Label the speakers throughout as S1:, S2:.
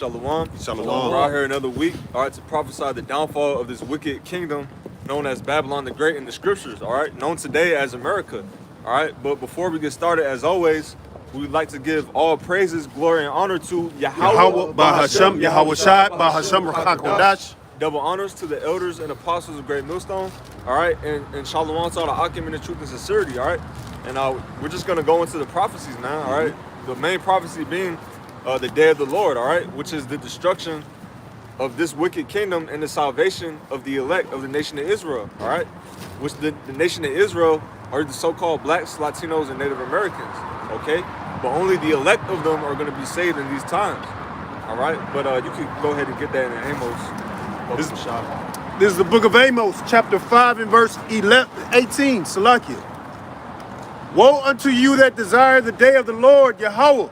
S1: Shalom.
S2: Shalom.
S1: We're out here another week, all right, to prophesy the downfall of this wicked kingdom known as Babylon the Great in the scriptures, all right, known today as America, all right. But before we get started, as always, we'd like to give all praises, glory, and honor to
S2: Yahweh, Bahashem, Yahweh Shai, Bahashem, Rakakodash.
S1: Double honors to the elders and apostles of Great Millstone, all right, and shalom to all the Akim in the truth and sincerity, all right. And we're just gonna go into the prophecies now, all right. The main prophecy being the day of the Lord, all right, which is the destruction of this wicked kingdom and the salvation of the elect of the nation of Israel, all right, which the nation of Israel are the so-called blacks, Latinos, and Native Americans, okay, but only the elect of them are going to be saved in these times, all right. But you can go ahead and get that in Amos.
S2: This is the book of Amos, chapter 5 and verse 18, Salakia. Woe unto you that desire the day of the Lord, Yahweh.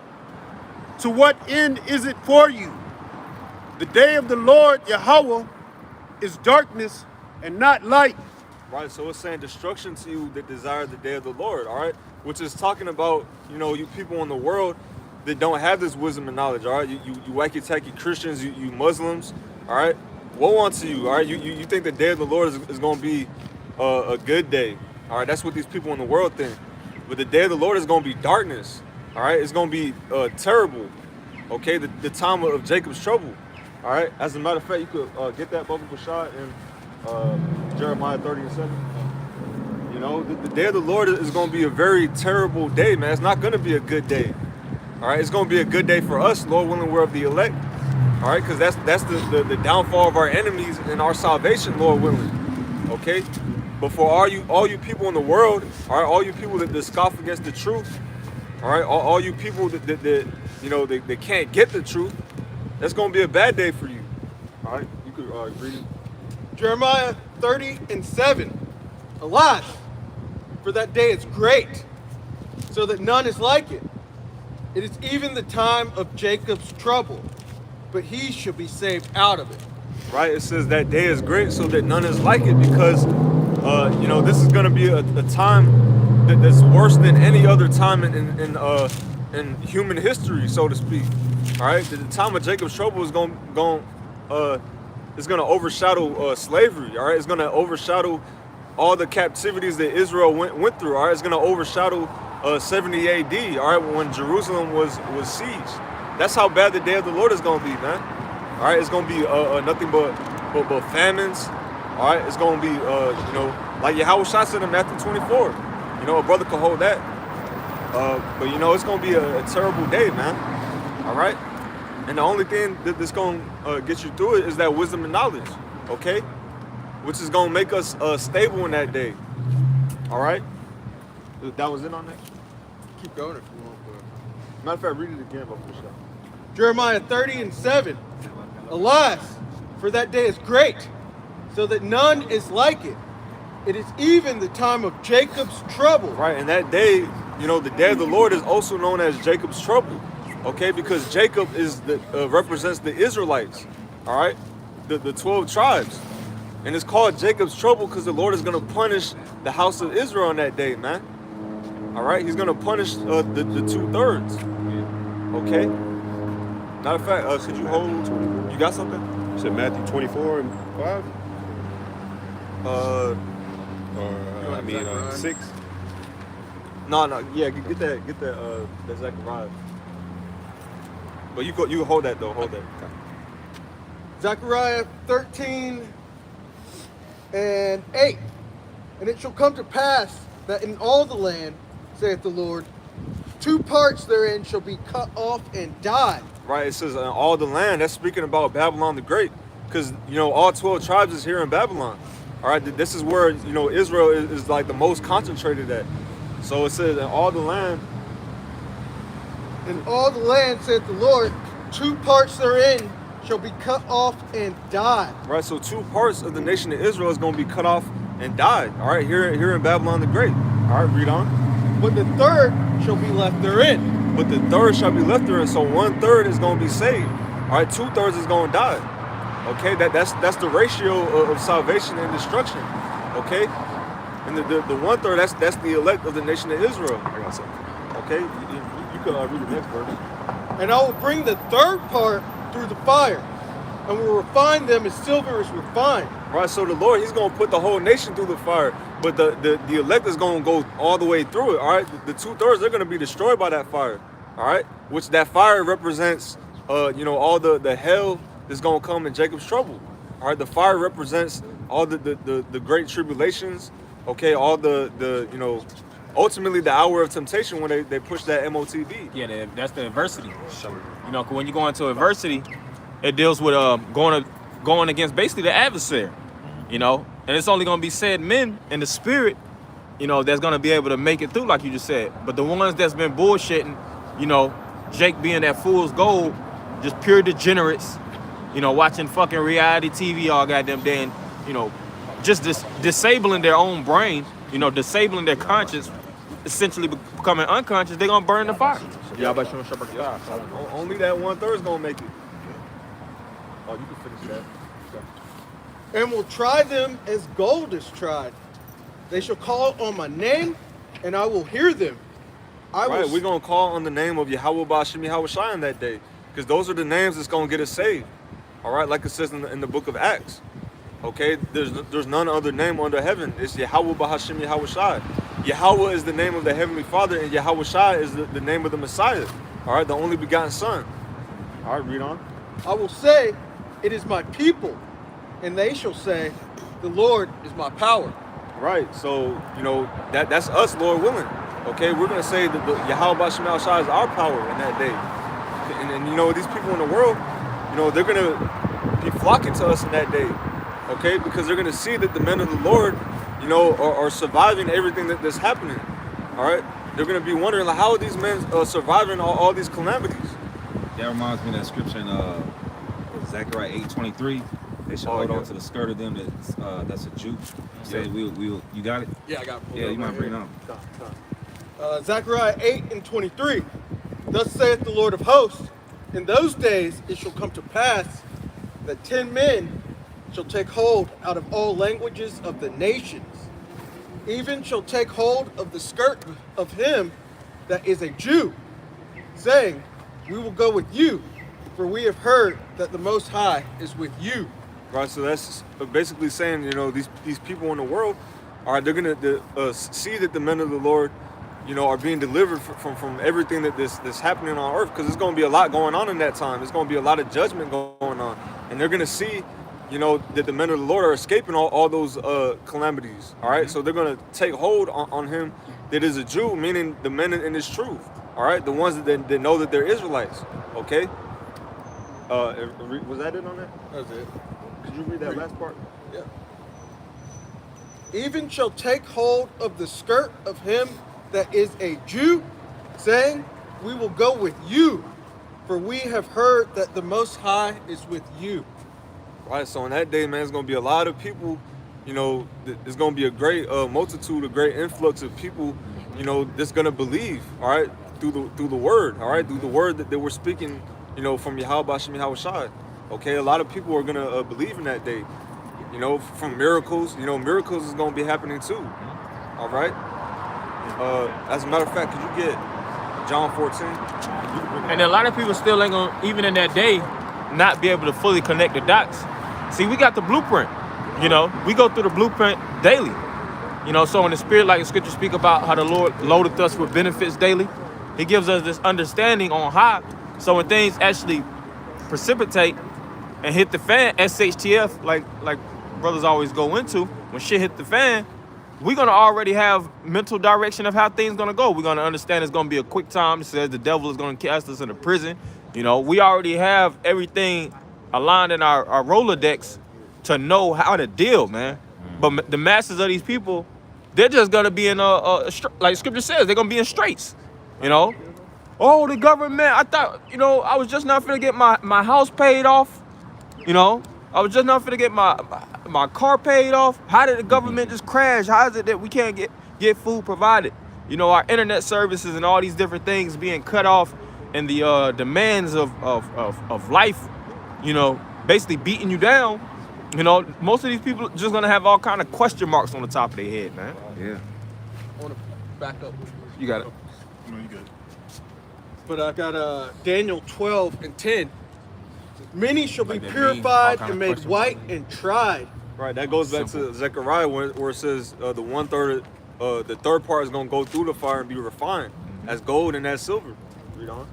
S2: To what end is it for you? The day of the Lord, Yahweh, is darkness and not light.
S1: Right, so it's saying destruction to you that desire the day of the Lord, all right? Which is talking about, you know, you people in the world that don't have this wisdom and knowledge, all right? You wacky-tacky Christians, you Muslims, all right? Woe unto you, all right? You think the day of the Lord is going to be a good day, all right? That's what these people in the world think. But the day of the Lord is going to be darkness. All right, it's gonna be terrible. Okay, the time of Jacob's trouble. All right. As a matter of fact, you could get that Baba Bashad in Jeremiah 30 and 7. You know, the day of the Lord is gonna be a very terrible day, man. It's not gonna be a good day. All right, it's gonna be a good day for us, Lord willing, we're of the elect. All right, because that's the downfall of our enemies and our salvation, Lord willing. Okay, but for all you people in the world, all right, all you people that scoff against the truth. All right, all you people that you know, they can't get the truth, that's going to be a bad day for you. All right, you could read it.
S3: Jeremiah 30 and 7. Alas, for that day is great, so that none is like it. It is even the time of Jacob's trouble, but he shall be saved out of it.
S1: Right, it says that day is great, so that none is like it, because, you know, this is going to be a time that's worse than any other time in human history, so to speak. All right, the time of Jacob's trouble is going to overshadow slavery. All right, it's going to overshadow all the captivities that Israel went through. All right, it's going to overshadow 70 AD. All right, when Jerusalem was sieged. That's how bad the day of the Lord is going to be, man. All right, it's going to be nothing but famines. All right, it's going to be you know, like Yahweh Shai said in Matthew 24. You know, a brother could hold that. But, you know, it's going to be a terrible day, man. All right? And the only thing that's going to get you through it is that wisdom and knowledge, okay? Which is going to make us stable in that day. All right? That was it on that?
S3: Keep going if you want. But...
S1: Matter of fact, read it again, Baba.
S3: Jeremiah 30 and 7. Alas, for that day is great, so that none is like it. It is even the time of Jacob's trouble.
S1: Right, and that day, you know, the day of the Lord is also known as Jacob's trouble, okay? Because Jacob is represents the Israelites, all right? The 12 tribes. And it's called Jacob's trouble because the Lord is going to punish the house of Israel on that day, man. All right? He's going to punish the 2/3, okay? Matter of fact, could you hold, you got something?
S2: You said Matthew 24 and 5? I mean, 6.
S1: No, yeah, get that Zechariah. But you hold that though, hold that.
S3: Zechariah 13 and 8. And it shall come to pass that in all the land, saith the Lord, 2 parts therein shall be cut off and die.
S1: Right, it says all the land. That's speaking about Babylon the Great, because, you know, all 12 tribes is here in Babylon. All right, this is where, you know, Israel is like the most concentrated at. So it says in all the land.
S3: In all the land, saith the Lord, 2 parts therein shall be cut off and die.
S1: Right, so 2 parts of the nation of Israel is going to be cut off and died. All right, here in Babylon the Great. All right, read on.
S3: But the third shall be left therein.
S1: But the third shall be left therein. So 1/3 is going to be saved. All right, 2/3 is going to die. Okay, that's the ratio of salvation and destruction. Okay, and the 1/3 that's the elect of the nation of Israel. Okay, you could read the next verse.
S3: And I will bring the third part through the fire, and will refine them as silver is refined.
S1: Right, so the Lord, he's going to put the whole nation through the fire, but the elect is going to go all the way through it, all right? The 2/3, they're going to be destroyed by that fire, all right? Which that fire represents, all the hell that's going to come in Jacob's trouble, all right? The fire represents all the great tribulations, okay? All ultimately the hour of temptation when they push that MOTB.
S4: Yeah, that's the adversity. You know, 'cause when you go into adversity, it deals with going against basically the adversary, you know, and it's only gonna be said men in the spirit, that's gonna be able to make it through, like you just said. But the ones that's been bullshitting, Jake being that fool's gold, just pure degenerates, watching fucking reality TV all goddamn day, and just disabling their own brain, disabling their conscience, essentially becoming unconscious. They're gonna burn the fire.
S1: Yeah, only that 1/3 is gonna make it. Oh, you can finish that.
S3: And will try them as gold is tried. They shall call on my name, and I will hear them.
S1: We're going to call on the name of Yahweh Ba'Shem Yahweh Shai on that day, because those are the names that's going to get us saved. All right, like it says in the book of Acts. Okay, there's none other name under heaven. It's Yahweh Ba'Shem Yahweh Shai. Yahweh is the name of the Heavenly Father, and Yahweh Shai is the name of the Messiah. All right, the only begotten Son. All right, read on.
S3: I will say, it is my people, and they shall say, the Lord is my power.
S1: Right, so, that's us, Lord willing. Okay, we're going to say that the Yahweh Ba'Shem Yahweh Shai is our power in that day. And these people in the world, they're going to be flocking to us in that day. Okay, because they're going to see that the men of the Lord, are surviving everything that's happening. All right, they're going to be wondering, like, how are these men surviving all these calamities?
S5: That reminds me of that scripture in Zechariah 8:23. They shall hold on to the skirt of them that's a Jew. Say you got it?
S3: Yeah, I got it.
S5: Yeah, you might bring it up.
S3: Zechariah 8:23. Thus saith the Lord of hosts, in those days it shall come to pass that 10 men shall take hold out of all languages of the nations, even shall take hold of the skirt of him that is a Jew, saying, we will go with you, for we have heard that the Most High is with you.
S1: Right, so that's basically saying, these people in the world, all right, they're going to see that the men of the Lord, are being delivered from everything that's happening on earth, because there's going to be a lot going on in that time. There's going to be a lot of judgment going on. And they're going to see, that the men of the Lord are escaping all those calamities, all right? So they're going to take hold on him that is a Jew, meaning the men in his truth, all right? The ones that know that they're Israelites, okay? Was that it on that?
S3: That's it.
S1: Could you read that last part?
S3: Yeah. Even shall take hold of the skirt of him that is a Jew, saying, we will go with you, for we have heard that the Most High is with you.
S1: Right, so on that day, man, there's going to be a lot of people, there's going to be a great multitude, a great influx of people, that's going to believe, all right, through the word, all right, through the word that we're speaking, from Yahweh Ba'Shem Yahweh Shai. Okay, a lot of people are going to believe in that day, from miracles. Miracles is going to be happening too, all right? As a matter of fact, could you get John 14?
S4: And a lot of people still ain't gonna, even in that day, not be able to fully connect the dots. See, we got the blueprint, we go through the blueprint daily. So in the spirit, like the scriptures speak about how the Lord loaded us with benefits daily, he gives us this understanding on how. So when things actually precipitate and hit the fan, SHTF, like brothers always go into, when shit hit the fan, we're gonna already have mental direction of how things gonna go. We're gonna understand it's gonna be a quick time. It says the devil is gonna cast us into prison. We already have everything aligned in our Rolodex to know how to deal, man. But the masses of these people, they're just gonna be in like scripture says, they're gonna be in straits, Oh, the government, I thought, I was just not finna get my house paid off, I was just not finna get my car paid off. How did the government just crash? How is it that we can't get food provided? Our internet services and all these different things being cut off, and the demands of life, basically beating you down. Most of these people just gonna have all kind of question marks on the top of their head, man.
S5: Yeah.
S3: I want to back up.
S4: You got it.
S2: No, you good.
S3: But I got Daniel 12:10. Many shall be
S4: Like that mean,
S3: purified
S4: all kind
S3: and
S4: of
S3: made
S4: questions.
S3: white and tried.
S1: Right, that goes back to Zechariah where it says the 1/3, the third part is gonna go through the fire and be refined as gold and as silver. Read on.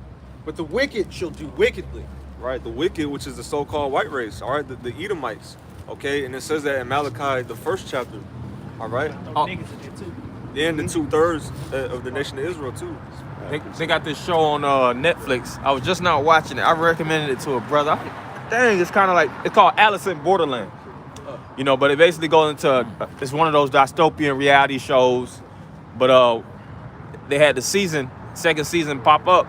S3: But the wicked shall do wickedly.
S1: Right, the wicked, which is the so-called white race. All right, the Edomites. Okay, and it says that in Malachi, the 1st chapter. All right,
S4: Oh,
S1: and the 2/3 of the nation of Israel too.
S4: they got this show on Netflix. I was just not watching it. I recommended it to a brother. Dang, it's kind of like, it's called Alice in Borderland. You know, but it basically goes into, it's one of those dystopian reality shows. But they had the second season pop up.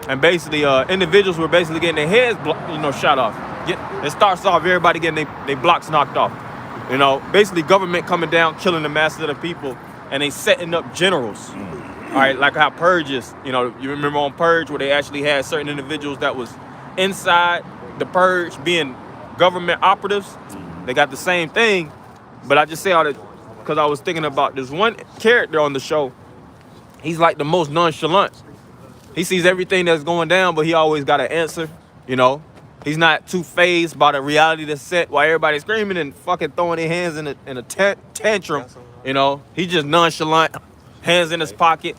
S4: And basically, individuals were basically getting their heads, shot off. It starts off everybody getting their blocks knocked off. You know, basically government coming down, killing the masses of the people, and they setting up generals. All right, like how Purge is. You know, you remember on Purge where they actually had certain individuals that was inside the Purge being government operatives. They got the same thing, but I just say all that because I was thinking about this one character on the show. He's like the most nonchalant. He sees everything that's going down, but he always got an answer, you know. He's not too fazed by the reality that's set while everybody's screaming and fucking throwing their hands in a tantrum, you know. He's just nonchalant, hands in his pocket,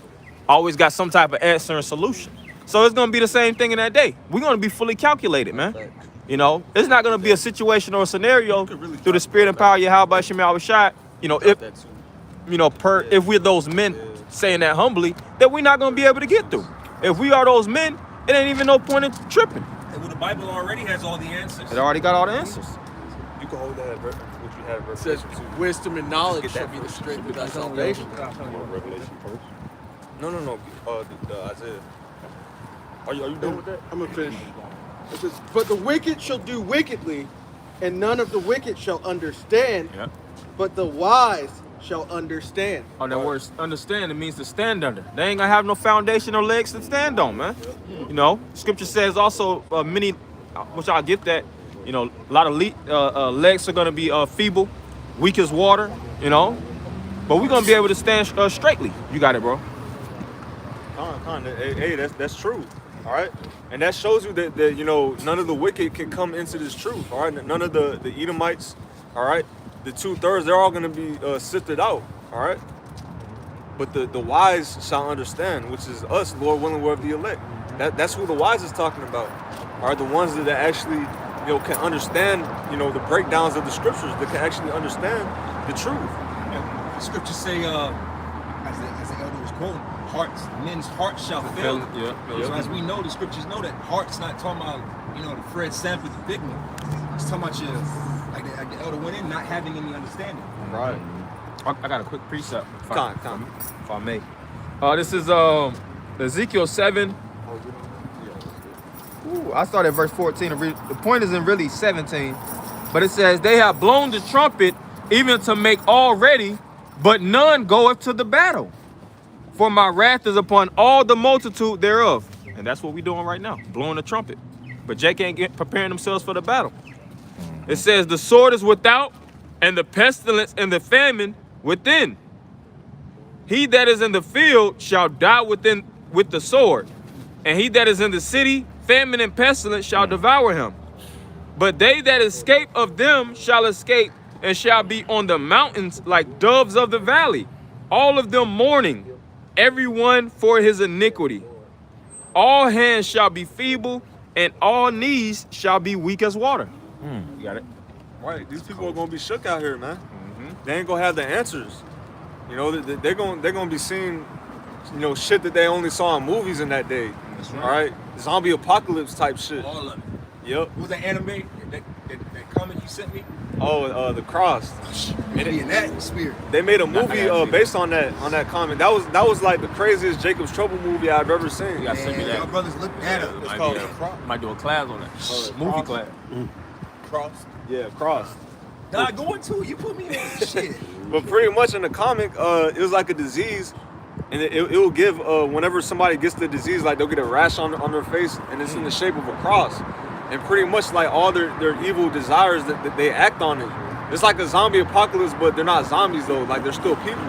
S4: always got some type of answer and solution. So it's going to be the same thing in that day. We're going to be fully calculated, man. You know, it's not going to be a situation or a scenario through the spirit and power of Yahweh Shem Shai. You know, if we're those men saying that humbly, that we're not going to be able to get through. If we are those men, it ain't even no point in tripping.
S5: Well, the Bible already has all the answers.
S4: It already got all the answers.
S1: You can hold that, what you have.
S3: It says
S1: Revelation 2.
S3: wisdom and knowledge shall be the strength of thy salvation.
S1: Revelation first. No. Isaiah. Are you done with that?
S3: I'm going to finish. It says, but the wicked shall do wickedly, and none of the wicked shall understand,
S4: Yep.
S3: but the wise shall understand.
S4: Oh, that word understand, it means to stand under. They ain't gonna have no foundation or legs to stand on, man. You know, scripture says also many, which I'll get that, you know, a lot of legs are gonna be feeble, weak as water, you know, but we're gonna be able to stand straightly. You got it, bro.
S1: Hey, that's true. All right, and that shows you that you know none of the wicked can come into this truth. All right, none of the Edomites. All right, the 2/3 they're all gonna be sifted out. All right, but the wise shall understand, which is us, Lord willing, we're of the elect. That's who the wise is talking about. Are the ones that actually can understand the breakdowns of the scriptures, that can actually understand the truth.
S5: The scriptures say, as the elder was quoting, men's hearts shall fail.
S4: Yeah.
S5: So as we know, the scriptures know that heart's not talking about, the Fred Sanford, the big one. It's talking about like the elder went in not having any understanding.
S1: Right.
S4: I got a quick precept. If I may. This is Ezekiel 7. Ooh, I started at verse 14. The point isn't really 17, but it says, they have blown the trumpet even to make all ready, but none goeth to the battle. For my wrath is upon all the multitude thereof. And that's what we're doing right now, blowing the trumpet. But Jake ain't preparing themselves for the battle. It says, the sword is without, and the pestilence and the famine within. He that is in the field shall die with the sword. And he that is in the city, famine and pestilence shall devour him. But they that escape of them shall escape, and shall be on the mountains like doves of the valley, all of them mourning, every one for his iniquity. All hands shall be feeble, and all knees shall be weak as water. You got it?
S1: Right. These people are gonna be shook out here, man. They ain't gonna have the answers. They're gonna be seeing, shit that they only saw in movies in that day.
S5: That's right.
S1: All right, zombie apocalypse type shit.
S5: All of it.
S1: Yep.
S5: What was that anime, that comment you sent me?
S1: Oh, the Cross.
S5: Maybe in that spirit.
S1: They made a movie based on that comment. That was like the craziest Jacob's Trouble movie I've ever seen.
S4: You gotta send me that.
S5: Y'all brothers look that up. It's called Cross.
S4: Might do a class on that. Movie class.
S5: Cross.
S1: Yeah, Cross.
S5: Nah, go into it. You put me on shit.
S1: But pretty much in the comic, it was like a disease, and it will give whenever somebody gets the disease, like they'll get a rash on their face, and it's in the shape of a cross. And pretty much like all their evil desires that they act on it. It's like a zombie apocalypse, but they're not zombies though. Like they're still people.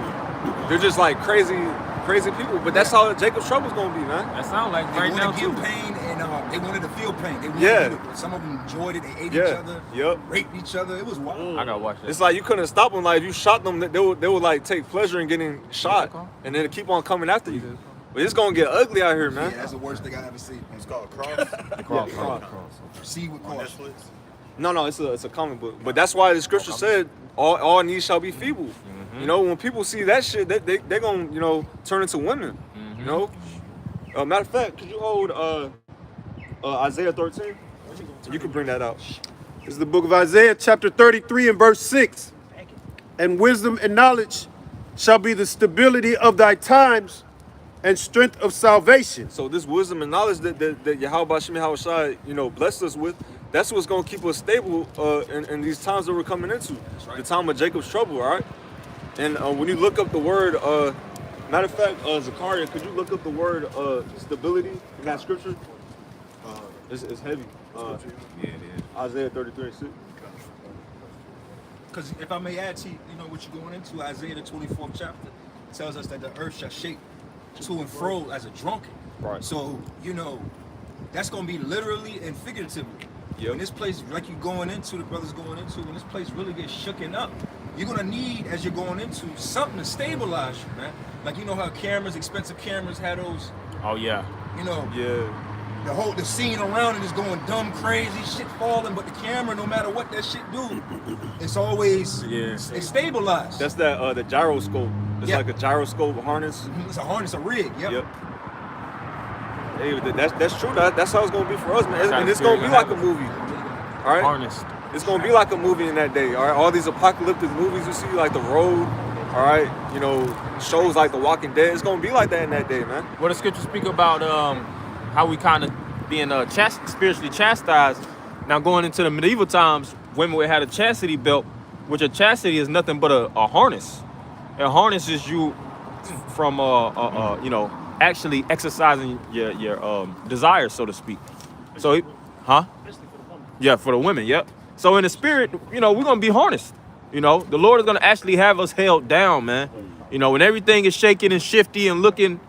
S1: They're just like crazy people. But that's how Jacob's Trouble's gonna be, man.
S4: That sounds like
S5: They
S4: right now
S5: want to
S4: too.
S5: give pain and they wanted to feel pain. They wanted
S1: Yeah.
S5: to, some of them enjoyed it. They ate each
S1: Yeah.
S5: other,
S1: Yep.
S5: raped each other. It was wild.
S4: I gotta watch that.
S1: It's like you couldn't stop them. Like if you shot them, they would like take pleasure in getting shot, and then keep on coming after you. But it's gonna get ugly out here, man.
S5: Yeah, that's the worst thing I ever seen.
S2: It's called Cross.
S4: Cross.
S5: Proceed with
S2: On
S5: caution.
S2: Netflix.
S1: No, it's a comic book. But that's why the scripture said all knees shall be feeble. You know, when people see that shit, they gonna turn into women. You know. Matter of fact, could you hold Isaiah 13? You can bring that out.
S2: This is the book of Isaiah, chapter 33 and verse 6. And wisdom and knowledge shall be the stability of thy times and strength of salvation.
S1: So this wisdom and knowledge that Yahweh Hashem Yahushai, blessed us with, that's what's gonna keep us stable in these times that we're coming into. The time of Jacob's trouble, all right? And when you look up the word, matter of fact, Zechariah, could you look up the word stability in that scripture? It's heavy.
S5: Yeah, it is.
S1: Isaiah 33 and 6.
S5: Because if I may add to what you're going into, Isaiah the 24th chapter tells us that the earth shall shake to and fro as a drunken.
S1: Right.
S5: So that's going to be literally and figuratively.
S1: Yep.
S5: When this place, like you're going into, the brothers going into, when this place really gets shooken up, you're going to need, as you're going into, something to stabilize you, man. Like how cameras, expensive cameras, had those,
S4: Oh yeah.
S1: Yeah.
S5: the scene around it is going dumb crazy, shit falling, but the camera, no matter what that shit do, it's always it's stabilized.
S1: That's that the gyroscope. It's like a gyroscope harness.
S5: It's a harness, a rig. Yep.
S1: Hey, that's true. That's how it's gonna be for us, man. And it's
S4: scary
S1: gonna be
S4: what
S1: like a movie. All right.
S4: Harnessed.
S1: It's gonna be like a movie in that day. All right. All these apocalyptic movies you see, like The Road. All right. Shows like The Walking Dead. It's gonna be like that in that day, man.
S4: What the scriptures speak about how we kind of being spiritually chastised. Now going into the medieval times, women would have a chastity belt, which a chastity is nothing but a harness. A harness is you from actually exercising your desires, so to speak. So, Yeah, for the women. Yep. So in the spirit, we're gonna be harnessed. The Lord is gonna actually have us held down, man. When everything is shaking and shifty and looking,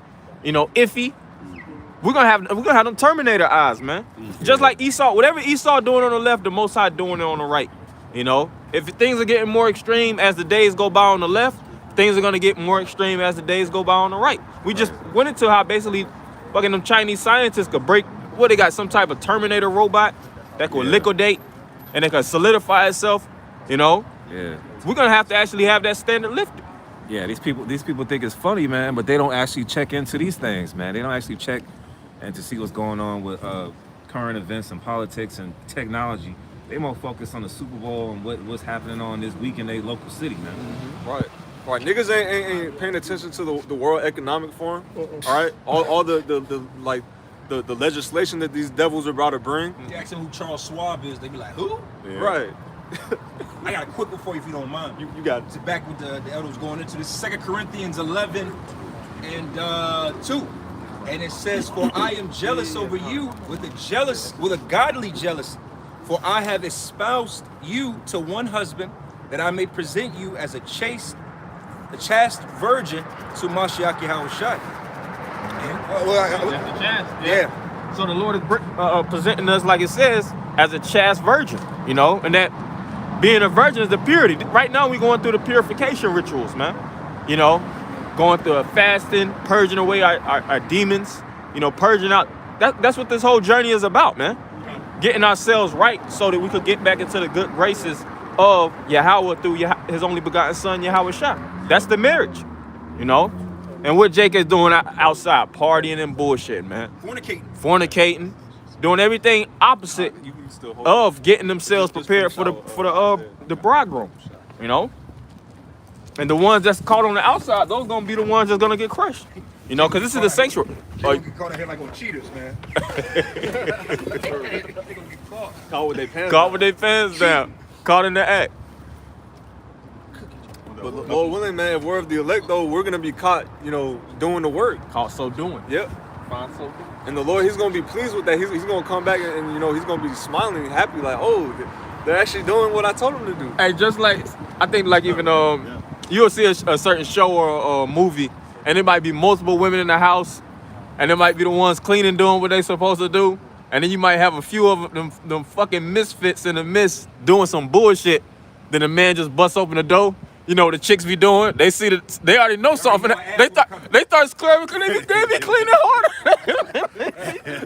S4: iffy. We're gonna have them Terminator eyes, man. Just like Esau, whatever Esau doing on the left, the Most High doing it on the right. If things are getting more extreme as the days go by on the left, things are gonna get more extreme as the days go by on the right. We just went into how basically fucking them Chinese scientists could break. They got some type of Terminator robot that could liquidate and it could solidify itself.
S5: Yeah.
S4: We're gonna have to actually have that standard lifted.
S5: Yeah, these people think it's funny, man, but they don't actually check into these things, man. They don't actually check and to see what's going on with current events and politics and technology. They more focus on the Super Bowl and what's happening on this week in their local city, man.
S1: Right. Niggas ain't paying attention to the World Economic Forum. All right. All the legislation that these devils are about to bring.
S5: You ask them who Charles Schwab is, they be like, who?
S1: Yeah. Right.
S5: I got a quick one for you if you don't mind.
S1: You got it.
S5: To back with the elders going into this 2 Corinthians 11 and 2. And it says, for I am jealous over you with a godly jealousy. For I have espoused you to one husband, that I may present you as a chaste virgin to Mashiach Yahushai.
S4: Yeah. So the Lord is presenting us, like it says, as a chaste virgin, and that being a virgin is the purity. Right now we're going through the purification rituals, man. Going through a fasting, purging away our demons, purging out. That's what this whole journey is about, man. Getting ourselves right so that we could get back into the good graces of Yahweh through his only begotten son, Yahweh Shah. That's the marriage, And what Jake is doing outside, partying and bullshit, man. Fornicating, doing everything opposite of getting themselves prepared for the bridegroom, And the ones that's caught on the outside, those gonna be the ones that's gonna get crushed, because this is the sanctuary.
S5: They gonna get caught out here like on cheaters, man.
S1: Caught with their pants.
S4: Caught with their pants down. Caught in the act.
S1: But Lord willing, man, if we're of the elect, though, we're gonna be caught, doing the work.
S4: Caught so doing.
S1: Yep.
S4: Find so doing.
S1: And the Lord, He's gonna be pleased with that. He's gonna come back and He's gonna be smiling and happy, like, oh, they're actually doing what I told them to do.
S4: Hey, just like I think, like even you'll see a certain show or a movie, and it might be multiple women in the house, and it might be the ones cleaning doing what they supposed to do, And then you might have a few of them fucking misfits in the midst doing some bullshit. Then the man just busts open the door. You know what the chicks be doing? They see that they already know something. They start screaming because they be cleaning harder.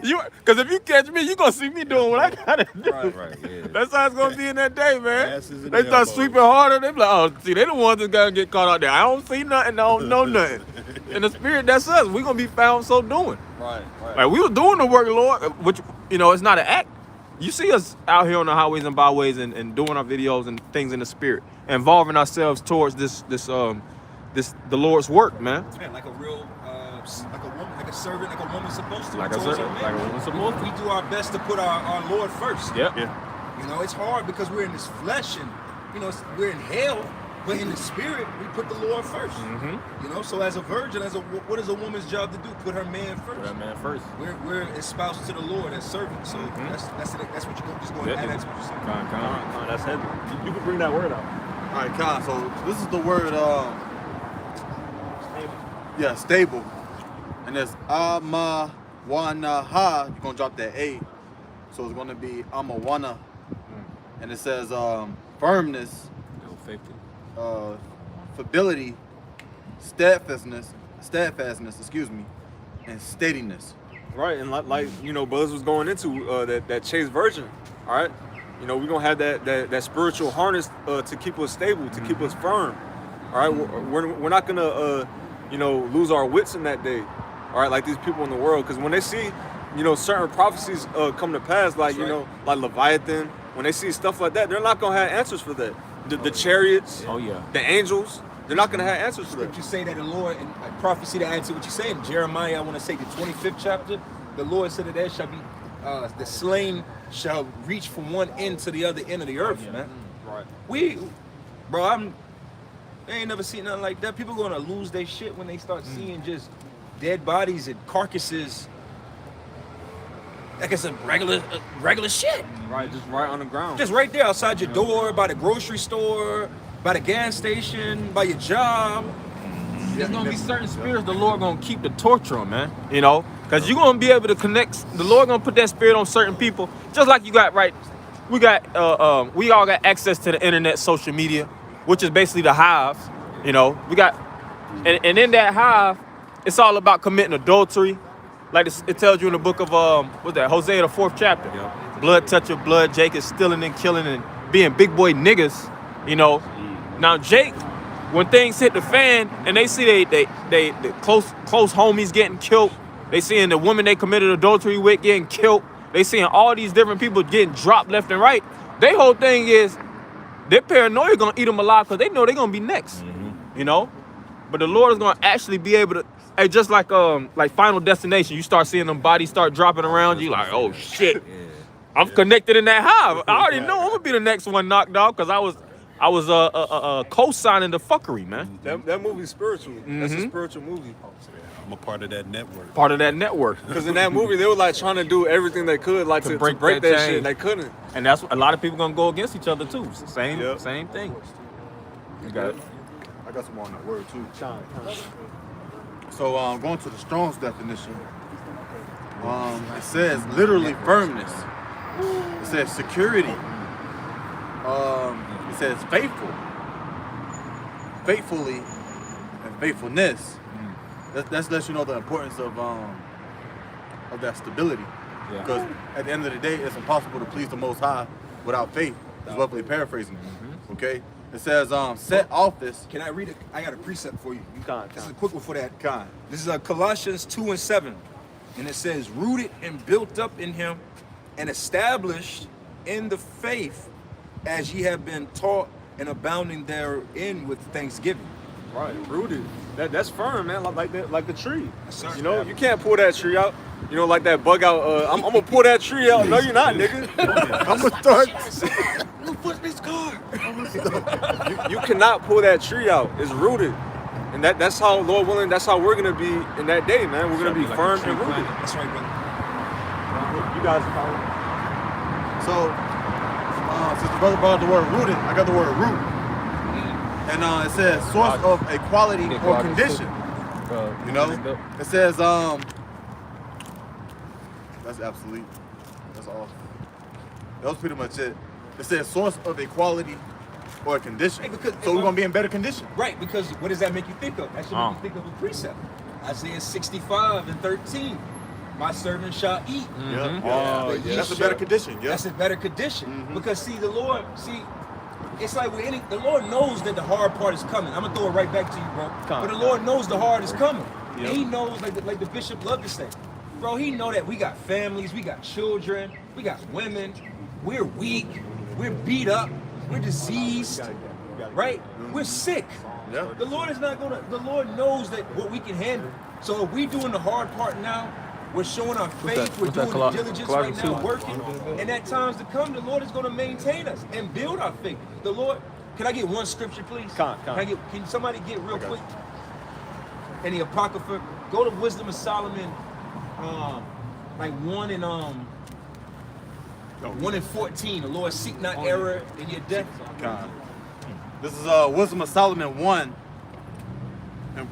S4: Because if you catch me, you gonna see me doing what I gotta do.
S5: Right, yeah.
S4: That's how it's gonna be in that day, man.
S2: Asses and
S4: They start
S2: elbows.
S4: sweeping harder. They be like, oh, see, they the ones that gotta get caught out there. I don't see nothing. I don't know nothing. In the spirit, that's us. We gonna be found so doing.
S1: Right.
S4: Like we was doing the work, Lord, which it's not an act. You see us out here on the highways and byways and doing our videos and things in the spirit, involving ourselves towards the Lord's work, man.
S5: Man, like a real, like a woman, like a servant, like a woman's supposed to.
S4: Like a
S5: towards
S4: servant,
S5: her man.
S4: like a woman's supposed to.
S5: We do our best to put our Lord first.
S4: Yep.
S2: Yeah.
S5: You know, it's hard because we're in this flesh and, we're in hell, but in the spirit, we put the Lord 1st.
S4: Mm-hmm.
S5: You know, so as a virgin, what is a woman's job to do? Put her man first.
S4: That man first.
S5: We're espoused to the Lord as servants. So that's what you're just going to add. That's what you're saying.
S4: Con.
S1: That's heavy. You can bring that word out.
S2: All right, Khan. So this is the word. Yeah, stable. And there's ama wana ha. You're gonna drop that a. So it's gonna be ama wana. And it says firmness, fidelity, steadfastness. Excuse me, and steadiness.
S1: Right, and like Buzz was going into that Chase version. All right, we're gonna have that spiritual harness to keep us stable, to keep us firm. All right, we're not gonna lose our wits in that day. All right, like these people in the world, because when they see certain prophecies come to pass, like like Leviathan, when they see stuff like that, they're not gonna have answers for that. The chariots,
S4: Oh yeah.
S1: the angels, they're not gonna have answers for that.
S5: Scripture say that the Lord, and prophecy to add to what you say in Jeremiah, I want to say the 25th chapter, the Lord said that there shall be, the slain shall reach from one end to the other end of the earth, man.
S1: Right.
S5: They ain't never seen nothing like that. People gonna lose their shit when they start seeing just dead bodies and carcasses. Like it's a regular shit.
S1: Right, just right on the ground.
S5: Just right there outside your door, by the grocery store, by the gas station, by your job.
S4: There's gonna be certain spirits the Lord gonna keep the torch on, man. Because you're gonna be able to connect. The Lord gonna put that spirit on certain people, just like you got right. We all got access to the internet, social media, which is basically the hive. We got, and in that hive, it's all about committing adultery. Like it tells you in the book of Hosea, the 4th chapter. Yep. Blood touch of blood. Jake is stealing and killing and being big boy niggas. Now Jake, when things hit the fan and they see they close homies getting killed, they seeing the woman they committed adultery with getting killed, they seeing all these different people getting dropped left and right. Their whole thing is their paranoia gonna eat them alive because they know they're gonna be next. But the Lord is gonna actually be able to. Hey, just like Final Destination, you start seeing them bodies start dropping around you, like, oh shit, I'm connected in that hive. I already know I'm gonna be the next one knocked off because I was co-signing the fuckery, man.
S1: That movie's spiritual. That's a spiritual movie.
S2: I'm a part of that network.
S4: Part of that network.
S1: Because in that movie, they were like trying to do everything they could, like to break that
S4: chain.
S1: shit. They couldn't.
S4: And that's a lot of people gonna go against each other too. Same thing. You got it.
S2: I got some more on that word too. So going to the Strong's definition, it says literally firmness. It says security. It says faithfully, and faithfulness. That lets you know the importance of that stability.
S4: Yeah.
S2: Because at the end of the day, it's impossible to please the Most High without faith. Is roughly paraphrasing. Okay. It says set office.
S5: Can I read it? I got a precept for you.
S1: Can't.
S5: This is a quick one for that. This is Colossians 2:7. And it says, rooted and built up in him and established in the faith as ye have been taught and abounding therein with thanksgiving.
S1: Right, rooted. That's firm, man. Like the tree.
S5: Yes, sir.
S1: You can't pull that tree out. Like that bug out. I'm gonna pull that tree out. No, you're not, nigga.
S2: I'm gonna start.
S5: Who put this car?
S1: You cannot pull that tree out. It's rooted, and that's how, Lord willing, that's how we're gonna be in that day, man. We're gonna be
S4: Like
S1: firm
S4: a tree
S1: and rooted.
S4: plant.
S5: That's right, brother.
S1: You guys follow.
S2: So since the brother brought up the word rooted, I got the word root. And it says source of a quality or condition. It says that's obsolete.
S6: that's off. That was pretty much it. It says source of equality or a condition.
S5: Hey, because-
S6: So we're gonna be in better condition.
S5: Right, because what does that make you think of? That should make you think of a precept. Isaiah 65:13. My servant shall eat.
S6: Yeah.
S5: But ye
S6: That's a
S5: shall-
S6: better condition. Yeah.
S5: That's a better condition. Because see, the Lord, it's like with the Lord knows that the hard part is coming. I'm gonna throw it right back to you, bro. But the Lord knows the hard is coming. And he knows, like the bishop loved to say, bro, he know that we got families, we got children, we got women, we're weak, we're beat up, we're diseased, right? We're sick.
S6: Yeah.
S5: The Lord is not gonna, the Lord knows that what we can handle. So if we doing the hard part now, we're showing our faith, we're doing the diligence right now, working, and at times to come, the Lord is gonna maintain us and build our faith. The Lord, can I get one scripture, please? Can somebody get real quick? In the Apocrypha, go to Wisdom of Solomon, like 1 and 14. The Lord seek not error in your death.
S6: God. This is Wisdom of Solomon 1, and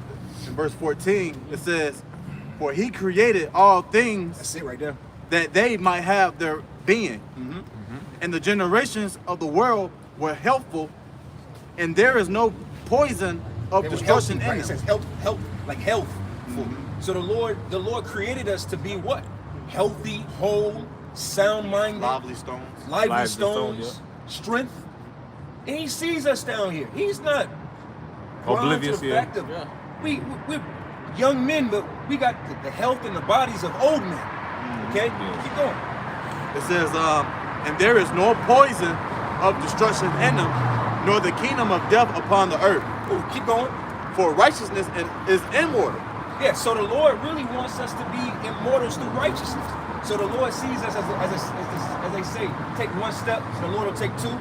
S6: in verse 14, it says, "For he created all things
S5: That's it right there.
S6: that they might have their being. And the generations of the world were healthful, and there is no poison of
S5: They were
S6: destruction
S5: healthy, right?
S6: in
S5: It
S6: them."
S5: says health, like health. So the Lord created us to be what? Healthy, whole, sound-minded,
S6: Lively stones.
S5: lively
S4: stone,
S5: stones, strength. And he sees us down here. He's not
S4: Oblivious,
S5: blind to the
S4: yeah.
S5: fact of we're young men, but we got the health and the bodies of old men. Okay? Keep going.
S6: It says, "And there is no poison of destruction in them, nor the kingdom of death upon the earth.
S5: Oh, keep going.
S6: For righteousness is immortal."
S5: Yeah, so the Lord really wants us to be immortals through righteousness. So the Lord sees us as they say, take one step, the Lord will take two.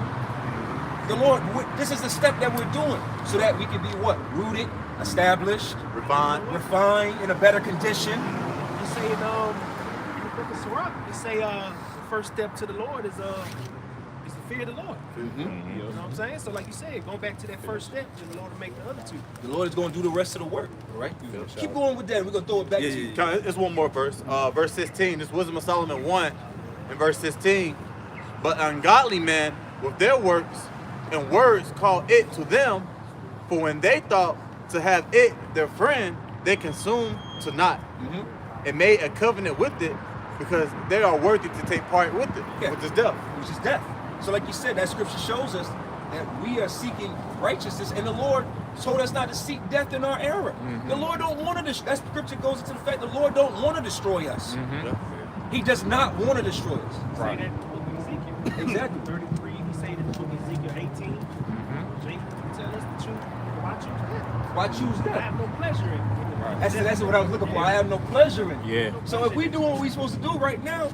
S5: The Lord, this is the step that we're doing so that we can be what? Rooted, established, refined, in a better condition.
S7: You say in the book of Sirach, you say the first step to the Lord is the fear of the Lord. You know what I'm saying? So like you said, going back to that first step, then the Lord will make the other two.
S5: The Lord is going to do the rest of the work, all right? Keep going with that. We're going to throw it back to you.
S6: It's one more verse. Verse 16. This Wisdom of Solomon 1 and verse 16. "But ungodly men with their works and words call it to them, for when they thought to have it their friend, they consumed to naught, and made a covenant with it, because they are worthy to take part with it,
S5: Yeah.
S6: with this death."
S5: Which is death. So like you said, that scripture shows us that we are seeking righteousness, and the Lord told us not to seek death in our era. The Lord don't want to that scripture goes into the fact the Lord don't want to destroy us. He does not want to destroy us.
S7: Say that in the book of Ezekiel.
S5: Exactly.
S7: 33, he say in the book of Ezekiel 18. Jacob tell us the truth. Why choose that?
S5: Why choose
S7: I
S5: that?
S7: have no pleasure in it.
S5: That's what I was looking for. I have no pleasure in it.
S4: Yeah.
S5: So if we do what we're supposed to do right now,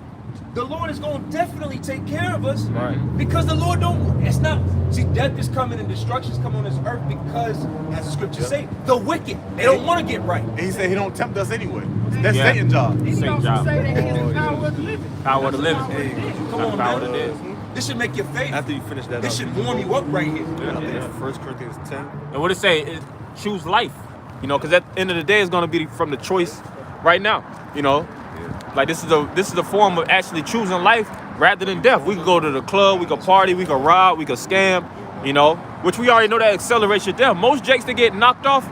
S5: the Lord is going to definitely take care of us.
S4: Right.
S5: Because the Lord don't, it's not, see, death is coming and destruction is coming on this earth because, as the scriptures say, the wicked, they don't want to get right.
S6: And he said he don't tempt us anyway. That's
S4: Yeah.
S6: Satan's job.
S7: He
S4: Same
S7: also
S4: job.
S7: say that he is the power of the living.
S4: Power of the living.
S5: Come on,
S4: Power of the
S5: man.
S4: dead.
S5: This should make your faith.
S1: After you finish that,
S5: This should warm you up right here.
S1: I think it's 1 Corinthians 10.
S4: And what it say? It, choose life. You know, because at the end of the day, it's gonna be from the choice right now. You know, like this is a form of actually choosing life rather than death. We could go to the club, we could party, we could rob, we could scam. You know, which we already know that accelerates your death. Most jakes that get knocked off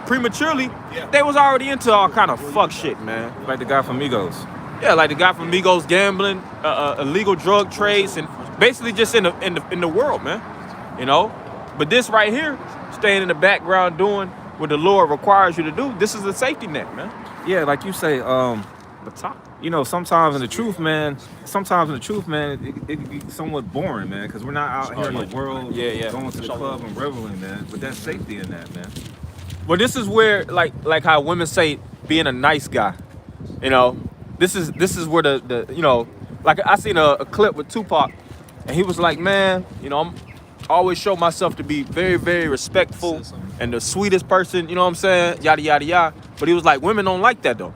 S4: prematurely, they was already into all kind of fuck shit, man.
S8: Like the guy from Migos.
S4: Yeah, like the guy from Migos, gambling, illegal drug trades, and basically just in the world, man. You know, but this right here, staying in the background doing what the Lord requires you to do, this is a safety net, man.
S8: Yeah, like you say, you know, sometimes in the truth, man, it can be somewhat boring, man, because we're not out here in the world going to the club and reveling, man. But that's safety in that, man.
S4: Well, this is where, like how women say, being a nice guy. You know, this is where the you know, like I seen a clip with Tupac, and he was like, man, you know, I always show myself to be very, very respectful and the sweetest person, you know what I'm saying, yada, yada, yada. But he was like, women don't like that, though.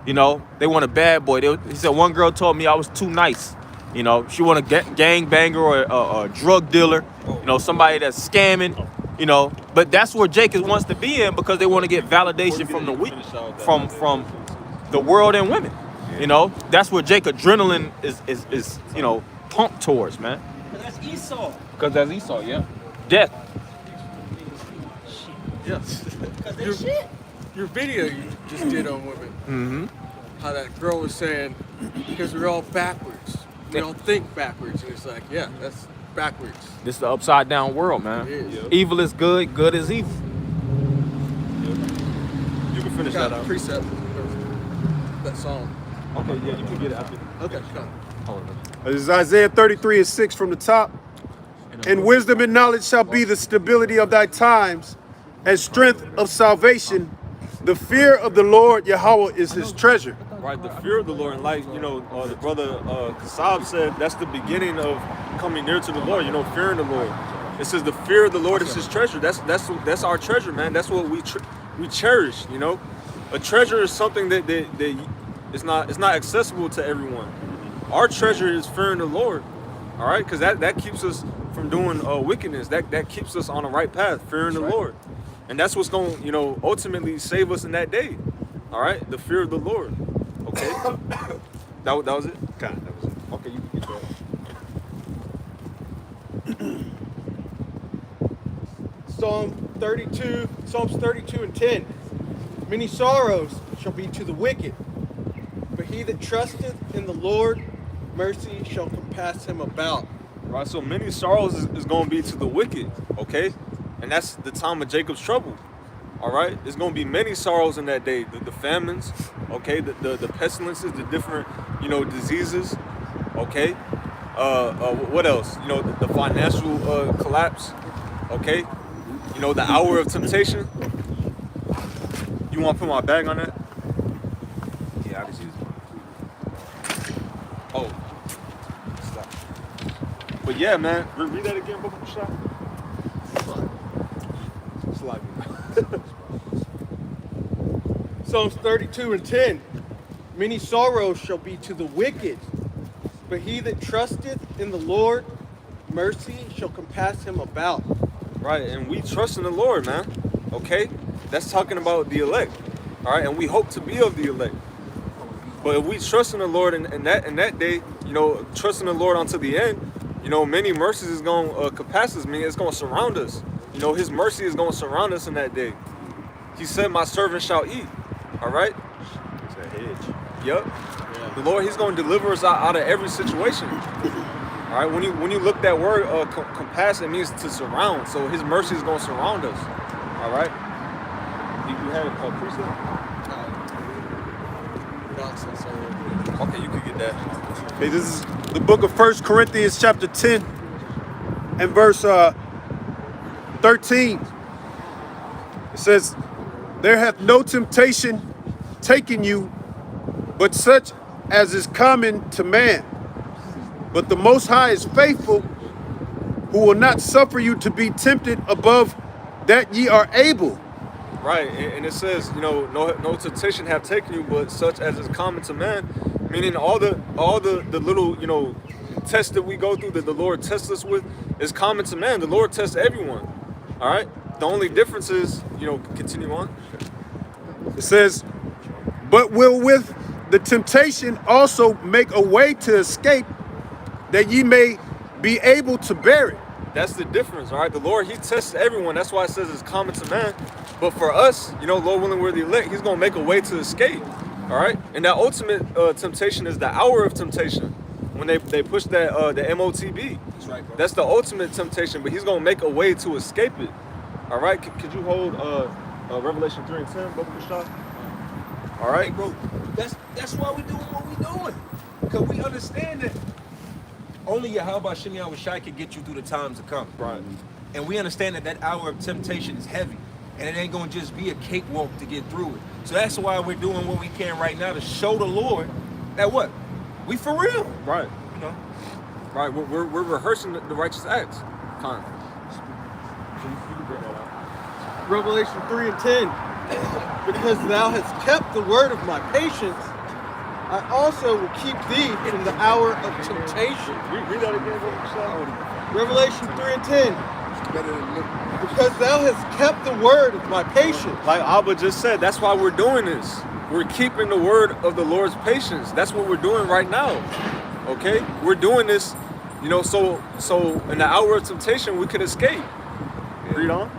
S4: You know, they want a bad boy. He said one girl told me I was too nice. You know, she want a gangbanger or a drug dealer, you know, somebody that's scamming, you know. But that's where Jacob wants to be in because they want to get validation from the weak, from the world and women. You know, that's what Jake adrenaline is you know, pumped towards, man.
S5: But that's Esau.
S4: Because that's Esau, yeah. Death.
S3: Yes.
S5: Because they shit.
S3: Your video you just did on women.
S4: Mm-hmm.
S3: How that girl was saying, because we're all backwards. We all think backwards. And it's like, yeah, that's backwards.
S4: This is the upside down world, man.
S3: It is.
S4: Evil is good, good is evil.
S1: You can finish
S3: Got
S1: that
S3: a
S1: out.
S3: precept of that song.
S1: Okay, yeah, you can get it after.
S3: Okay, come.
S2: This is Isaiah 33:6 from the top. And wisdom and knowledge shall be the stability of thy times, and strength of salvation. The fear of the Lord Yahweh is his treasure.
S1: Right, the fear of the Lord, and like the brother Kasab said, that's the beginning of coming near to the Lord. Fearing the Lord. It says the fear of the Lord is his treasure. That's our treasure, man. That's what we cherish. A treasure is something that it's not accessible to everyone. Our treasure is fearing the Lord. All right, because that keeps us from doing wickedness. That keeps us on the right path, fearing the Lord, and that's what's going to ultimately save us in that day. All right, the fear of the Lord. Okay, that was it.
S2: God, that was it.
S1: Okay, you can get that.
S3: Psalms 32 and 10. Many sorrows shall be to the wicked, but he that trusteth in the Lord, mercy shall compass him about.
S1: Right, so many sorrows is going to be to the wicked, okay? And that's the time of Jacob's trouble, all right? There's going to be many sorrows in that day. The famines, okay? The pestilences, the different, diseases, okay? What else? The financial collapse, okay? The hour of temptation. You want to put my bag on that?
S8: Yeah, I just use it.
S1: Oh. Stop. But yeah, man, read that again, Bubba Shot. Slide me.
S3: Psalms 32 and 10. Many sorrows shall be to the wicked, but he that trusteth in the Lord, mercy shall compass him about.
S1: Right, and we trust in the Lord, man. Okay? That's talking about the elect. All right, and we hope to be of the elect. But if we trust in the Lord in that day, trust in the Lord until the end, many mercies is going to compass us, meaning it's going to surround us. His mercy is going to surround us in that day. He said, my servant shall eat. All right?
S2: It's a hedge.
S1: Yep. Yeah. The Lord, he's going to deliver us out of every situation. All right, when you look that word compass, it means to surround. So his mercy is going to surround us. All right. You had a precept?
S3: Nonsense.
S1: Okay, you could get that.
S2: Okay, this is the book of 1 Corinthians chapter 10 and verse 13. It says, there hath no temptation taken you, but such as is common to man. But the Most High is faithful, who will not suffer you to be tempted above that ye are able.
S1: Right, and it says, no temptation have taken you, but such as is common to man. Meaning all the little, tests that we go through that the Lord tests us with is common to man. The Lord tests everyone. All right. The only difference is, continue on.
S2: It says, but will with the temptation also make a way to escape, that ye may be able to bear it.
S1: That's the difference, all right? The Lord, he tests everyone. That's why it says it's common to man. But for us, Lord willing, we're the elect. He's going to make a way to escape, all right? And that ultimate temptation is the hour of temptation. When they push that the MOTB.
S5: That's right, bro.
S1: That's the ultimate temptation, but he's going to make a way to escape it, all right? Could you hold Revelation 3 and 10, Bubba Kushah? All right,
S5: Hey, bro, that's why we're doing what we're doing. Because we understand that only Yahweh Shem Yahweh Shai can get you through the times to come.
S1: Right.
S5: And we understand that hour of temptation is heavy. And it ain't going to just be a cakewalk to get through it. So that's why we're doing what we can right now to show the Lord that what? We for real.
S1: Right. Right. We're rehearsing the righteous acts. Kind of. You can bring that out.
S3: Revelation 3 and 10. Because thou hast kept the word of my patience, I also will keep thee from the hour of temptation.
S1: Read that again, Bubba.
S3: Revelation 3 and 10. Because thou hast kept the word of my patience.
S1: Like Abba just said, that's why we're doing this. we're keeping the word of the Lord's patience. That's what we're doing right now. Okay? We're doing this, you know, so in the hour of temptation we could escape. Read on.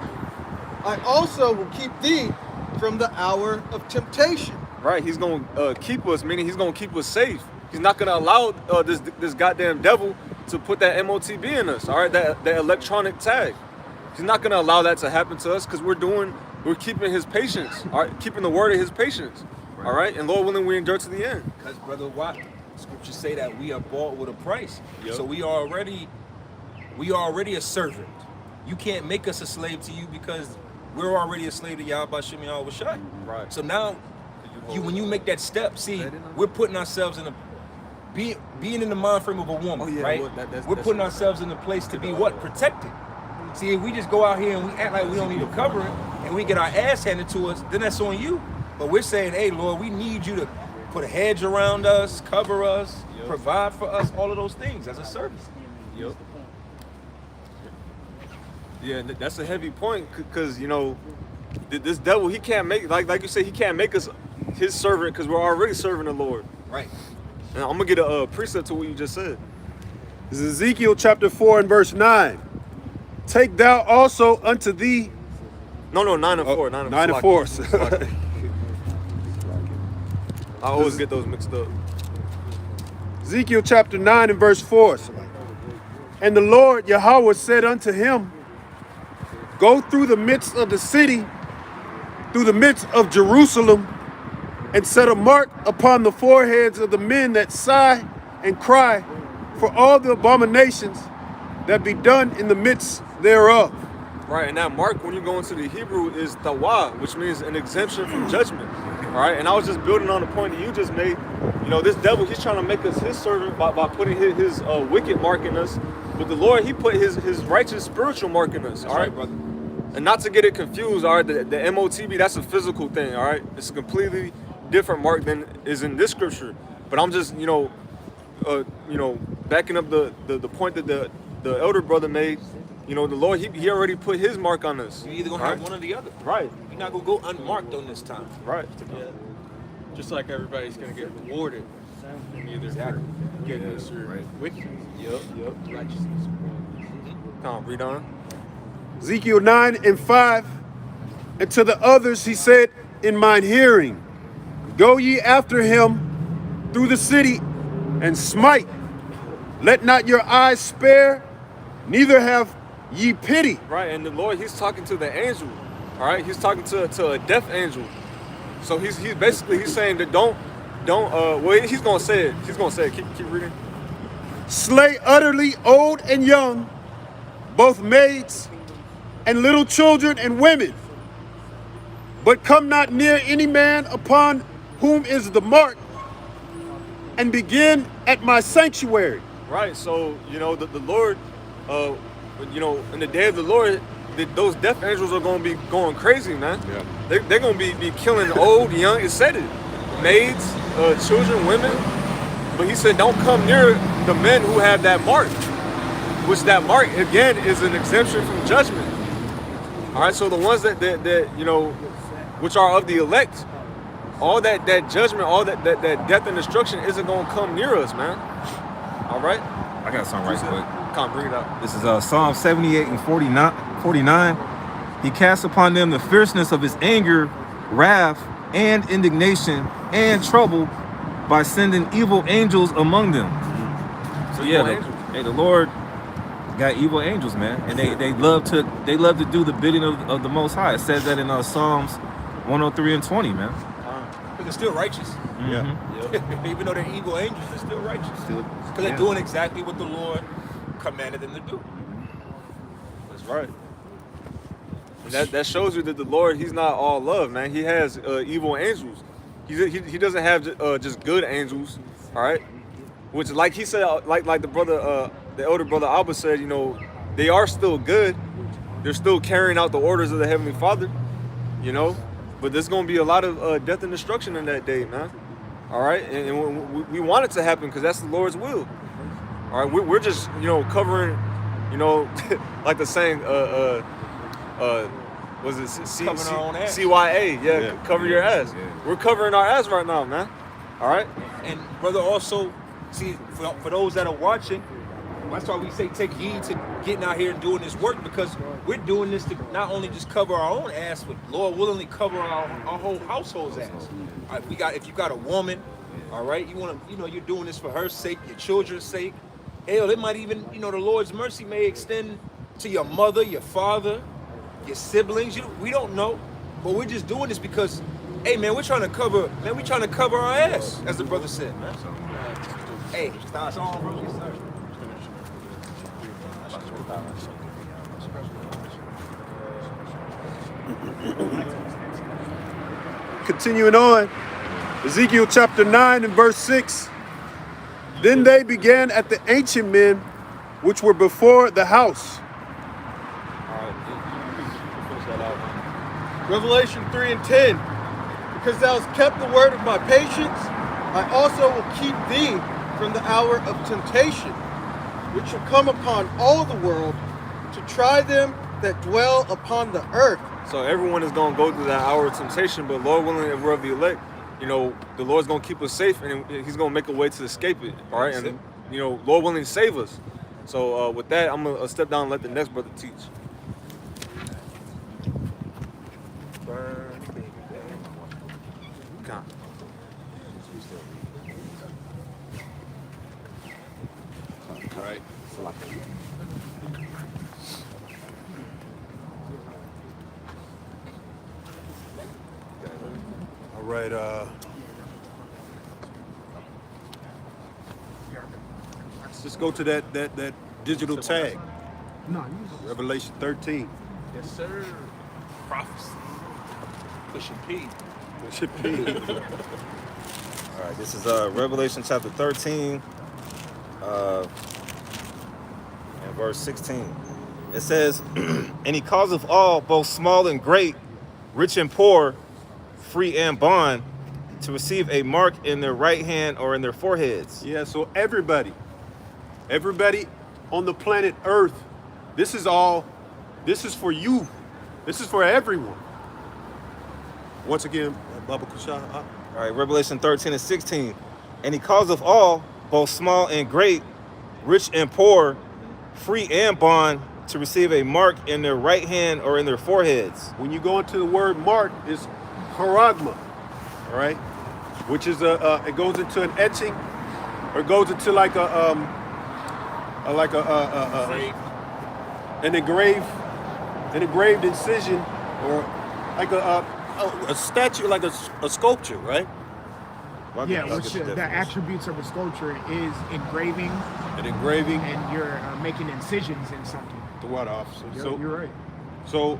S3: I also will keep thee from the hour of temptation.
S1: Right, he's going to keep us, meaning he's going to keep us safe. He's not going to allow this goddamn devil to put that MOTB in us, all right, that electronic tag. He's not going to allow that to happen to us because we're keeping his patience, all right, keeping the word of his patience, all right, and Lord willing, we endure to the end.
S5: Because, brother, why? Scriptures say that we are bought with a price.
S1: Yep.
S5: So we are already a servant. You can't make us a slave to you because we're already a slave to Yahweh Shem Yahweh Shai.
S1: Right.
S5: So now, when you make that step, see, we're putting ourselves in being in the mind frame of a woman, right?
S1: Well,
S5: we're putting ourselves in a place to be what? Protected. See, if we just go out here and we act like we don't need a covering and we get our ass handed to us, then that's on you. But we're saying, hey, Lord, we need you to put a hedge around us, cover us, provide for us, all of those things as a service.
S1: Yep. Yeah, that's a heavy point because, you know, this devil, he can't make, like you said, he can't make us his servant because we're already serving the Lord.
S5: Right.
S1: And I'm going to get a precept to what you just said.
S2: This is Ezekiel chapter 4 and verse 9. Take thou also unto thee.
S1: No, 9 and 4.
S2: 9 and 4.
S1: I always get those mixed up.
S2: Ezekiel chapter 9 and verse 4. And the Lord Yahweh said unto him, go through the midst of the city, through the midst of Jerusalem, and set a mark upon the foreheads of the men that sigh and cry for all the abominations that be done in the midst thereof.
S1: Right, and that mark, when you go into the Hebrew, is tawah, which means an exemption from judgment. All right, and I was just building on the point that you just made. You know, this devil, he's trying to make us his servant by putting his wicked mark in us. But the Lord, he put his righteous spiritual mark in us. All right, brother. And not to get it confused, all right, the MOTB, that's a physical thing, all right? It's a completely different mark than is in this scripture. But I'm just, backing up the point that the elder brother made. You know, the Lord, he already put his mark on us.
S5: You're either going to have one or the other.
S1: Right.
S5: You're not going to go unmarked on this time.
S1: Right.
S3: Yeah. Just like everybody's going to get rewarded in either for goodness or wickedness.
S1: Yep.
S3: Righteousness.
S1: Come on, read on.
S2: Ezekiel 9 and 5. And to the others he said in mine hearing, go ye after him through the city and smite. Let not your eyes spare, neither have ye pity.
S1: Right, and the Lord, he's talking to the angel. All right, he's talking to a death angel. So he's saying that don't he's gonna say it. He's gonna say it. Keep reading.
S2: Slay utterly old and young, both maids and little children and women. But come not near any man upon whom is the mark, and begin at my sanctuary.
S1: Right, so, you know, the Lord, in the day of the Lord, those death angels are going to be going crazy, man. Yeah. They're going to be killing old, young, it said it. Maids, children, women. But he said, don't come near the men who have that mark. Which that mark, again, is an exemption from judgment. All right, so the ones that which are of the elect, all that judgment, all that death and destruction isn't going to come near us, man. All right?
S8: I got something right quick.
S1: Come on, bring it out.
S8: This is Psalm 78 and 49. He casts upon them the fierceness of his anger, wrath, and indignation, and trouble by sending evil angels among them. So yeah, the Lord got evil angels, man, and they love to do the bidding of the Most High. It says that in Psalms 103 and 20, man.
S5: But they're still righteous.
S8: Mm-hmm.
S5: Yeah. Even though they're evil angels, they're still righteous. Because they're doing exactly what the Lord commanded them to do.
S1: That's right. That shows you that the Lord, he's not all love, man. He has evil angels. He doesn't have just good angels, all right? Which, like he said, like the elder brother Abba said, you know, they are still good. They're still carrying out the orders of the Heavenly Father, you know? But there's going to be a lot of death and destruction in that day, man. All right? And we want it to happen because that's the Lord's will. All right? We're just, covering, like the saying, Was it
S5: Covering our own ass.
S1: CYA? Yeah,
S8: Yeah.
S1: cover your ass.
S8: Yeah.
S1: We're covering our ass right now, man. All right.
S5: And brother, also, see, for those that are watching, that's why we say take heed to getting out here and doing this work, because we're doing this to not only just cover our own ass, but Lord willingly cover our whole household's ass. All right, if you got a woman, all right, you're doing this for her sake, your children's sake. Hell, it might even, the Lord's mercy may extend to your mother, your father, your siblings. We don't know, but we're just doing this because, hey man, we're trying to cover our ass, as the brother said, man. Hey, start on, bro. Yes, sir.
S2: Continuing on, Ezekiel chapter 9 and verse 6. Then they began at the ancient men which were before the house.
S3: Revelation 3 and 10. Because thou hast kept the word of my patience, I also will keep thee from the hour of temptation, which shall come upon all the world, to try them that dwell upon the earth.
S1: So everyone is gonna go through that hour of temptation, but Lord willing, if we're of the elect, the Lord's gonna keep us safe, and He's gonna make a way to escape it. All right, and Lord willing, save us. So with that, I'm gonna step down and let the next brother teach. God.
S2: Right. All right. Let's go to that digital tag.
S7: No,
S2: Revelation 13.
S5: Yes, sir. Prophecy. Pushing P.
S2: It should be.
S8: All right, this is Revelation chapter 13, and verse 16. It says, and he causeth all, both small and great, rich and poor, free and bond, to receive a mark in their right hand or in their foreheads.
S2: Yeah, so everybody on the planet Earth, this is for you. This is for everyone. Once again, Baba Kusha.
S8: All right, Revelation 13 and 16. And he causeth all, both small and great, rich and poor, free and bond, to receive a mark in their right hand or in their foreheads.
S2: When you go into the word mark, it's charagma, all right? Which is it goes into an etching, or it goes into like an engraved incision, or like a statue, like a sculpture, right?
S7: Yeah, which the attributes of a sculpture is engraving,
S2: An engraving.
S7: and you're making incisions in something.
S2: The water officer.
S7: You're right.
S2: So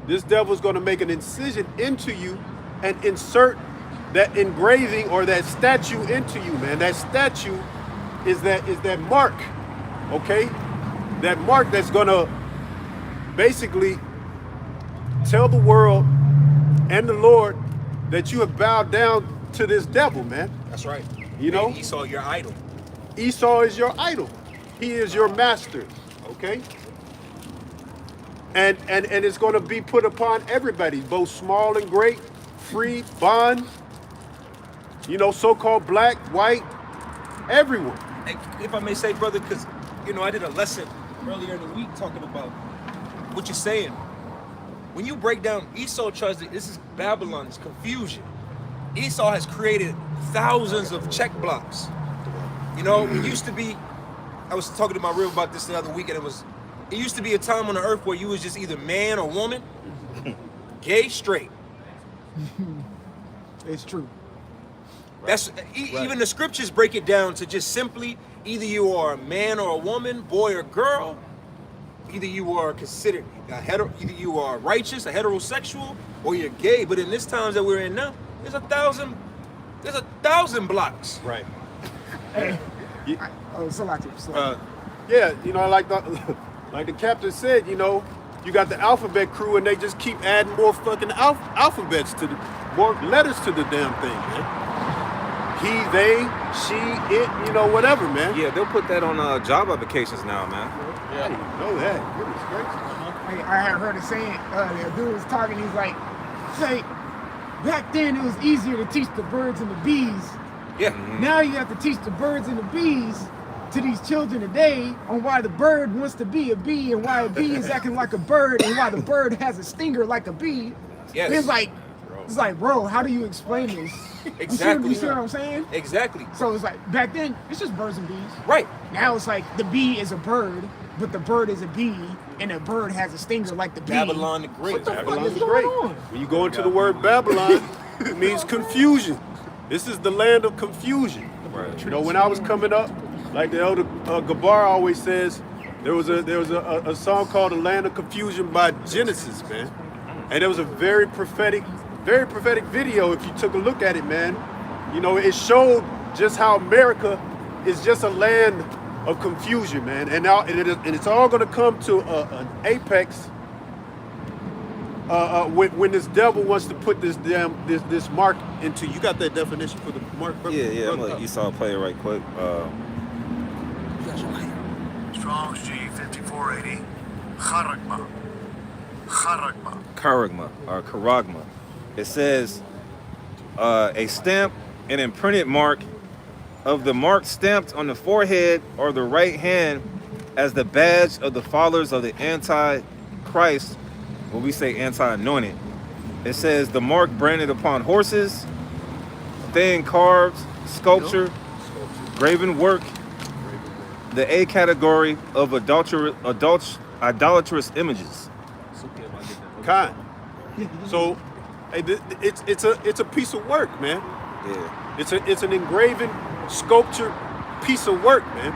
S2: this devil's gonna make an incision into you and insert that engraving or that statue into you, man. That statue is that mark, okay? That mark that's gonna basically tell the world and the Lord that you have bowed down to this devil, man.
S5: That's right.
S2: You know?
S5: Esau, your idol.
S2: Esau is your idol. He is your master, okay? And it's going to be put upon everybody, both small and great, free, bond, so-called black, white, everyone.
S5: Hey, if I may say, brother, because, I did a lesson earlier in the week talking about what you're saying. When you break down, Esau tries to, this is Babylon, it's confusion. Esau has created thousands of check blocks. It used to be, I was talking to my rib about this the other week, and it used to be a time on the earth where you was just either man or woman, gay, straight.
S7: It's true.
S5: That's even the scriptures break it down to just simply either you are a man or a woman, boy or girl. Either you are considered either you are righteous, a heterosexual, or you're gay. But in this times that we're in now, there's a thousand blocks.
S2: Right.
S7: Yeah,
S2: like the captain said, you got the alphabet crew, and they just keep adding more fucking alphabets more letters to the damn thing, man. he, they, she, it, you know, whatever, man.
S8: Yeah, they'll put that on job applications now, man.
S2: I didn't even know that. Goodness gracious.
S9: I had heard a saying, the dude was talking, he's like, say, back then it was easier to teach the birds and the bees.
S5: Yeah.
S9: Now you have to teach the birds and the bees to these children today on why the bird wants to be a bee and why a bee is acting like a bird and why the bird has a stinger like a bee.
S5: Yes.
S9: It's like, bro, how do you explain this?
S5: Exactly.
S9: You see what I'm saying?
S5: Exactly.
S9: So it's like, back then, it's just birds and bees.
S5: Right.
S9: Now it's like, the bee is a bird, but the bird is a bee, and the bird has a stinger like the bee.
S5: Babylon the Great.
S9: What the fuck
S2: Babylon
S9: is
S2: is
S9: going
S2: great.
S9: on?
S2: When you go into the word Babylon, it means confusion. This is the land of confusion.
S8: Right.
S2: You know, when I was coming up, like the elder Gabar always says, there was a song called "The Land of Confusion" by Genesis, man, and it was a very prophetic video. If you took a look at it, man, you know, it showed just how America is just a land of confusion, man, and it's all going to come to an apex when this devil wants to put this mark into. You got that definition for the mark?
S8: Yeah. I'm gonna let Esau play it right quick.
S10: Strong's G5480. Charagma.
S8: Charagma or charagma. It says a stamp, an imprinted mark of the mark stamped on the forehead or the right hand as the badge of the followers of the anti-Christ, what we say anti-anointed. It says the mark branded upon horses, thin carved, sculpture, graven work, the A category of idolatrous images.
S2: Kind. So it's a piece of work, man.
S8: Yeah.
S2: It's an engraven, sculptured piece of work, man.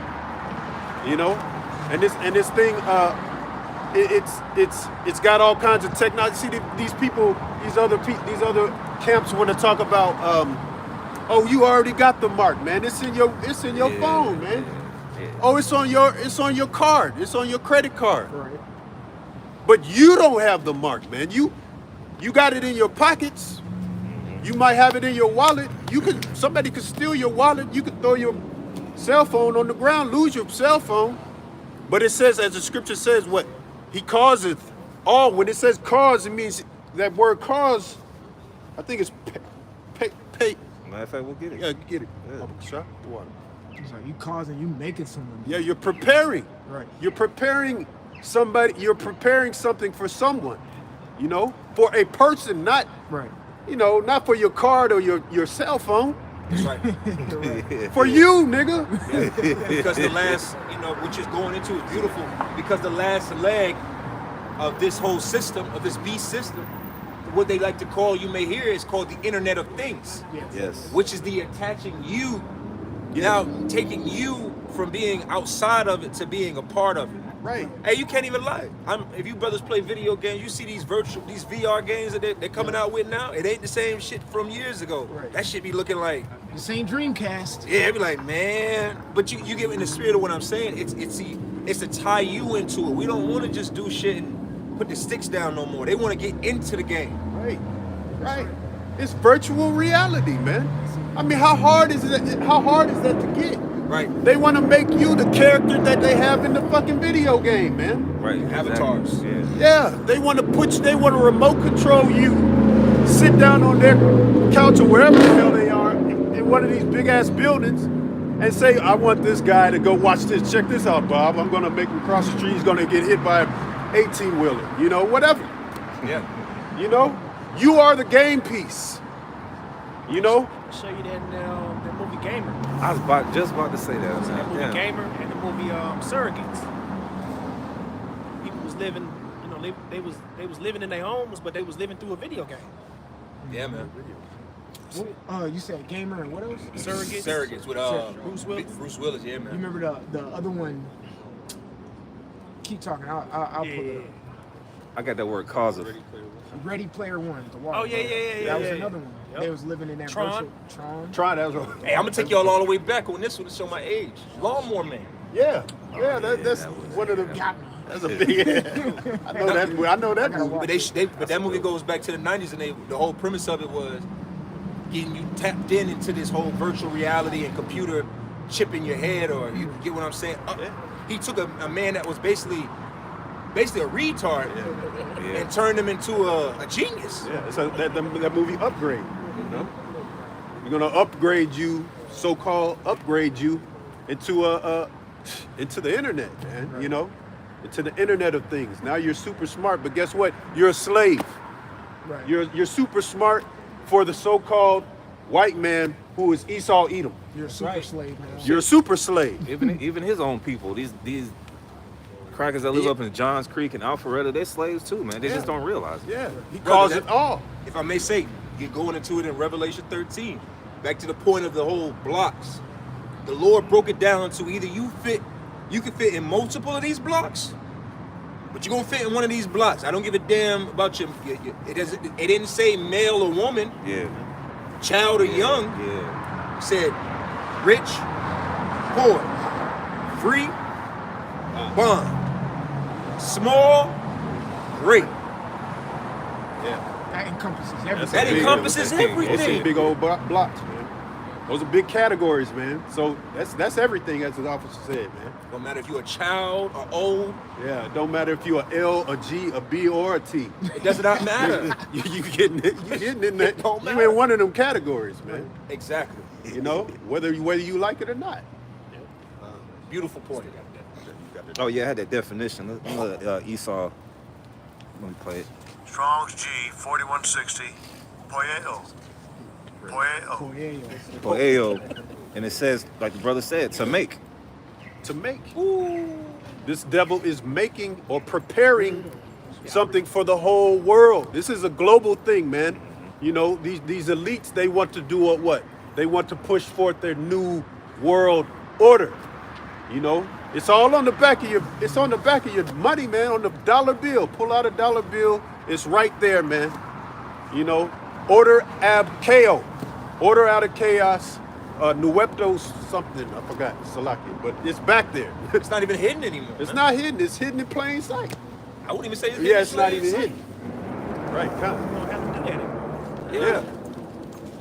S2: You know, and this thing, it's got all kinds of technology. See these people, these other camps want to talk about, oh, you already got the mark, man. It's in your phone, man.
S8: Yeah.
S2: Oh, it's on your card. It's on your credit card.
S9: Right.
S2: But you don't have the mark, man. You got it in your pockets. You might have it in your wallet. Somebody could steal your wallet. You could throw your cell phone on the ground, lose your cell phone. But it says, as the scripture says, what? He causeth all. When it says cause, it means that word cause, I think it's pay.
S8: Matter of fact, we'll get it.
S2: Yeah, get it.
S8: Yeah.
S2: Shot the water.
S9: It's like, you making someone.
S2: Yeah, you're preparing.
S9: Right.
S2: You're preparing somebody. You're preparing something for someone. You know, for a person, not.
S9: Right.
S2: You know, not for your card or your cell phone.
S5: That's right.
S2: For you, nigga.
S5: Because the last, which is going into is beautiful, because the last leg of this whole system, of this beast system, what they like to call, you may hear, is called the Internet of Things.
S8: Yes.
S5: Which is the attaching you, now taking you from being outside of it to being a part of it.
S2: Right.
S5: Hey, you can't even lie. If you brothers play video games, you see these VR games that they're coming out with now. It ain't the same shit from years ago.
S9: Right.
S5: That shit be looking like
S9: The same Dreamcast.
S5: it be like, man. But you get in the spirit of what I'm saying. It's to tie you into it. We don't want to just do shit and put the sticks down no more. They want to get into the game.
S2: Right. It's virtual reality, man. I mean, how hard is that to get?
S5: Right.
S2: They want to make you the character that they have in the fucking video game, man.
S8: Right.
S5: Avatars.
S8: Exactly.
S2: Yeah, they want to remote control you, sit down on their couch or wherever the hell they are in one of these big ass buildings and say, I want this guy to go watch this. Check this out, Bob. I'm going to make him cross the street. He's going to get hit by an 18-wheeler, whatever.
S5: Yeah.
S2: You are the game piece,
S7: I'll show you that movie Gamer.
S8: I was just about to say that.
S7: That
S8: Man.
S7: movie
S8: Damn.
S7: Gamer and the movie Surrogates. People was living, they was living in their homes, but they was living through a video game.
S5: Yeah, man.
S9: You said Gamer and what else?
S5: Surrogates with
S7: Bruce Willis.
S5: Bruce Willis, yeah,
S9: You
S5: man.
S9: remember the other one? Keep talking. I'll pull it up.
S8: I got that word causative.
S9: Ready Player One. The water.
S7: Oh yeah.
S9: That was
S7: yeah.
S9: another one.
S7: Yep.
S9: They was living in that
S7: Tron.
S9: virtual Tron.
S2: Try that. Was
S5: Hey, I'm gonna take y'all all the way back on this one to show my age. Lawnmower Man.
S2: that's one of the.
S9: Got me.
S2: That's a big. I know that movie.
S5: But that movie goes back to the 90s, and the whole premise of it was getting you tapped into this whole virtual reality and computer chip in your head, or you get what I'm saying? He took a man that was basically a retard and turned him into a genius.
S2: Yeah, it's that movie Upgrade. You know, we're gonna upgrade you, so-called upgrade you into the internet, man. You know, into the internet of things. Now you're super smart, but guess what? You're a slave.
S9: Right.
S2: You're super smart for the so-called white man who is Esau Edom.
S9: You're a super slave now.
S2: You're a super slave.
S8: Even his own people, these crackers that live up in Johns Creek and Alpharetta, they're slaves too, man. They just don't realize it.
S2: Yeah, he
S5: Brother,
S2: calls it all.
S5: If I may say, you're going into it in Revelation 13. Back to the point of the whole blocks. The Lord broke it down to either you can fit in multiple of these blocks, but you're gonna fit in one of these blocks. I don't give a damn about your it didn't say male or woman, child or young. It said rich, poor, free, bond, small, great.
S9: That encompasses everything.
S5: That encompasses everything.
S2: It's some big old blocks, man. Those are big categories, man. So that's everything, as the officer said, man.
S5: No matter if you're a child or old.
S2: Yeah, it don't matter if you're a L, a G, a B, or a T.
S5: It does not matter.
S2: you getting in that.
S5: Don't
S2: You
S5: matter.
S2: in one of them categories, man.
S5: Exactly.
S2: You know, whether you like it or not.
S5: Beautiful point.
S8: Oh yeah, I had that definition. Let Esau. Let me play it.
S10: Strong's G 4160. Poeo.
S8: Poeo, and it says, like the brother said, to make.
S2: To make. This devil is making or preparing something for the whole world. This is a global thing, man. You know, these elites, they want to do what? They want to push forth their new world order. You know, it's all on the back of your money, man, on the dollar bill. Pull out a dollar bill, it's right there, man. You know, order ab chaos. Order out of chaos. Nueptos something, I forgot, Salaki, but it's back there.
S5: It's not even hidden anymore.
S2: It's not hidden, it's hidden in plain sight.
S5: I wouldn't even say it's
S2: Yeah, it's not even hidden. Right, kind of.
S7: don't have to do that anymore.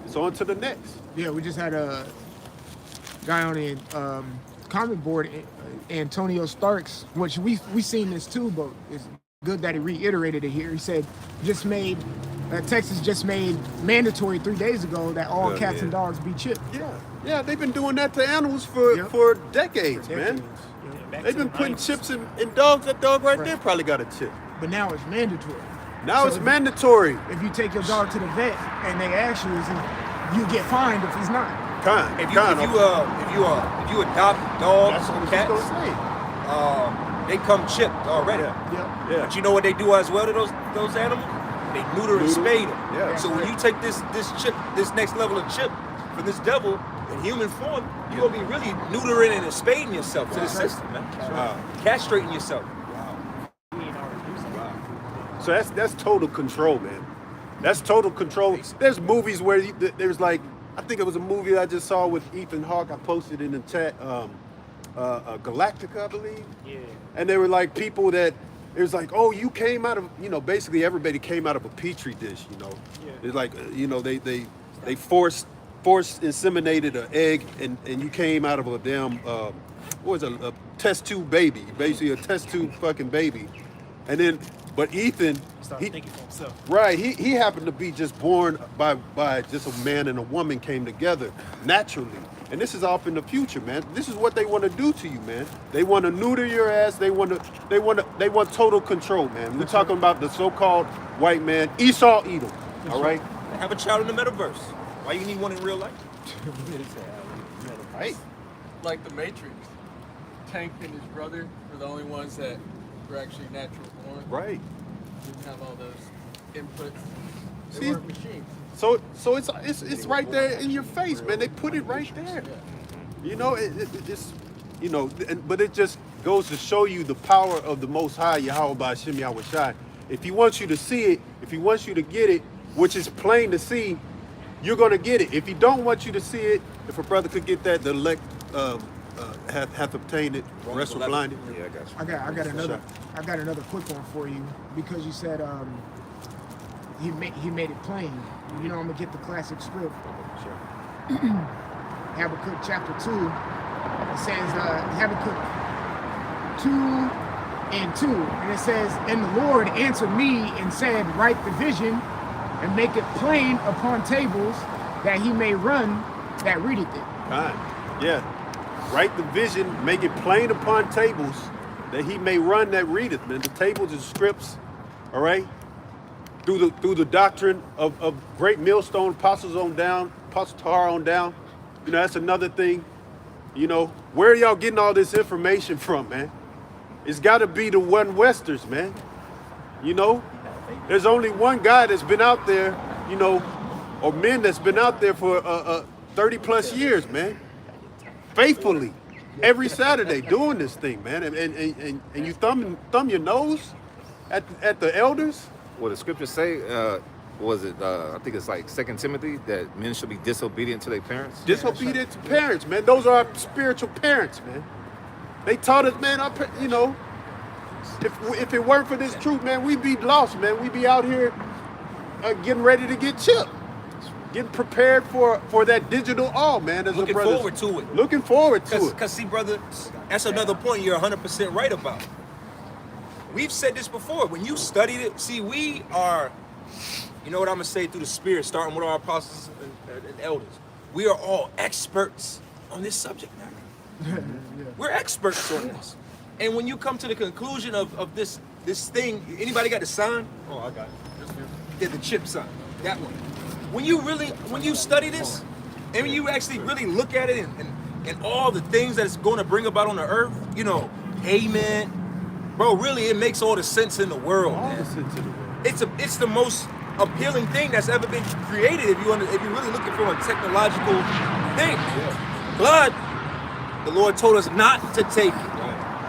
S2: Yeah. So on to the next.
S9: Yeah, we just had a guy on the comment board, Antonio Starks, which we seen this too, but it's good that he reiterated it here. He said, Texas just made mandatory 3 days ago that all cats and dogs be chipped.
S2: Yeah, they've been doing that to animals for decades, man. They've been putting chips in dogs. That dog right there probably got a chip.
S9: But now it's mandatory.
S2: Now it's mandatory.
S9: If you take your dog to the vet and they ask you, you get fined if he's not.
S5: If you adopt dogs or cats, they come chipped already.
S2: Yeah.
S5: But you know what they do as well to those animals? They neuter and spade them.
S2: Yeah.
S5: So when you take this next level of chip from this devil in human form, you're gonna be really neutering and spading yourself to the system, man. Castrating yourself.
S2: So that's total control, man. That's total control. There's movies where there's like, I think it was a movie I just saw with Ethan Hawke. I posted in the chat, Galactica, I believe. Yeah. And they were like people that, it was like, oh, you came out of, basically everybody came out of a petri dish, Yeah. It's like, they forced inseminated an egg and you came out of a damn, a test tube baby, basically a test tube fucking baby. And then, but Ethan,
S7: Thinking for himself.
S2: right, he happened to be just born by just a man and a woman came together naturally. And this is off in the future, man. This is what they want to do to you, man. They want to neuter your ass. They want total control, man. We're talking about the so-called white man, Esau Edom. All right?
S5: Have a child in the metaverse. Why you need one in real life?
S2: Right.
S11: Like the Matrix. Tank and his brother were the only ones that were actually natural born.
S2: Right.
S11: Didn't have all those inputs. They
S2: See,
S11: weren't machines.
S2: So it's right there in your face, man. They put it right there. It's but it just goes to show you the power of the Most High, Yahweh Ba'Shem Yahweh Shai. If he wants you to see it, if he wants you to get it, which is plain to see, you're gonna get it. If he don't want you to see it, if a brother could get that, the elect hath obtained it. The rest were blinded.
S8: Yeah, I got you.
S9: I got another quick one for you because you said he made it plain. You know, I'm gonna get the classic script. Habakkuk chapter 2. It says Habakkuk 2:2, and it says, "And the Lord answered me and said, Write the vision and make it plain upon tables, that he may run that readeth it."
S2: Yeah. Write the vision, make it plain upon tables, that he may run that readeth, man. The tables and scripts, all right? Through the doctrine of great millstone, apostles on down, Apostle Tar on down. You know, that's another thing. You know, where are y'all getting all this information from, man? It's got to be the one Westers, man. You know, there's only one guy that's been out there, you know, or men that's been out there for 30 plus years, man. Faithfully, every Saturday doing this thing, man. And you thumb your nose at the elders.
S8: What the scriptures say, I think it's like 2 Timothy, that men should be disobedient to their parents.
S2: Disobedient to parents, man. Those are our spiritual parents, man. They taught us, man, you know, if it weren't for this truth, man, we'd be lost, man. We'd be out here getting ready to get chipped. Getting prepared for that digital all, man. As
S5: Looking
S2: a brother.
S5: forward to it.
S2: Looking forward to it.
S5: Because, see, brother, that's another point you're 100% right about. We've said this before. When you studied it, see, we are, you know what I'm going to say through the Spirit, starting with our apostles and elders. We are all experts on this subject matter. We're experts on this. And when you come to the conclusion of this thing, anybody got the sign? Oh, I got it. Yeah, the chip sign. That one. When you study this, and when you actually really look at it and all the things that it's going to bring about on the earth, you know, payment, bro, really it makes all the sense in the world, man. It's the most appealing thing that's ever been created if you're really looking for a technological thing. But the Lord told us not to take it.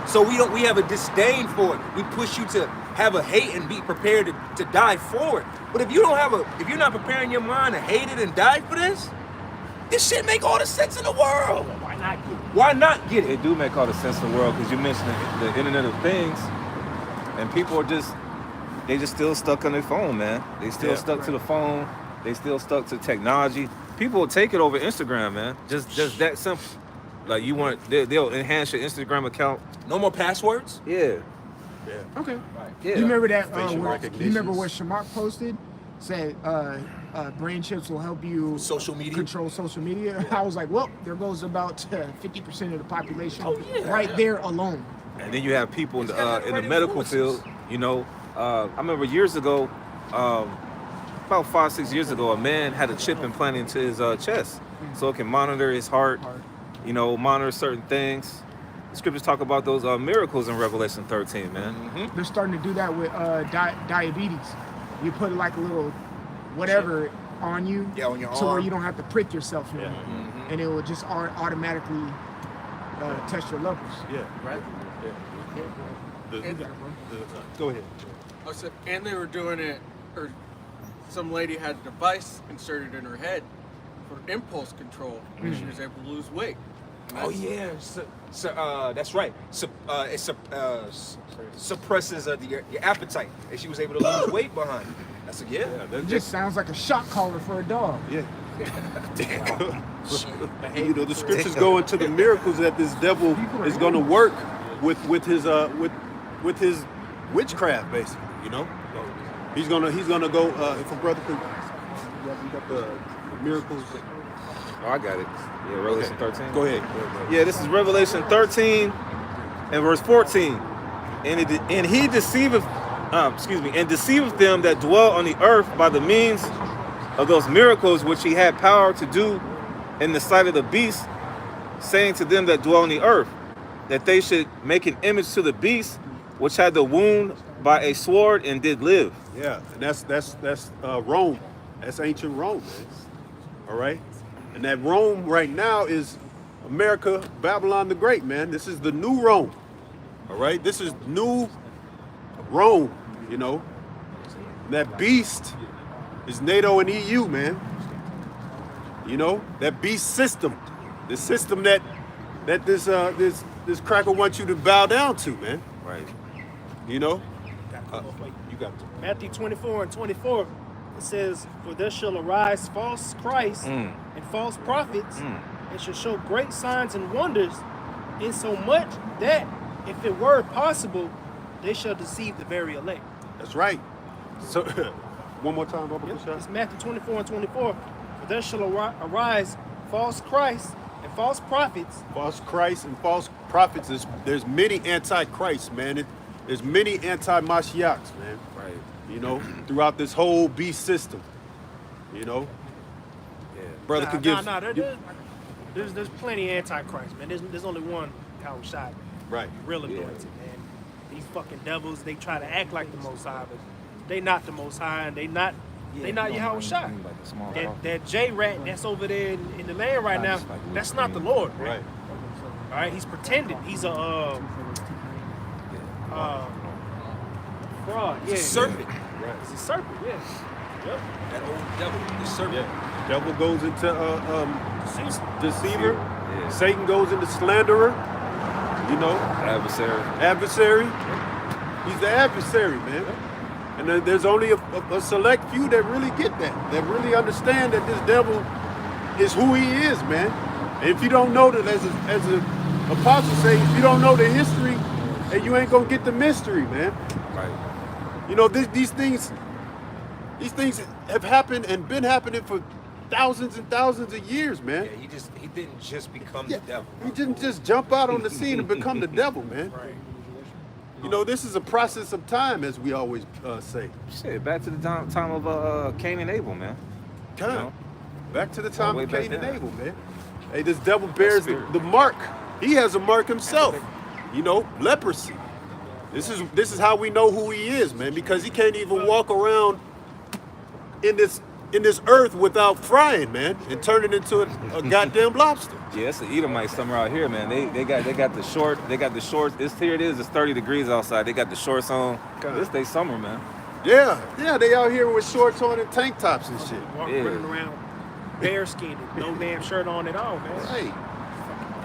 S5: So we have a disdain for it. We push you to have a hate and be prepared to die for it. But if you're not preparing your mind to hate it and die for this shit make all the sense in the world. Why not get it?
S8: It do make all the sense in the world, because you mentioned the Internet of Things, and people are just still stuck on their phone, man. They still stuck to the phone. They still stuck to technology. People will take it over Instagram, man. Just that simple. Like they'll enhance your Instagram account.
S5: No more passwords?
S8: Yeah.
S9: Okay.
S8: Yeah.
S9: You remember that?
S2: Facial
S9: You remember what Shamak posted? Said brain chips will help you
S5: Social media?
S9: control social media. I was like, well, there goes about 50% of the population right there alone.
S8: And then you have people in the medical field. You know, I remember years ago, about 5-6 years ago, a man had a chip implanted into his chest, so it can monitor his heart. You know, monitor certain things. The scriptures talk about those miracles in Revelation 13, man.
S5: Mm-hmm.
S9: They're starting to do that with diabetes. You put like a little whatever on you,
S5: on your
S9: so where
S5: arm.
S9: you don't have to prick yourself in, and it will just automatically test your levels.
S2: Yeah.
S11: Right?
S2: Go ahead.
S11: I said, and they were doing it, or some lady had a device inserted in her head for impulse control, and she was able to lose weight. And
S5: Oh
S11: that's-
S5: yeah, that's right. It suppresses your appetite, and she was able to lose weight behind it. That's
S9: It just sounds like a shot caller for a dog.
S2: Yeah. You know, the scriptures go into the miracles that this devil is going to work with his witchcraft, basically. You know, he's gonna go. If a brother could, you got the miracles.
S8: Oh, I got it. Yeah, Revelation 13.
S2: Go ahead.
S8: Yeah, this is Revelation 13 and verse 14. And he deceiveth, and deceiveth them that dwell on the earth by the means of those miracles which he had power to do in the sight of the beast, saying to them that dwell on the earth, that they should make an image to the beast which had the wound by a sword and did live.
S2: Yeah, and that's Rome. That's ancient Rome, man. All right, and that Rome right now is America, Babylon the Great, man. This is the new Rome. All right, this is new Rome. You know, and that beast is NATO and EU, man. You know, that beast system, the system that this cracker wants you to bow down to, man.
S8: Right.
S2: You know, you got
S7: Matthew 24 and 24. It says, "For there shall arise false Christs
S8: Mm.
S7: and false prophets,
S8: Mm.
S7: and shall show great signs and wonders, insomuch that, if it were possible, they shall deceive the very elect."
S2: That's right. So, one more time, Baba
S7: Yep.
S2: Kushai.
S7: It's Matthew 24 and 24. "For there shall arise false Christs and false prophets."
S2: False Christ and false prophets. There's many antichrists, man. There's many anti-Mashiachs, man.
S8: Right.
S2: You know, throughout this whole beast system. You know, brother could give.
S7: There's plenty of antichrist, man. There's only one Yahweh Shai, man.
S2: Right.
S7: Real anointed, man. These fucking devils, they try to act like the Most High, but they not the Most High, and they not Yahweh Shai. That J-Rat that's over there in the land right now, that's not the Lord, man.
S2: Right.
S7: All right, he's pretending. He's a fraud. Yeah.
S5: Serpent.
S2: Right.
S7: He's a serpent. Yeah. Yep.
S5: That old devil, the serpent.
S2: Yeah. Devil goes into deceiver.
S8: Yeah.
S2: Satan goes into slanderer. You know, adversary. He's the adversary, man. And then there's only a select few that really get that really understand that this devil is who he is, man. And if you don't know that, as the apostle say, if you don't know the history, and you ain't gonna get the mystery, man.
S8: Right.
S2: You know, these things have happened and been happening for thousands and thousands of years, man.
S5: Yeah, he didn't just become the devil.
S2: He didn't just jump out on the scene and become the devil, man.
S7: Right.
S2: You know, this is a process of time, as we always say.
S8: Shit, back to the time of Cain and Abel, man.
S2: Time.
S8: You know?
S2: Back to the time
S8: Way
S2: of
S8: back
S2: Cain and
S8: then.
S2: Abel, man. Hey, this devil bears the mark. He has a mark himself. You know, leprosy. This is how we know who he is, man, because he can't even walk around in this earth without frying, man, and turning into a goddamn lobster.
S8: Yeah, it's the Edomite summer out here, man. They got the shorts. Here it is. It's 30 degrees outside. They got the shorts on. This day summer, man.
S2: Yeah, they out here with shorts on and tank tops and shit.
S7: Running around bare skinned, no damn shirt on at all, man.
S2: Hey,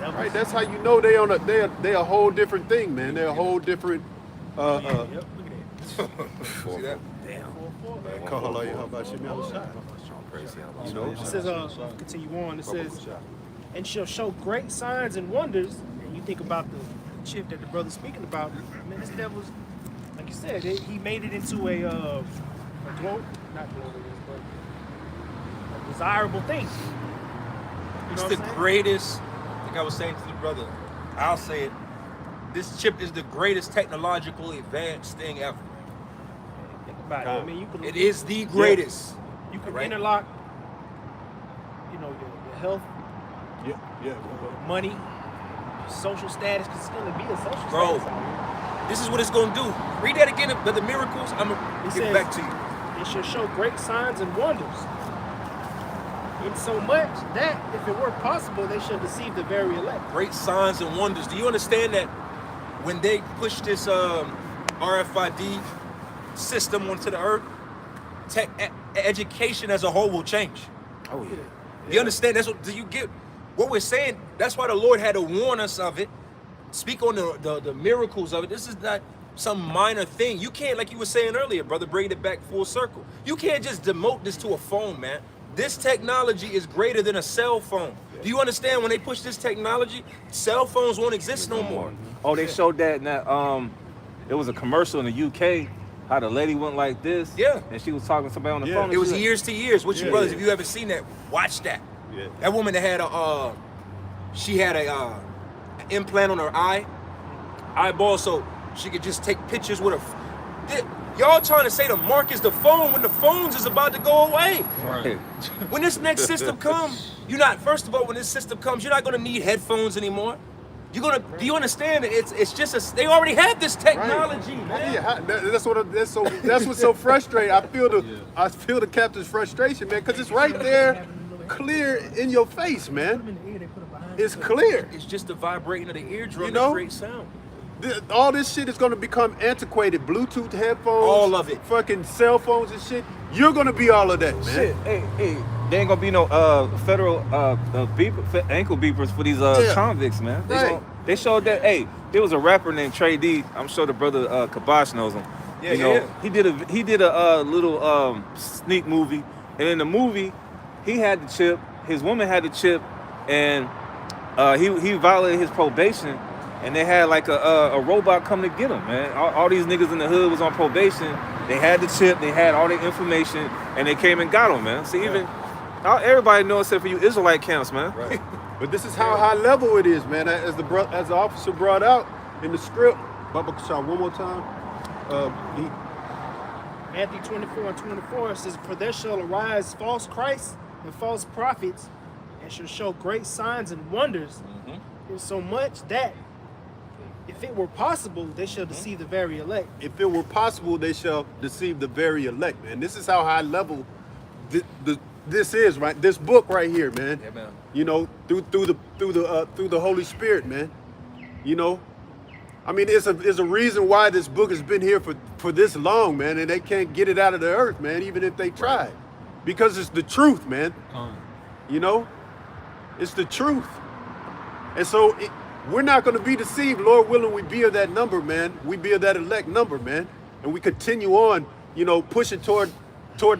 S7: Devils.
S2: right. That's how you know they a whole different thing, man. They're a whole different.
S7: Yep, look at that.
S5: See that?
S2: You know,
S7: It says, continue on. It says, "And shall show great signs and wonders." And you think about the chip that the brother's speaking about. Man, this devil's, like you said, he made it into a not glorious, but a desirable thing. You
S5: It's
S7: know
S5: the
S7: what I'm saying?
S5: greatest, like I was saying to the brother, I'll say it, this chip is the greatest technological advanced thing ever.
S7: Think about it. I mean, you could.
S5: It is the greatest.
S7: You can
S5: Right.
S7: interlock, your health,
S2: yeah.
S7: your money, your social status, because it's going to be a social
S5: Bro.
S7: status out here.
S5: This is what it's going to do. Read that again, the miracles. I'm going
S7: It
S5: to get
S7: says,
S5: back to you.
S7: "It shall show great signs and wonders, in so much that, if it were possible, they shall deceive the very elect."
S5: Great signs and wonders. Do you understand that when they push this RFID system onto the earth, education as a whole will change?
S8: Oh yeah.
S5: You understand? Do you get what we're saying? That's why the Lord had to warn us of it. Speak on the miracles of it. This is not some minor thing. You can't, like you were saying earlier, brother, bring it back full circle. You can't just demote this to a phone, man. This technology is greater than a cell phone. Do you understand? When they push this technology, cell phones won't exist no more.
S8: Oh, they showed that in that it was a commercial in the UK. How the lady went like this.
S5: Yeah.
S8: And she was talking to somebody on the phone. and
S5: It was
S8: she like,
S5: years to years. What you
S2: Yeah,
S5: brothers,
S2: yeah.
S5: if you haven't seen that, watch that.
S2: Yeah.
S5: That woman that had she had a implant on her eyeball, so she could just take pictures with her. Y'all trying to say the mark is the phone when the phones is about to go away.
S8: Right.
S5: When this next system comes, first of all, when this system comes, you're not gonna need headphones anymore. Do you understand that it's just they already have this technology, man.
S2: Yeah, that's what's so frustrating. I feel the captain's frustration, man, because it's right there, clear in your face, man. It's clear.
S5: It's just the vibrating of the eardrum
S2: You know?
S5: that creates sound.
S2: All this shit is gonna become antiquated. Bluetooth headphones,
S5: All of it.
S2: fucking cell phones and shit. You're gonna be all of that, man.
S8: Shit, hey, there ain't gonna be no federal ankle beepers for these convicts, man.
S2: Right.
S8: They showed that. Hey, there was a rapper named Trey D. I'm sure the brother Kabosh knows him. You know, he did a little sneak movie, and in the movie, he had the chip. His woman had the chip, and he violated his probation, and they had like a robot come to get him. Man, all these niggas in the hood was on probation. They had the chip. They had all the information, and they came and got him, man. See, even everybody knows except for you Israelite camps, man.
S2: Right. But this is how high level it is, man. As the officer brought out in the script, Baba Kashar, one more time.
S7: Matthew 24:24 says, "For there shall arise false Christs and false prophets, and shall show great signs and wonders, insomuch that if it were possible, they shall deceive the very elect."
S2: If it were possible, they shall deceive the very elect, man. This is how high level this is, right? This book right here, man.
S5: Yeah, man.
S2: You know, through the Holy Spirit, man. You know, I mean, there's a reason why this book has been here for this long, man, and they can't get it out of the earth, man, even if they try, because it's the truth, man. You know, it's the truth, and so we're not going to be deceived. Lord willing, we be of that number, man. We be of that elect number, man, and we continue on, you know, pushing toward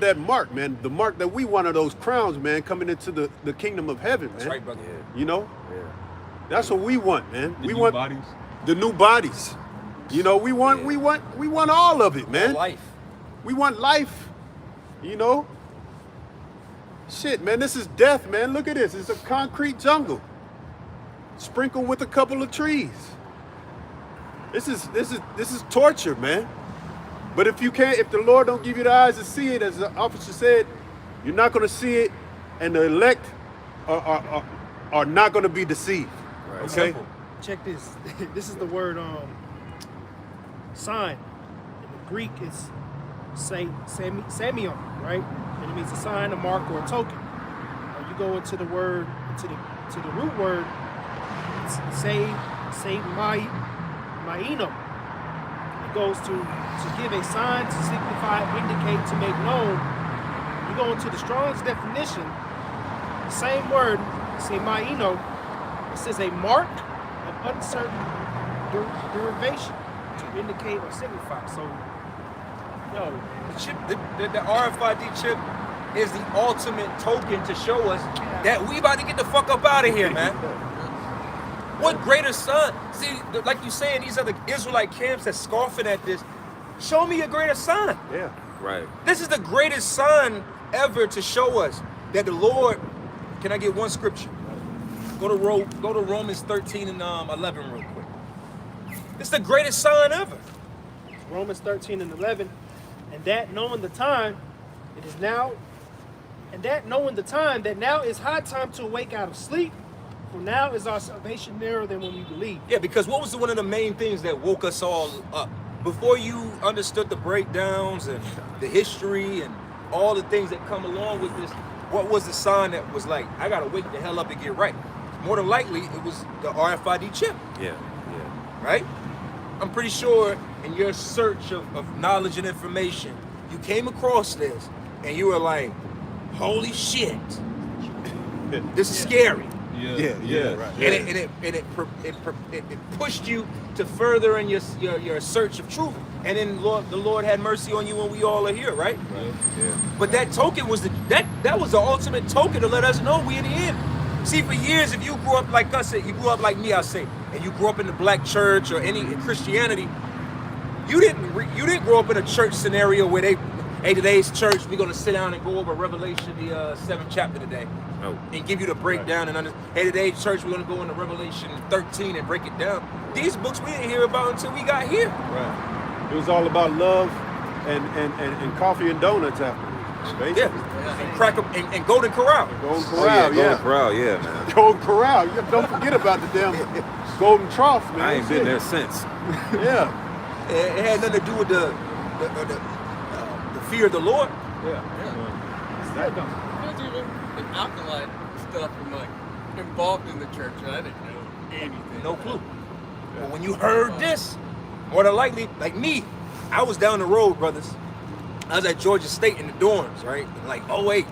S2: that mark, man. The mark that we want, of those crowns, man, coming into the kingdom of heaven, man.
S5: That's right, brother.
S2: You know, that's what we want, man.
S1: We want bodies.
S2: The new bodies. You know, we want all of it, man.
S5: Life.
S2: We want life. You know? Shit, man, this is death, man. Look at this. It's a concrete jungle. Sprinkled with a couple of trees. This is torture, man. But if the Lord don't give you the eyes to see it, as the officer said, you're not gonna see it, and the elect are not gonna be deceived.
S5: Right.
S2: Okay?
S5: Simple.
S7: Check this. This is the word sign. In the Greek, it's samion, right? And it means a sign, a mark, or a token. You go into the word, to the root word, it's maino. It goes to give a sign, to signify, indicate, to make known. You go into the Strong's definition, the same word, maino. It says a mark of uncertain derivation to indicate or signify. So,
S5: The chip, the RFID chip is the ultimate token to show us that we about to get the fuck up out of here, man. What greater sign? See, like you saying, these are the Israelite camps that's scoffing at this. Show me a greater sign.
S2: Yeah.
S8: Right.
S5: This is the greatest sign ever to show us that the Lord. Can I get one scripture? Go to Romans 13 and 11 real quick. It's the greatest sign ever.
S7: Romans 13 and 11, and that knowing the time, that now is high time to awake out of sleep, for now is our salvation nearer than when we believe.
S5: Yeah, because what was one of the main things that woke us all up? Before you understood the breakdowns and the history and all the things that come along with this, what was the sign that was like, I gotta wake the hell up and get right? More than likely, it was the RFID chip.
S8: Yeah.
S5: Right? I'm pretty sure in your search of knowledge and information, you came across this and you were like, holy shit, this is scary.
S2: Yeah. Right.
S5: And it pushed you to further in your search of truth. And then the Lord had mercy on you when we all are here, right?
S8: Right. Yeah.
S5: But that token was that was the ultimate token to let us know we in the end. See, for years, if you grew up like us, you grew up like me, I say, and you grew up in the black church or any Christianity, you didn't grow up in a church scenario where hey, today's church, we're gonna sit down and go over Revelation, the 7th chapter today, and give you the breakdown. And hey, today's church, we're gonna go into Revelation 13 and break it down. These books we didn't hear about until we got here.
S2: Right. It was all about love and coffee and donuts afterwards. Basically.
S5: Yeah, and crack up and Golden Corral.
S2: Golden Corral,
S8: Golden Corral, yeah, man.
S2: Golden Corral. You don't forget about the damn Golden Trough, man.
S8: I ain't been there since.
S2: Yeah.
S5: It had nothing to do with the fear of the Lord.
S11: There's even an alkaline stuff from like involved in the church, and I didn't know anything.
S5: No clue. But when you heard this, more than likely, like me, I was down the road, brothers. I was at Georgia State in the dorms, right? Like 08.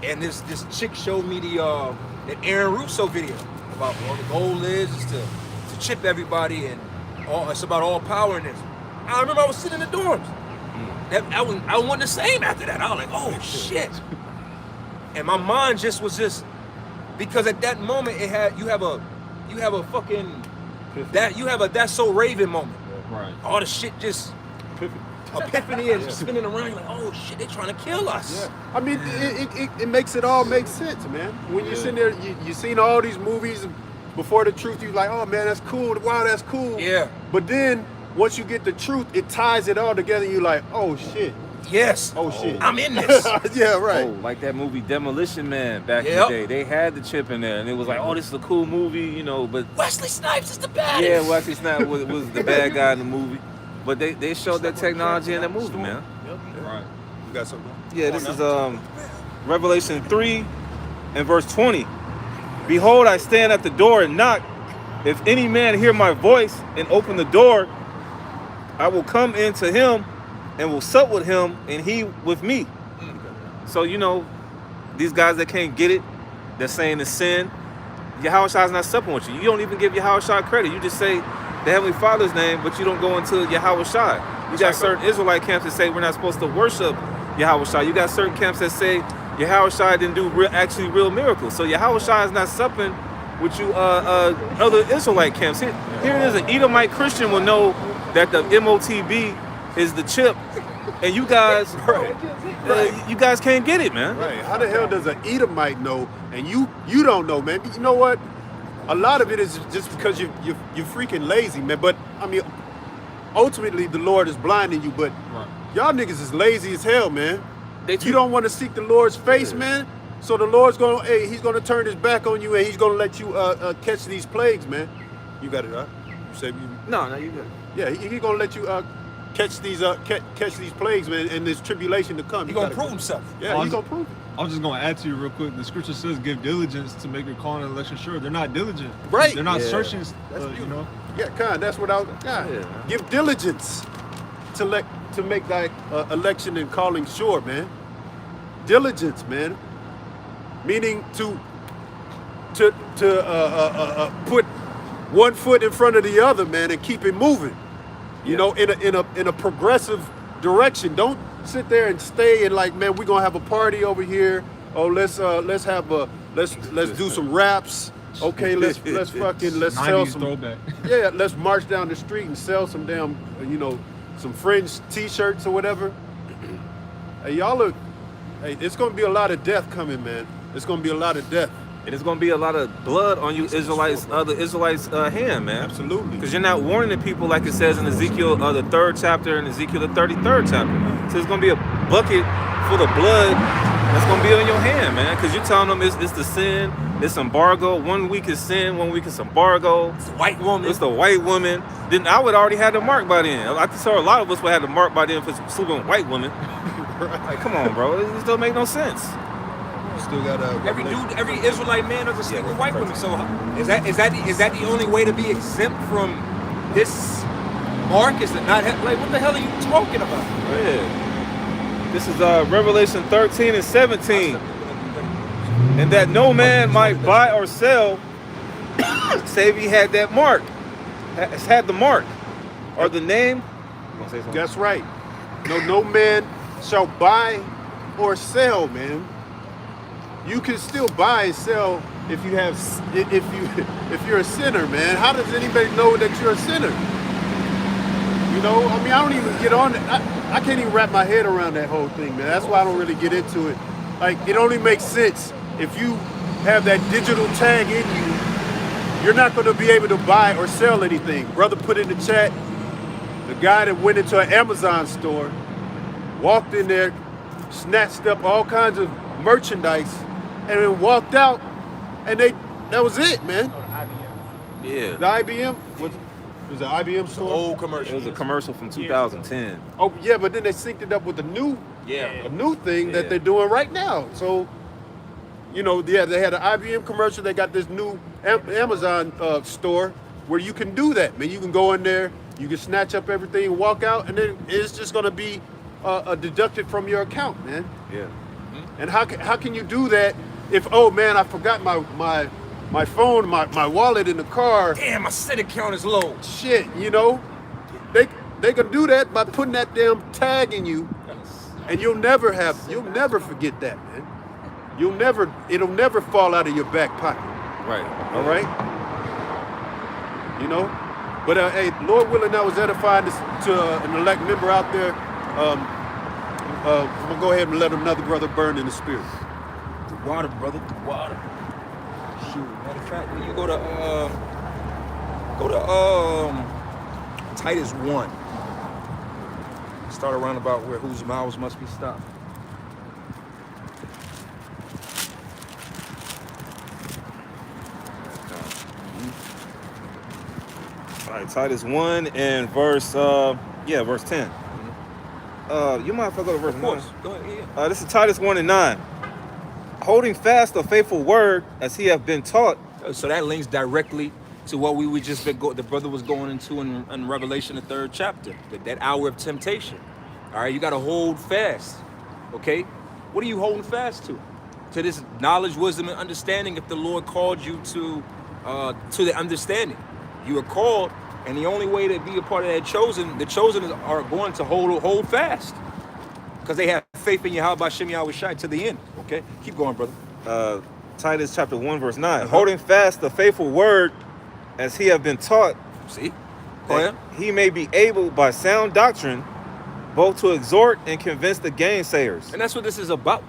S5: And this chick showed me that Aaron Russo video about the goal is to chip everybody and it's about all power in this. I remember I was sitting in the dorms. I wasn't the same after that. I was like, oh shit. And my mind just was because at that moment you have a fucking that's so Raven moment.
S8: Right.
S5: All the shit just epiphany is spinning around. You're like, oh shit, they trying to kill us.
S2: Yeah. I mean, it makes it all make sense, man. When you're sitting there, you seen all these movies before the truth, you're like, oh man, that's cool. Wow, that's cool.
S5: Yeah.
S2: But then once you get the truth, it ties it all together. You're like, oh shit.
S5: Yes.
S2: Oh shit.
S5: I'm in this.
S2: Yeah, right.
S8: Oh, like that movie Demolition Man back in the day. They had the chip in there, and it was like, oh, this is a cool movie, you know. But
S5: Wesley Snipes is the baddest.
S8: yeah, Wesley Snipes was the bad guy in the movie. But they showed that technology in that movie, man.
S2: Right. You got something?
S8: Yeah, this is Revelation 3 and verse 20. Behold, I stand at the door and knock. If any man hear my voice and open the door, I will come into him and will sup with him and he with me. So, you know, these guys that can't get it, they're saying it's sin. Yahushua not supping with you. You don't even give Yahushua credit. You just say the Heavenly Father's name, but you don't go into Yahushua. You got certain Israelite camps that say we're not supposed to worship Yahushua. You got certain camps that say Yahushua didn't do real miracles. So Yahushua is not supping with you other Israelite camps. Here it is, an Edomite Christian will know that the MOTB is the chip, and you guys, you guys can't get it, man.
S2: Right. How the hell does an Edomite know and you don't know, man? You know what? A lot of it is just because you're freaking lazy, man. But I mean, ultimately the Lord is blinding you. But y'all niggas is lazy as hell, man. You don't want to seek the Lord's face, man. So the Lord's he's gonna turn his back on you and he's gonna let you catch these plagues, man. You got it, huh? You said you.
S8: No, you got it.
S2: Yeah, he's gonna let you catch these plagues, man, and this tribulation to come.
S5: He's gonna prove himself.
S2: Yeah, he's gonna prove it.
S1: I was just gonna add to you real quick. The scripture says, "Give diligence to make your calling and election sure." They're not diligent.
S2: Right.
S1: They're not searching.
S2: That's
S1: you know.
S2: Yeah, that's what I was. Give diligence to make thy election and calling sure, man. Diligence, man. Meaning to put one foot in front of the other, man, and keep it moving. You know, in a progressive direction. Don't sit there and stay and like, man, we're gonna have a party over here. Oh, let's do some raps. Okay, let's sell some.
S1: Throwback.
S2: Yeah, let's march down the street and sell some damn, some fringe T-shirts or whatever. Hey, it's gonna be a lot of death coming, man. It's gonna be a lot of death.
S8: And it's gonna be a lot of blood on you Israelites' hand, man.
S2: Absolutely.
S8: Because you're not warning the people like it says in Ezekiel, the 3rd chapter, and Ezekiel, the 33rd chapter. So it's gonna be a bucket full of blood that's gonna be on your hand, man. Because you're telling them it's the sin, it's embargo. 1 week is sin, 1 week is embargo.
S5: It's the white woman.
S8: It's the white woman. Then I would already have the mark by then. I saw a lot of us would have the mark by then for sleeping with white women. Like, come on, bro. It don't make no sense.
S2: Still got
S5: every Israelite man doesn't sleep with white women. So is that the only way to be exempt from this mark? Is it not like what the hell are you talking about?
S8: Yeah. This is Revelation 13 and 17. And that no man might buy or sell save he had that mark. Has had the mark or the name. You wanna say something?
S2: That's right. No man shall buy or sell, man. You can still buy and sell if you're a sinner, man. How does anybody know that you're a sinner? You know, I mean, I don't even get on it. I can't even wrap my head around that whole thing, man. That's why I don't really get into it. Like, it only makes sense if you have that digital tag in you. You're not going to be able to buy or sell anything. Brother put in the chat, the guy that went into an Amazon store, walked in there, snatched up all kinds of merchandise, and then walked out, and that was it, man.
S8: Yeah.
S2: The IBM was the IBM store.
S5: Old commercial.
S8: It was a commercial from 2010.
S2: Oh yeah, but then they synced it up with a new thing that they're doing right now. So, they had an IBM commercial. They got this new Amazon store where you can do that, man. You can go in there, you can snatch up everything and walk out, and then it's just gonna be deducted from your account, man.
S8: Yeah.
S2: And how can you do that if, oh man, I forgot my phone, my wallet in the car.
S5: Damn, my credit account is low.
S2: Shit, They can do that by putting that damn tag in you, and you'll never forget that, man. It'll never fall out of your back pocket.
S8: Right.
S2: All right. You know, but hey, Lord willing, I was edifying to an elect member out there. I'm gonna go ahead and let another brother burn in the spirit.
S5: The water, brother, the water. Shoot, matter of fact, when you go to Titus 1. Start around about where whose mouths must be stopped.
S8: All right, Titus 1 and verse 10. You might as well go to verse 1.
S5: Go ahead, yeah.
S8: This is Titus 1 and 9. Holding fast the faithful word as he have been taught.
S5: So that links directly to what we just the brother was going into in Revelation, the 3rd chapter, that hour of temptation. All right, you got to hold fast. Okay, what are you holding fast to? To this knowledge, wisdom, and understanding. If the Lord called you to the understanding, you are called, and the only way to be a part of the chosen are going to hold fast, because they have faith in Yahweh Shem Yahweh Shai to the end. Okay, keep going, brother.
S8: Titus chapter 1 verse 9. Holding fast the faithful word as he have been taught.
S5: See,
S8: he may be able by sound doctrine both to exhort and convince the gainsayers.
S5: And that's what this is about.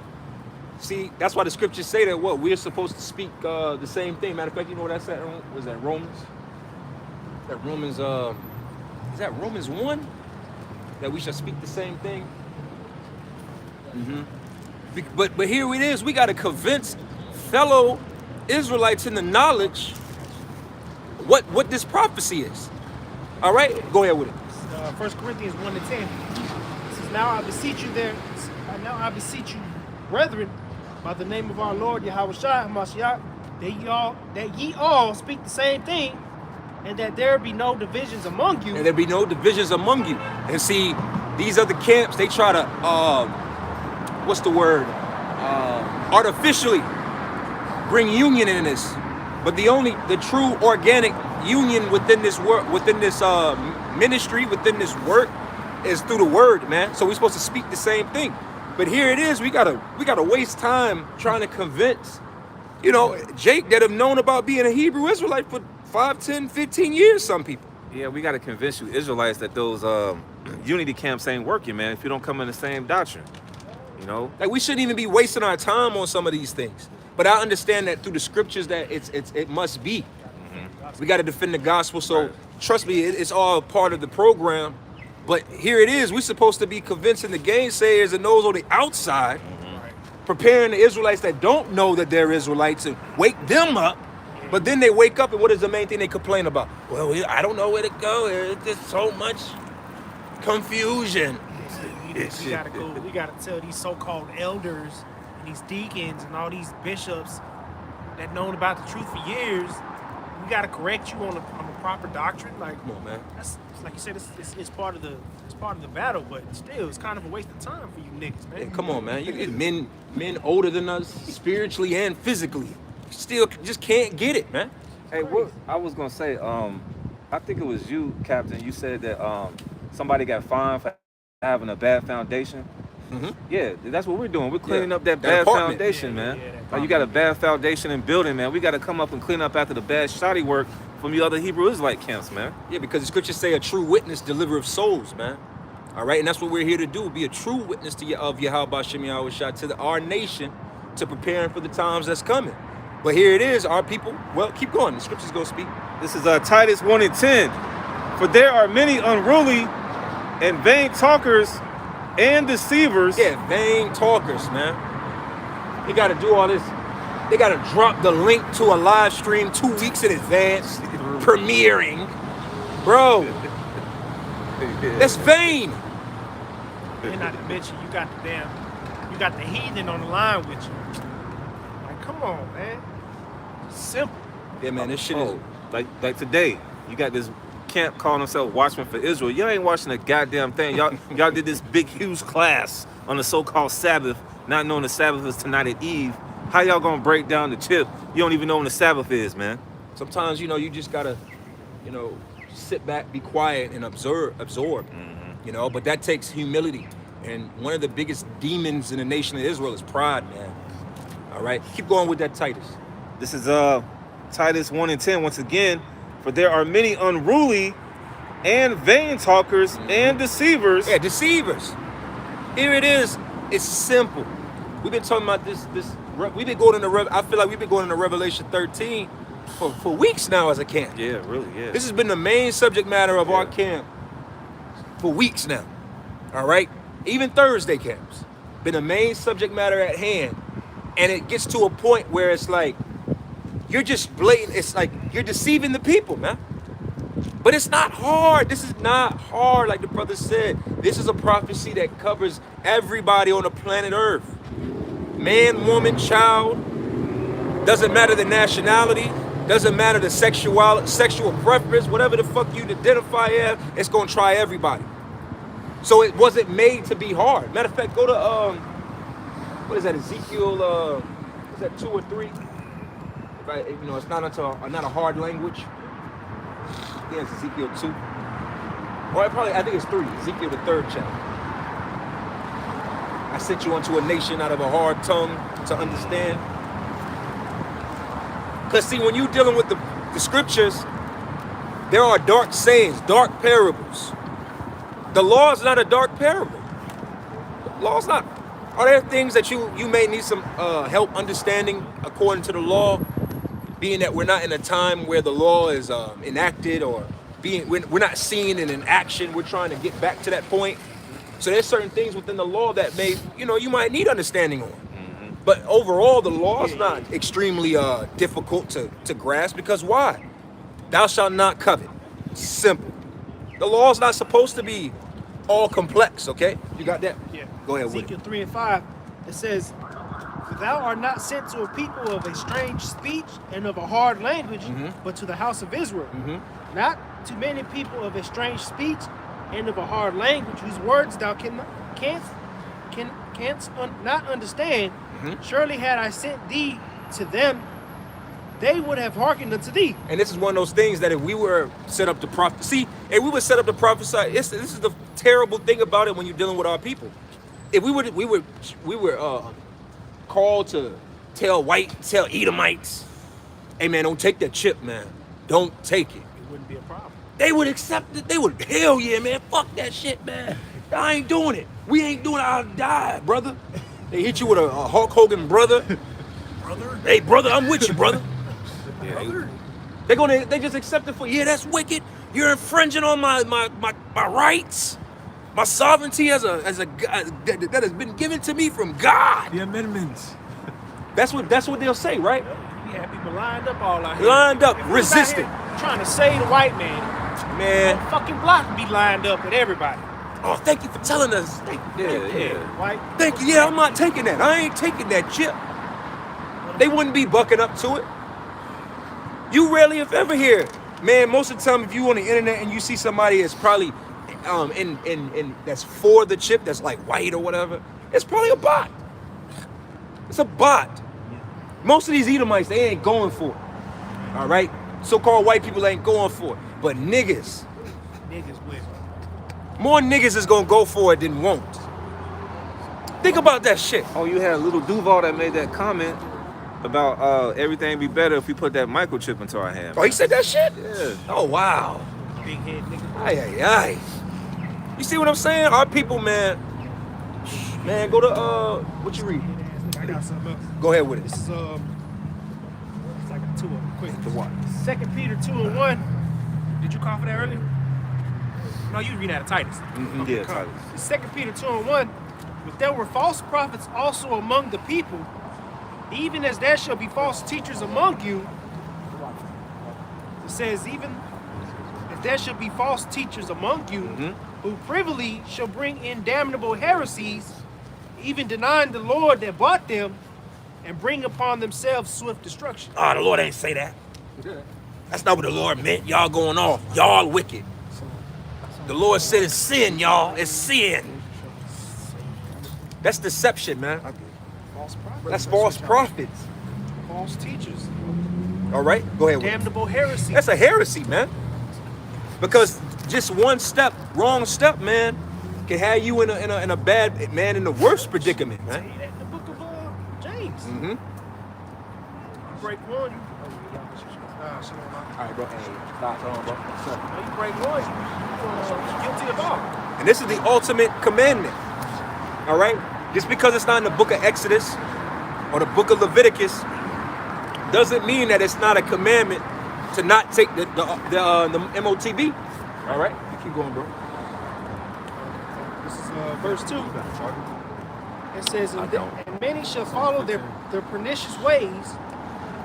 S5: See, that's why the scriptures say that we're supposed to speak the same thing. Matter of fact, you know what that's at? Was that Romans? That Romans, is that Romans 1? That we shall speak the same thing? But here it is. We got to convince fellow Israelites in the knowledge what this prophecy is. All right? Go ahead with it.
S7: 1 Corinthians 1 to 10. It says, now I beseech you, brethren, by the name of our Lord Yahweh Shai HaMashiach, that ye all speak the same thing, and that there be no divisions among you.
S5: And there be no divisions among you. And see, these other camps, they try to, artificially bring union in this. But the true organic union within this work, within this ministry, within this work, is through the word, man. So we're supposed to speak the same thing. But here it is, we gotta waste time trying to convince, Jake, that have known about being a Hebrew Israelite for 5, 10, 15 years, some people.
S8: Yeah, we got to convince you Israelites that those unity camps ain't working, man, if you don't come in the same doctrine.
S5: Like, we shouldn't even be wasting our time on some of these things. But I understand that through the scriptures that it must be. We got to defend the gospel. So trust me, it's all part of the program. But here it is. We're supposed to be convincing the gainsayers and those on the outside, preparing the Israelites that don't know that they're Israelites, and wake them up. But then they wake up, and what is the main thing they complain about? Well, I don't know where to go. There's just so much confusion.
S7: We gotta tell these so-called elders and these deacons and all these bishops that known about the truth for years. We gotta correct you on the proper doctrine. Like,
S5: come on, man.
S7: That's like you said. It's part of the battle, but still, it's kind of a waste of time for you niggas, man.
S5: Yeah, come on, man. You get men older than us, spiritually and physically, still just can't get it, man.
S8: Hey, what I was gonna say, I think it was you, Captain. You said that somebody got fined for having a bad foundation. Yeah, that's what we're doing. We're cleaning up that bad foundation, man. Like, you got a bad foundation and building, man. We got to come up and clean up after the bad shoddy work from the other Hebrew Israelite camps, man.
S5: Yeah, because the scriptures say a true witness, deliverer of souls, man. All right, and that's what we're here to do, be a true witness of Yahweh Shem Yahweh Shai to our nation, to preparing for the times that's coming. But here it is, our people. Well, keep going. The scriptures go speak.
S8: This is Titus 1 and 10. For there are many unruly and vain talkers and deceivers.
S5: Yeah, vain talkers, man. They got to do all this. They got to drop the link to a live stream 2 weeks in advance, premiering. Bro, that's vain.
S7: And not to mention, you got the heathen on the line with you. Like, come on, man. Simple.
S5: Yeah, man, this shit is...
S8: Like today, you got this camp calling themselves Watchmen for Israel. Y'all ain't watching a goddamn thing. Y'all did this big, huge class on the so-called Sabbath, not knowing the Sabbath is tonight at Eve. How y'all gonna break down the tip? You don't even know when the Sabbath is, man.
S5: Sometimes, you just gotta, sit back, be quiet, and absorb. You know, but that takes humility. And one of the biggest demons in the nation of Israel is pride, man. All right, keep going with that, Titus.
S8: This is Titus 1:10 once again. For there are many unruly and vain talkers and deceivers.
S5: Yeah, deceivers. Here it is. It's simple. We've been talking about this. We've been going into. I feel like we've been going into Revelation 13 for weeks now as a camp.
S8: Yeah, really. Yeah.
S5: This has been the main subject matter of our camp for weeks now. All right, even Thursday camps been the main subject matter at hand, and it gets to a point where it's like you're just blatant. It's like you're deceiving the people, man. But it's not hard. This is not hard, like the brother said. This is a prophecy that covers everybody on the planet Earth. Man, woman, child. Doesn't matter the nationality. Doesn't matter the sexual preference. Whatever the fuck you identify as, it's gonna try everybody. So it wasn't made to be hard. Matter of fact, go to what is that? Ezekiel? Is that 2 or 3? Right, you know, it's not a hard language. Yeah, it's Ezekiel 2. Or I think it's 3. Ezekiel the 3rd chapter. I sent you unto a nation out of a hard tongue to understand. Because see, when you're dealing with the scriptures, there are dark sayings, dark parables. The law is not a dark parable. The law is not. Are there things that you may need some help understanding according to the law? Being that we're not in a time where the law is enacted or we're not seeing it in action. We're trying to get back to that point. So there's certain things within the law that you might need understanding on. But overall, the law is not extremely difficult to grasp because why? Thou shalt not covet. Simple. The law is not supposed to be all complex, okay? You got that?
S7: Yeah.
S5: Go ahead with
S7: Ezekiel
S5: it.
S7: 3 and 5, it says, "For thou art not sent to a people of a strange speech and of a hard language, but to the house of Israel. Not to many people of a strange speech and of a hard language, whose words thou canst not understand. Surely had I sent thee to them, they would have hearkened unto thee."
S5: And this is one of those things that if we were set up to prophesy, if we were set up to prophesy, this is the terrible thing about it when you're dealing with our people. If we were called to tell Edomites, hey man, don't take that chip, man. Don't take it.
S7: It wouldn't be a problem.
S5: They would accept it. They would, hell yeah, man. Fuck that shit, man. I ain't doing it. We ain't doing it. I'll die, brother. They hit you with a Hulk Hogan, brother. Hey, brother, I'm with you, brother. They just accept it for, yeah, that's wicked. You're infringing on my rights, my sovereignty as a that has been given to me from God.
S8: The amendments.
S5: That's what they'll say, right?
S7: We had people lined up all out here.
S5: Lined up,
S7: If we was out
S5: resisting.
S7: here trying to save the white man.
S5: Man.
S7: The fucking block would be lined up with everybody.
S5: Oh, thank you for telling us. Thank you.
S7: White.
S5: Thank you. Yeah, I'm not taking that. I ain't taking that chip. They wouldn't be bucking up to it. You rarely, if ever, hear, man. Most of the time, if you on the internet and you see somebody that's probably in that's for the chip, that's like white or whatever, it's probably a bot. It's a bot. Most of these Edomites, they ain't going for it. All right, so-called white people ain't going for it, but niggas
S7: will.
S5: More niggas is gonna go for it than won't. Think about that shit.
S8: Oh, you had Little Duval that made that comment about everything be better if we put that microchip into our hand.
S5: Oh, he said that shit?
S8: Yeah.
S5: Oh, wow.
S7: Big head nigga.
S5: Ay, ay, ay. You see what I'm saying? Our people, man. Man, go to, what you read?
S7: I got something else.
S5: Go ahead with it.
S7: This is it's like a 2 of them. Quick.
S5: The what?
S7: 2 Peter 2 and 1. Did you call for that earlier? No, you read out of Titus.
S8: Yeah, Titus.
S7: 2 Peter 2 and 1. But there were false prophets also among the people, even as there shall be false teachers among you. It says, even if there shall be false teachers among you, who privily shall bring in damnable heresies, even denying the Lord that bought them, and bring upon themselves swift destruction.
S5: Oh, the Lord ain't say that. That's not what the Lord meant. Y'all going off. Y'all wicked. The Lord said it's sin, y'all. It's sin. That's deception, man.
S7: False prophets.
S5: That's false prophets.
S7: False teachers.
S5: All right, go ahead.
S7: Damnable heresy.
S5: That's a heresy, man. Because just one step, wrong step, man, can have you in a bad, man, in the worst predicament, man.
S7: The book of James.
S5: Mm-hmm.
S7: Break one.
S5: All right, bro. Stop, bro.
S7: You break one, you're guilty of all.
S5: And this is the ultimate commandment. All right? Just because it's not in the book of Exodus or the book of Leviticus doesn't mean that it's not a commandment to not take the MOTB. All right? You keep going, bro.
S7: This is verse 2. It says, and many shall follow their pernicious ways,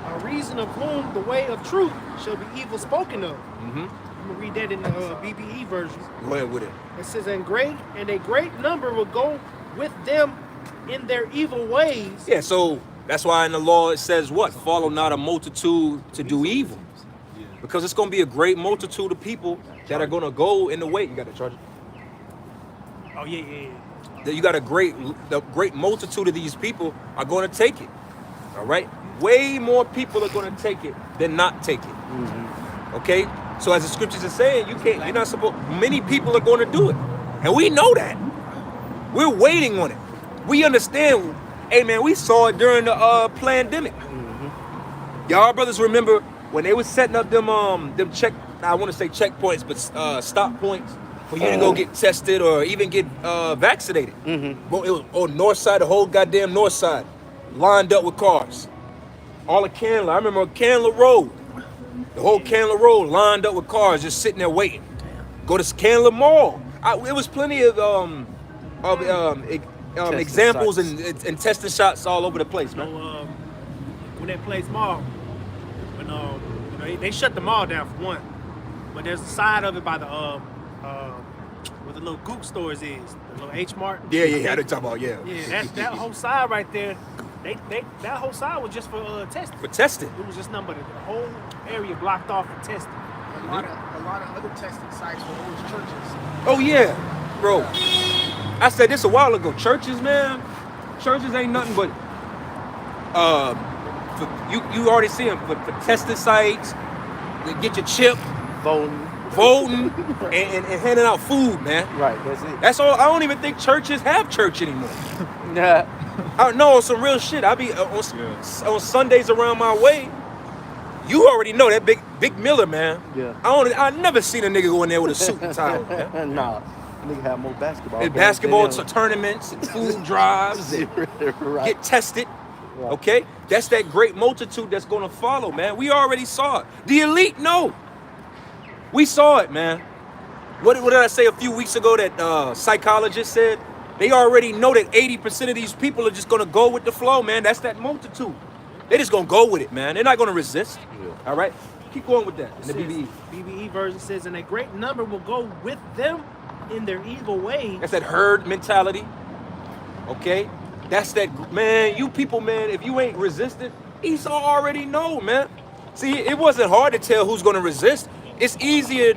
S7: by reason of whom the way of truth shall be evil spoken of.
S5: Mm-hmm.
S7: I'm going to read that in the BBE version.
S5: Go ahead with it.
S7: It says, and a great number will go with them in their evil ways.
S5: Yeah, so that's why in the law it says what? Follow not a multitude to do evil. Because it's going to be a great multitude of people that are going to go in the way. You got to charge it.
S7: Oh, yeah.
S5: You got the great multitude of these people are going to take it. All right? Way more people are going to take it than not take it. Mm-hmm. Okay? So as the scriptures are saying, you're not supposed, many people are going to do it. And we know that. We're waiting on it. We understand. Hey, man, we saw it during the pandemic. Mm-hmm. Y'all brothers remember when they was setting up them I want to say checkpoints, but stop points for you to go get tested or even get vaccinated. Mm-hmm. Well, it was on north side, the whole goddamn north side, lined up with cars. All of Candler. I remember Candler Road. The whole Candler Road lined up with cars just sitting there waiting. Go to Candler Mall. It was plenty of examples and testing shots all over the place, man.
S7: When that place mall, when they shut the mall down for one, but there's a side of it by the where the little Goop stores is, the little H Mart.
S5: Yeah, I didn't talk about
S7: Yeah, that whole side right there. That whole side was just for testing.
S5: For testing.
S7: It was just nothing but the whole area blocked off for testing.
S9: A lot of other testing sites were always churches.
S5: Oh yeah, bro. I said this a while ago. Churches, man. Churches ain't nothing but you already see them for testing sites. They get your chip, voting, and handing out food, man.
S12: Right, that's it.
S5: That's all. I don't even think churches have church anymore.
S12: Nah.
S5: I know some real shit. I be on Sundays around my way. You already know that big Miller, man.
S12: Yeah.
S5: I never seen a nigga go in there with a suit and tie.
S12: Nah. Nigga have more basketball.
S5: And basketball tournaments and food drives and
S12: right.
S5: get tested. Right. Okay? That's that great multitude that's gonna follow, man. We already saw it. The elite, no. We saw it, man. What did I say a few weeks ago that psychologist said? They already know that 80% of these people are just gonna go with the flow, man. That's that multitude. They just gonna go with it, man. They're not gonna resist. Yeah. All right? Keep going with that in the BBE.
S7: BBE version says, and a great number will go with them in their evil ways.
S5: That's that herd mentality. Okay? That's that, man, you people, man, if you ain't resistant, Esau already know, man. See, it wasn't hard to tell who's gonna resist. It's easier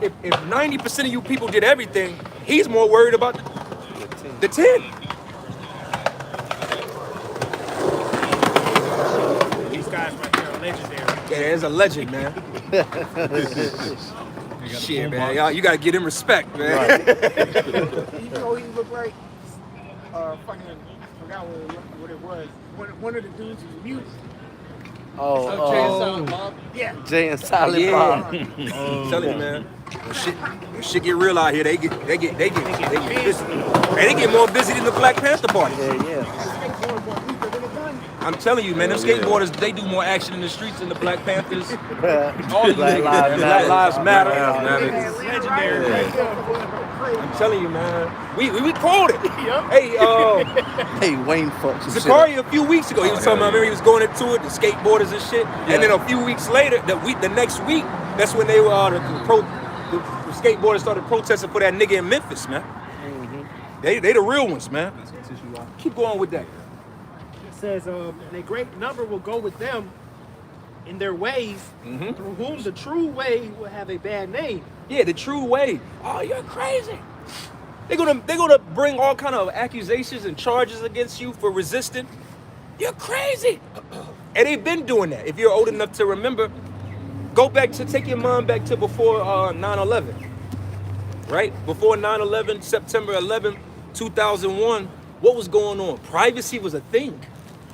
S5: if 90% of you people did everything, he's more worried about the 10.
S7: These guys right here are legendary.
S5: Yeah, there's a legend, man. Shit, man. Y'all, you gotta give him respect, man.
S9: Right. You know, he looked like fucking, I forgot what it was. One of the dudes was mute.
S12: Jay and Silent Bob?
S9: Yeah.
S12: Jay and Silent Bob.
S5: Tell you, man. When shit get real out here, they get busy. They get more busy than the Black Panther Party.
S12: Yeah.
S5: I'm telling you, man, them skateboarders, they do more action in the streets than the Black Panthers. All these
S12: Black
S5: niggas,
S12: Lives
S5: Black Lives Matter.
S7: Legendary.
S5: I'm telling you, man. We called it. Hey,
S12: Hey, Wayne fucked some
S5: Zakaria a few weeks ago, he was talking about, remember he was going into it, the skateboarders and shit. Yeah. And then a few weeks later, the next week, that's when they were the skateboarders started protesting for that nigga in Memphis, man. Mm-hmm. They the real ones, man. Keep going with that.
S7: It says, and a great number will go with them in their ways, through whom the true way will have a bad name.
S5: Yeah, the true way. Oh, you're crazy. They're gonna bring all kind of accusations and charges against you for resisting. You're crazy. And they've been doing that. If you're old enough to remember, take your mind back to before 9/11, right? Before 9/11, September 11, 2001, what was going on? Privacy was a thing.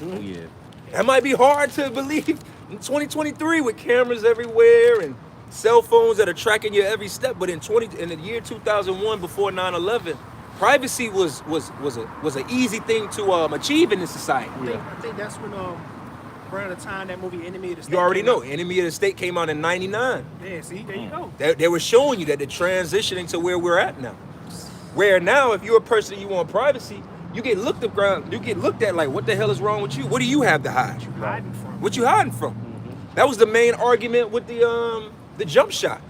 S8: Oh yeah.
S5: That might be hard to believe in 2023 with cameras everywhere and cell phones that are tracking your every step. But in the year 2001, before 9/11, privacy was an easy thing to achieve in this society.
S7: I think that's when around the time that movie Enemy of the State.
S5: You already
S7: came
S5: know,
S7: out.
S5: Enemy of the State came out in '99.
S7: Yeah, see, there you go.
S5: They were showing you that they're transitioning to where we're at now. Where now, if you're a person and you want privacy, you get looked at like, what the hell is wrong with you? What do you have to hide?
S7: Hiding from.
S5: What you hiding from? That was the main argument with the jump shot.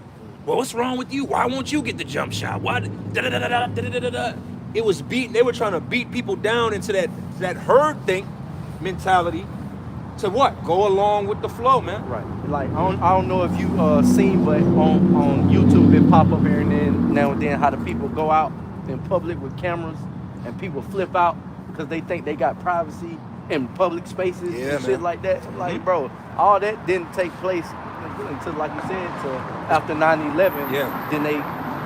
S5: Well, what's wrong with you? Why won't you get the jump shot? Why? It was beating. They were trying to beat people down into that herd mentality. To what? Go along with the flow, man.
S12: Right. Like I don't know if you seen, but on YouTube it pop up here and then now and then how the people go out in public with cameras and people flip out because they think they got privacy in public spaces and shit like that. Like, bro, all that didn't take place until, like you said, till after 9/11.
S5: Yeah.
S12: Then they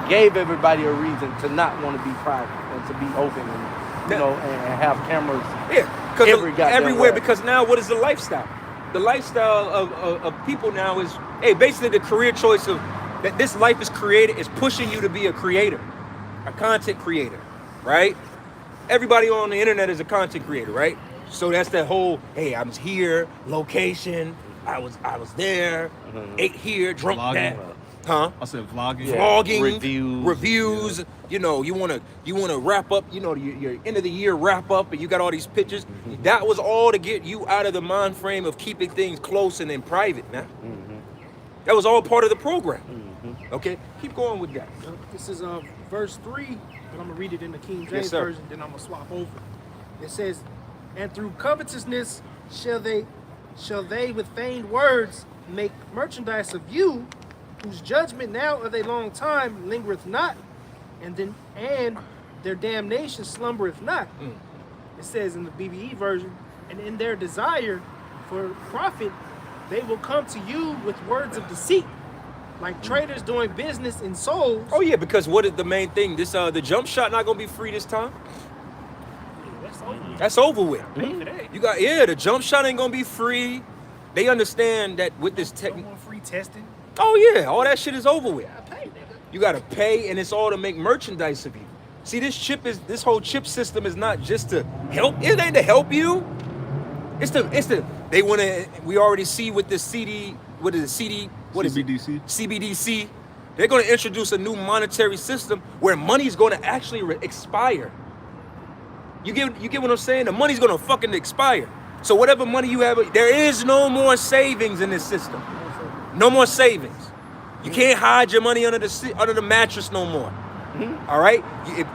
S12: gave everybody a reason to not want to be private and to be open and and have cameras.
S5: Yeah, because everywhere.
S12: way.
S5: Because now, what is the lifestyle? The lifestyle of people now is, basically the career choice of that this life is created is pushing you to be a creator, a content creator, right? Everybody on the internet is a content creator, right? So that's that whole, hey, I'm here, location, I was there, ate here, drunk that. Huh?
S8: I said vlogging.
S12: Yeah.
S5: Vlogging,
S12: Reviews.
S5: yeah. You know, you wanna wrap up, your end of the year wrap up, and you got all these pictures. That was all to get you out of the mind frame of keeping things close and in private, man. That was all part of the program. Okay, keep going with that.
S7: This is verse 3, but I'm gonna read it in the King James
S5: Yes, sir.
S7: version. Then I'm gonna swap over. It says, "And through covetousness shall they with feigned words make merchandise of you, whose judgment now of a long time lingereth not, and their damnation slumbereth not." It says in the BBE version, "And in their desire for profit, they will come to you with words of deceit, like traders doing business in souls."
S5: Oh yeah, because what is the main thing? This the jump shot not gonna be free this time. That's over with.
S7: Pay for that.
S5: You got the jump shot ain't gonna be free. They understand that with this
S7: No more free testing.
S5: Oh yeah, all that shit is over with. You gotta pay, and it's all to make merchandise of you. See, this whole chip system is not just to help. It ain't to help you. They wanna. We already see with the CD. What is it?
S8: CBDC.
S5: CBDC. They're gonna introduce a new monetary system where money's gonna actually expire. You get what I'm saying? The money's gonna fucking expire. So whatever money you have, there is no more savings in this system. No more savings. You can't hide your money under the mattress no more. All right?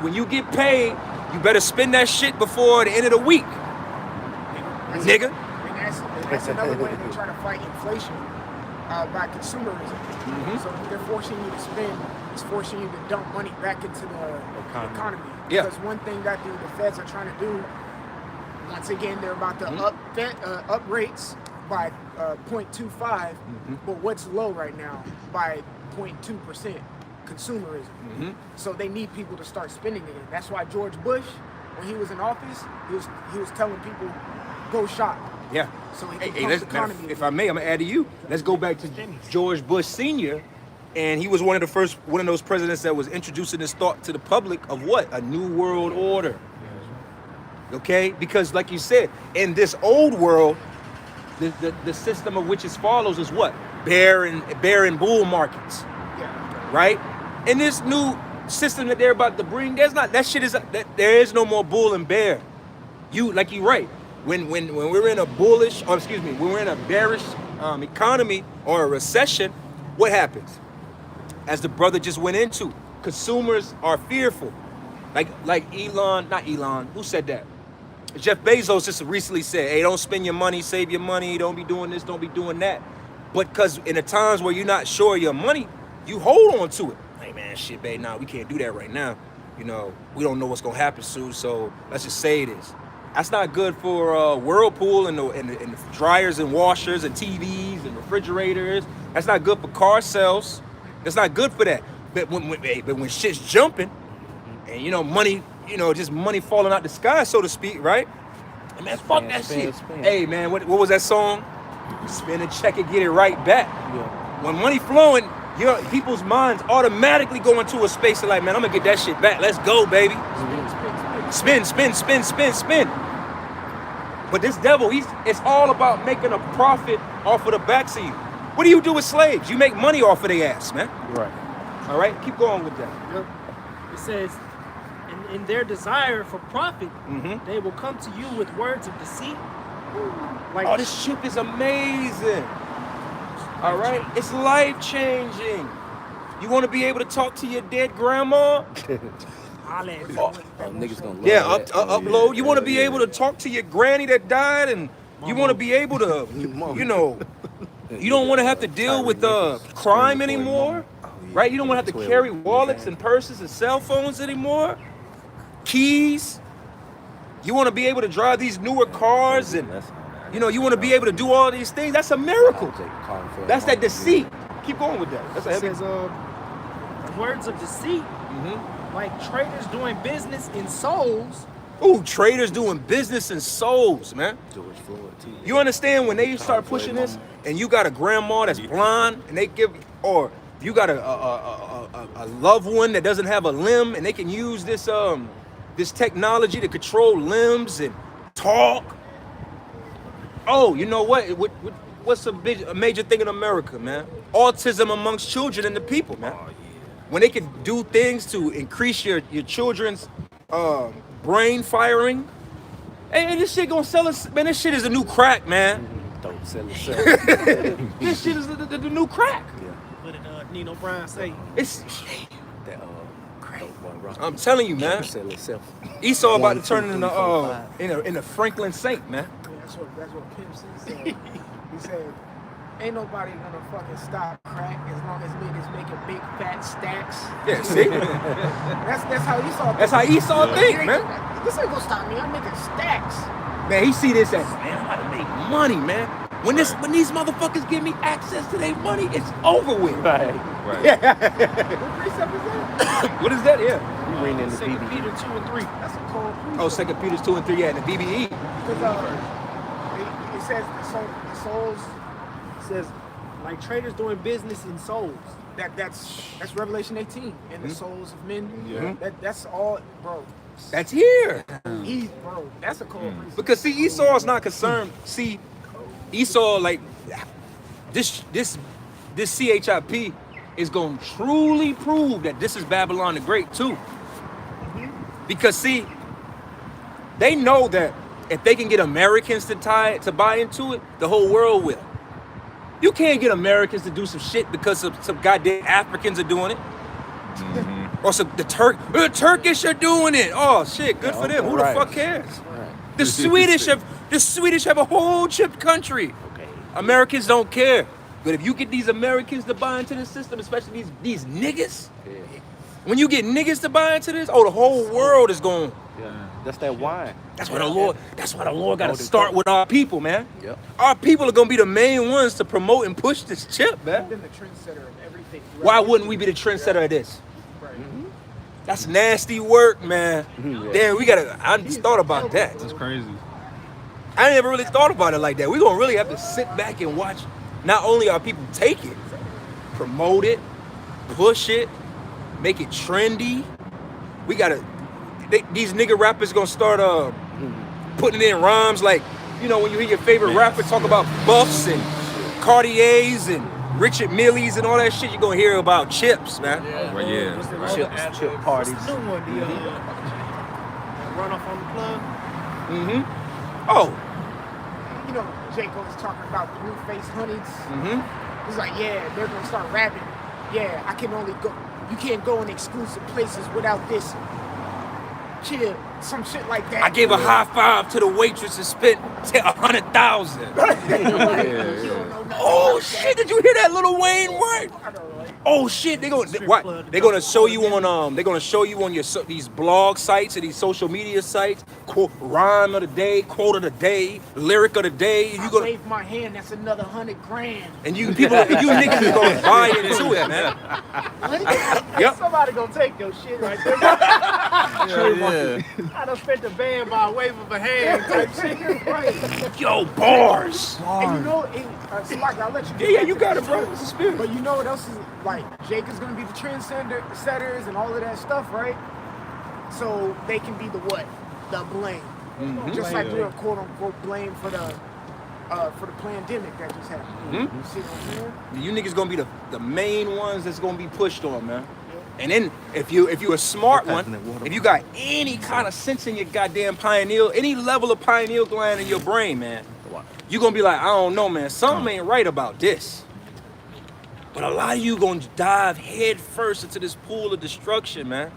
S5: When you get paid, you better spend that shit before the end of the week, nigga.
S9: And that's another way they try to fight inflation by consumerism. So they're forcing you to spend. It's forcing you to dump money back into the economy.
S5: Yeah.
S9: Because one thing that the Feds are trying to do, once again, they're about to up rates by 0.25, but what's low right now by 0.2%, consumerism. So they need people to start spending it. That's why George Bush, when he was in office, he was telling people, go shop.
S5: Yeah.
S9: So he can pump the economy.
S5: If I may, I'm gonna add to you. Let's go back to George Bush Sr. And he was one of those presidents that was introducing this thought to the public of what? A new world order. Okay? Because like you said, in this old world, the system of which it follows is what? Bear and bull markets. Right? In this new system that they're about to bring, there is no more bull and bear. You're right. When we're in a when we're in a bearish economy or a recession, what happens? As the brother just went into, consumers are fearful. Like who said that? Jeff Bezos just recently said, hey, don't spend your money, save your money, don't be doing this, don't be doing that. But because in the times where you're not sure of your money, you hold on to it. Hey man, shit, babe, nah, we can't do that right now. We don't know what's gonna happen soon, so let's just say this. That's not good for Whirlpool and the dryers and washers and TVs and refrigerators That's not good for car sales. That's not good for that. But when shit's jumping, and you know money, you know just money falling out the sky, so to speak, right? Man, fuck that shit. Hey man, what was that song? Spin a check and get it right back.
S12: Yeah.
S5: When money flowing, people's minds automatically go into a space of like, man, I'm gonna get that shit back. Let's go, baby. Spin. But this devil, it's all about making a profit off of the backs of you. What do you do with slaves? You make money off of their ass, man.
S12: Right.
S5: All right, keep going with that.
S7: It says, in their desire for profit,
S5: Mm-hmm.
S7: they will come to you with words of deceit. Like,
S5: Oh, this shit is amazing. All right, it's life changing. You want to be able to talk to your dead grandma?
S12: Niggas gonna love
S5: Yeah,
S12: that.
S5: upload. You want to be able to talk to your granny that died, and you want to be able to, you know, you don't want to have to deal with crime anymore, right? You don't want to have to carry wallets and purses and cell phones anymore, keys. You want to be able to drive these newer cars, and you know, you want to be able to do all these things. That's a miracle. That's that deceit. Keep going with that. That's a
S7: it
S5: heavy.
S7: says, words of deceit,
S5: Mm-hmm.
S7: like traders doing business in souls.
S5: Ooh, traders doing business in souls, man. You understand when they start pushing this, and you got a grandma that's blind, and they give, or you got a loved one that doesn't have a limb, and they can use this this technology to control limbs and talk. Oh, you know what? What's a major thing in America, man? Autism amongst children and the people, man. When they can do things to increase your children's brain firing. Hey, this shit gonna sell us, man. This shit is a new crack, man.
S12: Don't sell itself.
S5: This shit is the new crack.
S7: What did Nino Brown say?
S5: It's,
S12: That
S5: I'm telling you, man.
S12: don't sell itself.
S5: Esau about to
S12: 1, 2,
S5: turn
S12: 3,
S5: into
S12: 4, 5.
S5: in a Franklin Saint, man.
S9: That's what Pimp C said. He said, ain't nobody gonna fucking stop crack as long as niggas making big fat stacks.
S5: Yeah, see?
S9: That's how Esau
S5: That's how Esau think, man.
S9: This ain't gonna stop me. I'm making stacks.
S5: Man, he see this as, man, I'm about to make money, man. When these motherfuckers give me access to their money, it's over with.
S12: Right.
S5: Yeah.
S9: What precept is that?
S5: What is that? Yeah.
S12: We reading in the
S7: 2
S12: BB.
S7: Peter 2 and 3.
S9: That's a cold precept.
S5: Oh, 2 Peter 2 and 3, yeah, and the BBE.
S9: Because it says the souls.
S7: says, like traders doing business in souls.
S9: That's Revelation 18 and the souls of men.
S5: Yeah.
S9: That's all, bro.
S5: That's here.
S9: Bro, that's a cold precept.
S5: Because see, Esau's not concerned. See, Esau, like this CHIP is gonna truly prove that this is Babylon the Great too. Because see, they know that if they can get Americans to buy into it, the whole world will. You can't get Americans to do some shit because some goddamn Africans are doing it. Or the Turkish are doing it. Oh shit, good for them. Who the fuck cares? The Swedish have a whole chipped country.
S12: Okay.
S5: Americans don't care. But if you get these Americans to buy into this system, especially these niggas, when you get niggas to buy into this, the whole world is going.
S12: Yeah. That's that wine.
S5: That's why the Lord got to start with our people, man.
S12: Yep.
S5: Our people are gonna be the main ones to promote and push this chip, man.
S9: Been the trendsetter of everything.
S5: Why wouldn't we be the trendsetter of this?
S9: Right.
S5: That's nasty work, man.
S12: Yeah.
S5: Damn, I just thought about that.
S8: That's crazy.
S5: I never really thought about it like that. We're gonna really have to sit back and watch not only our people take it, promote it, push it, make it trendy. These nigga rappers gonna start putting it in rhymes like, you know, when you hear your favorite rapper talk about Buffs and Cartiers and Richard Milles and all that shit, you're gonna hear about chips, man.
S8: Right, yeah.
S12: Chip parties.
S7: What's the new one? The run off on the plug.
S5: Mm-hmm. Oh.
S9: You know, J. Cole was talking about the new face honeys.
S5: Mm-hmm.
S9: He's like, yeah, they're gonna start rapping. Yeah, I can only go. You can't go in exclusive places without this. Chill, some shit like that.
S5: I gave a high five to the waitress and spent 100,000. Oh shit! Did you hear that Lil Wayne word? Oh shit, they're gonna show you on your these blog sites and these social media sites, quote, rhyme of the day, quote of the day, lyric of the day. And
S9: I
S5: you gonna
S9: wave my hand, that's another $100,000.
S5: and you niggas is gonna buy into it, man. Yep.
S7: Somebody gonna take your shit right there.
S8: Yeah.
S7: I done spent the band by a wave of a hand type shit. Right.
S5: Yo, bars.
S9: And you know, Slocky, I'll let you get
S5: Yeah,
S9: back
S5: you
S9: to
S5: got
S9: that
S5: it, bro.
S9: too.
S5: It's a spirit.
S9: But you know what else is like? Jake is gonna be the trendsetters and all of that stuff, right? So they can be the what? The blame. Just like we're quote unquote blame for the pandemic that just happened. You see what I'm saying?
S5: You niggas gonna be the main ones that's gonna be pushed on, man. And then if you a smart one, if you got any kind of sense in your goddamn pineal, any level of pineal gland in your brain, man, you gonna be like, I don't know, man, something ain't right about this. But a lot of you gonna dive head first into this pool of destruction, man.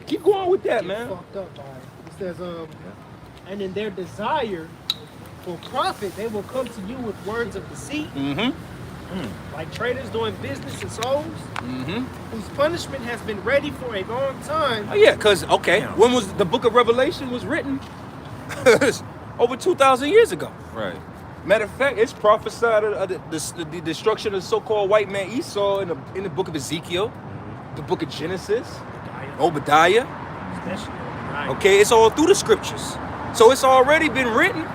S5: Keep going with that, man.
S7: Fucked up by it. It says, and in their desire for profit, they will come to you with words of deceit. Like traders doing business in souls, whose punishment has been ready for a long time.
S5: Oh yeah, cause when was the book of Revelation was written? Over 2,000 years ago.
S8: Right.
S5: Matter of fact, it's prophesied the destruction of the so-called white man Esau in the book of Ezekiel, the book of Genesis, Obadiah. Okay, it's all through the scriptures. So it's already been written.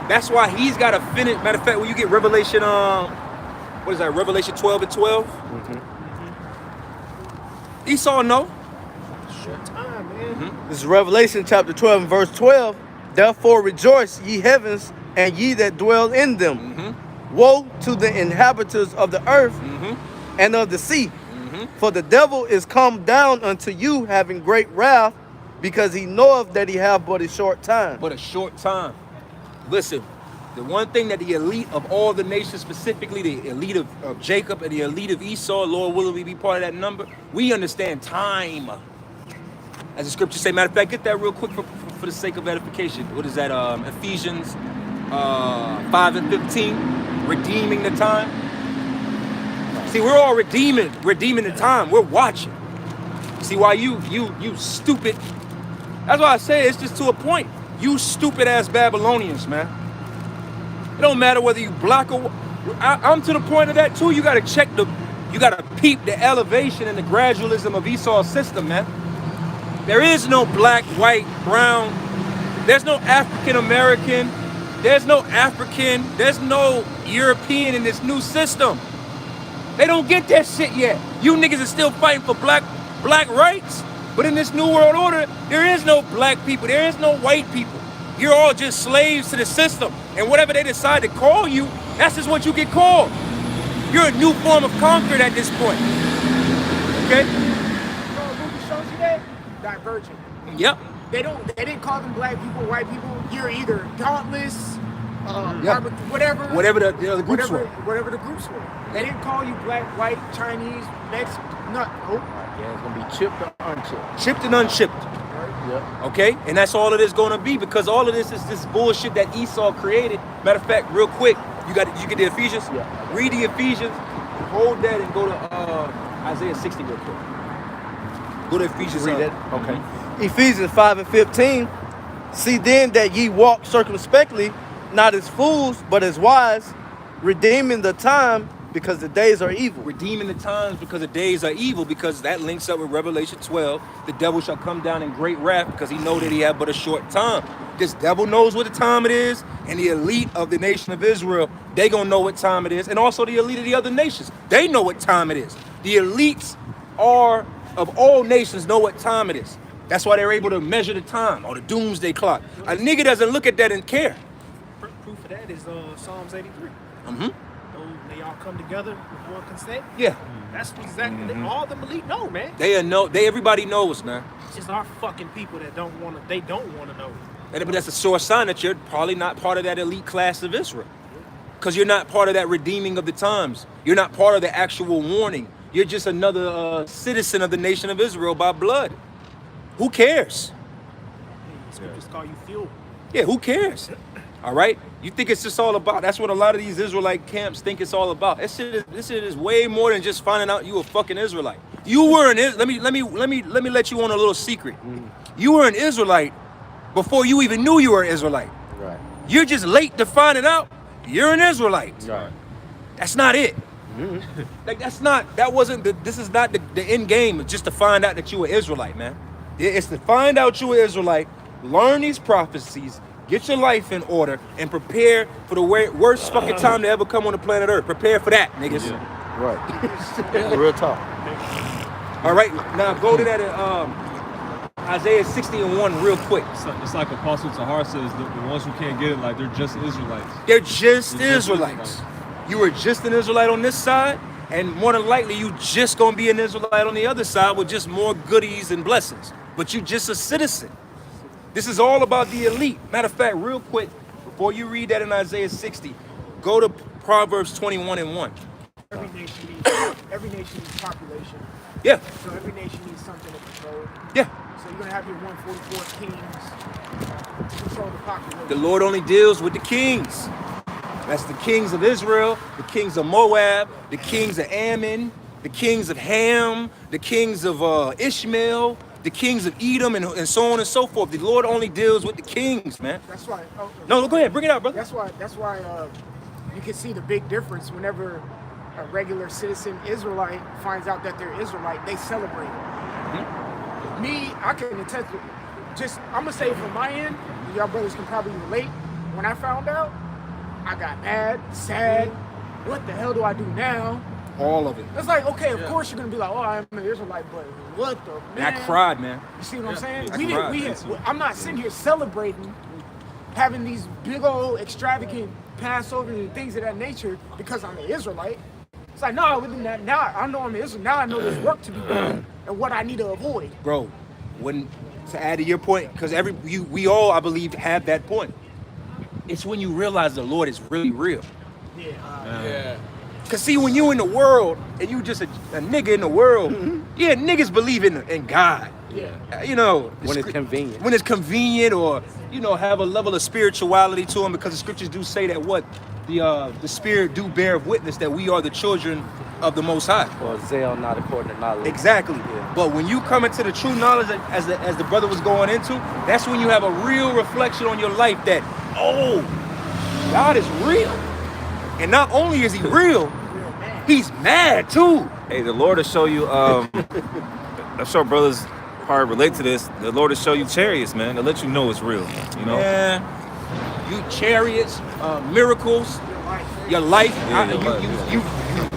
S5: That's why he's got to finish. Matter of fact, when you get Revelation, what is that, Revelation 12 and 12? Esau know.
S7: Short time, man.
S12: This is Revelation chapter 12 and verse 12. Therefore rejoice, ye heavens, and ye that dwell in them. Woe to the inhabitants of the earth and of the sea. For the devil is come down unto you, having great wrath, because he knoweth that he have but a short time.
S5: But a short time. Listen, the one thing that the elite of all the nations, specifically the elite of Jacob and the elite of Esau, Lord willing we be part of that number, we understand time. As the scriptures say, matter of fact, get that real quick for the sake of edification. What is that? Ephesians 5 and 15, redeeming the time. See, we're all redeeming the time. We're watching. See why you stupid. That's why I say it's just to a point. You stupid ass Babylonians, man. It don't matter whether you black or I'm to the point of that too. You gotta peep the elevation and the gradualism of Esau's system, man. There is no black, white, brown. There's no African American. There's no African. There's no European in this new system. They don't get that shit yet. You niggas are still fighting for black rights. But in this new world order, there is no black people. There is no white people. You're all just slaves to the system. And whatever they decide to call you, that's just what you get called. You're a new form of conquered at this point. Okay?
S9: You know what movie shows you that? Divergent.
S5: Yep.
S9: They didn't call them black people, white people. You're either dauntless, whatever
S5: the groups were.
S9: Whatever the groups were. They didn't call you black, white, Chinese, Mexican, nope.
S12: Yeah, it's gonna be chipped or unchipped.
S5: Chipped and unchipped.
S12: Yep.
S5: Okay? And that's all it is gonna be, because all of this is this bullshit that Esau created. Matter of fact, real quick, you get the Ephesians?
S12: Yeah.
S5: Read the Ephesians, hold that and go to Isaiah 60 real quick. Go to Ephesians.
S12: Read that. Okay. Ephesians 5 and 15. See then that ye walk circumspectly, not as fools, but as wise, redeeming the time, because the days are evil.
S5: Redeeming the times because the days are evil, because that links up with Revelation 12. The devil shall come down in great wrath because he know that he had but a short time. This devil knows what the time it is, and the elite of the nation of Israel, they gonna know what time it is, and also the elite of the other nations, they know what time it is. The elites of all nations know what time it is. That's why they're able to measure the time, or the doomsday clock. A nigga doesn't look at that and care.
S7: Proof of that is Psalms 83. They all come together with one consent.
S5: Yeah.
S7: That's exactly all the elite know, man.
S5: Everybody knows, man.
S7: It's just our fucking people that don't want to know.
S5: But that's a sure sign that you're probably not part of that elite class of Israel. Because you're not part of that redeeming of the times. You're not part of the actual warning. You're just another citizen of the nation of Israel by blood. Who cares?
S7: Scriptures call you fuel.
S5: Yeah, who cares? All right? You think it's just all about, that's what a lot of these Israelite camps think it's all about. This shit is way more than just finding out you a fucking Israelite. You were let me let you on a little secret. You were an Israelite before you even knew you were an Israelite.
S12: Right.
S5: You're just late to finding out you're an Israelite.
S12: Right.
S5: That's not it. Like this is not the end game, just to find out that you were Israelite, man. It's to find out you were Israelite, learn these prophecies, get your life in order, and prepare for the worst fucking time to ever come on the planet Earth. Prepare for that, niggas.
S12: Yeah. Right. Real talk.
S5: All right, now go to that Isaiah 60:1 real quick.
S1: It's like Apostle Tahar says, the ones who can't get it, like they're just Israelites.
S5: They're just Israelites. You were just an Israelite on this side, and more than likely you just gonna be an Israelite on the other side with just more goodies and blessings. But you just a citizen. This is all about the elite. Matter of fact, real quick, before you read that in Isaiah 60, go to Proverbs 21:1.
S9: Every nation needs population.
S5: Yeah.
S9: So every nation needs something to control.
S5: Yeah.
S9: So you're gonna have your 144 kings to control the population.
S5: The Lord only deals with the kings. That's the kings of Israel, the kings of Moab, the kings of Ammon, the kings of Ham, the kings of Ishmael, the kings of Edom, and so on and so forth. The Lord only deals with the kings, man.
S9: That's why.
S5: No, go ahead, bring it out, brother.
S9: That's why you can see the big difference whenever a regular citizen Israelite finds out that they're Israelite, they celebrate. Me, I can attest to, I'm gonna say from my end, y'all brothers can probably relate. When I found out, I got mad, sad. What the hell do I do now?
S5: All of it.
S9: It's like, okay, of course you're gonna be like, oh, I'm an Israelite, but what the man?
S5: I cried, man.
S9: You see what I'm saying?
S5: I
S9: I'm not sitting here celebrating having these big old extravagant Passovers and things of that nature because I'm an Israelite. It's like, no, within that, now I know I'm an Israelite. Now I know there's work to be done and what I need to avoid.
S5: Bro, to add to your point, because we all, I believe, have that point. It's when you realize the Lord is really real.
S11: Yeah.
S5: Cause see, when you in the world and you just a nigga in the world, yeah, niggas believe in God.
S9: Yeah.
S5: You know,
S12: When it's convenient.
S5: When it's convenient, or have a level of spirituality to them, because the scriptures do say that the Spirit do bear witness that we are the children of the Most High.
S12: Or zeal not according to knowledge.
S5: Exactly.
S12: Yeah.
S5: But when you come into the true knowledge, as the brother was going into, that's when you have a real reflection on your life that, oh, God is real. And not only is he real, he's mad too.
S8: Hey, the Lord will show you, I'm sure brothers probably relate to this, the Lord will show you chariots, man, to let you know it's real, you know?
S5: Yeah. You chariots, miracles, your life.
S8: Yeah,
S5: you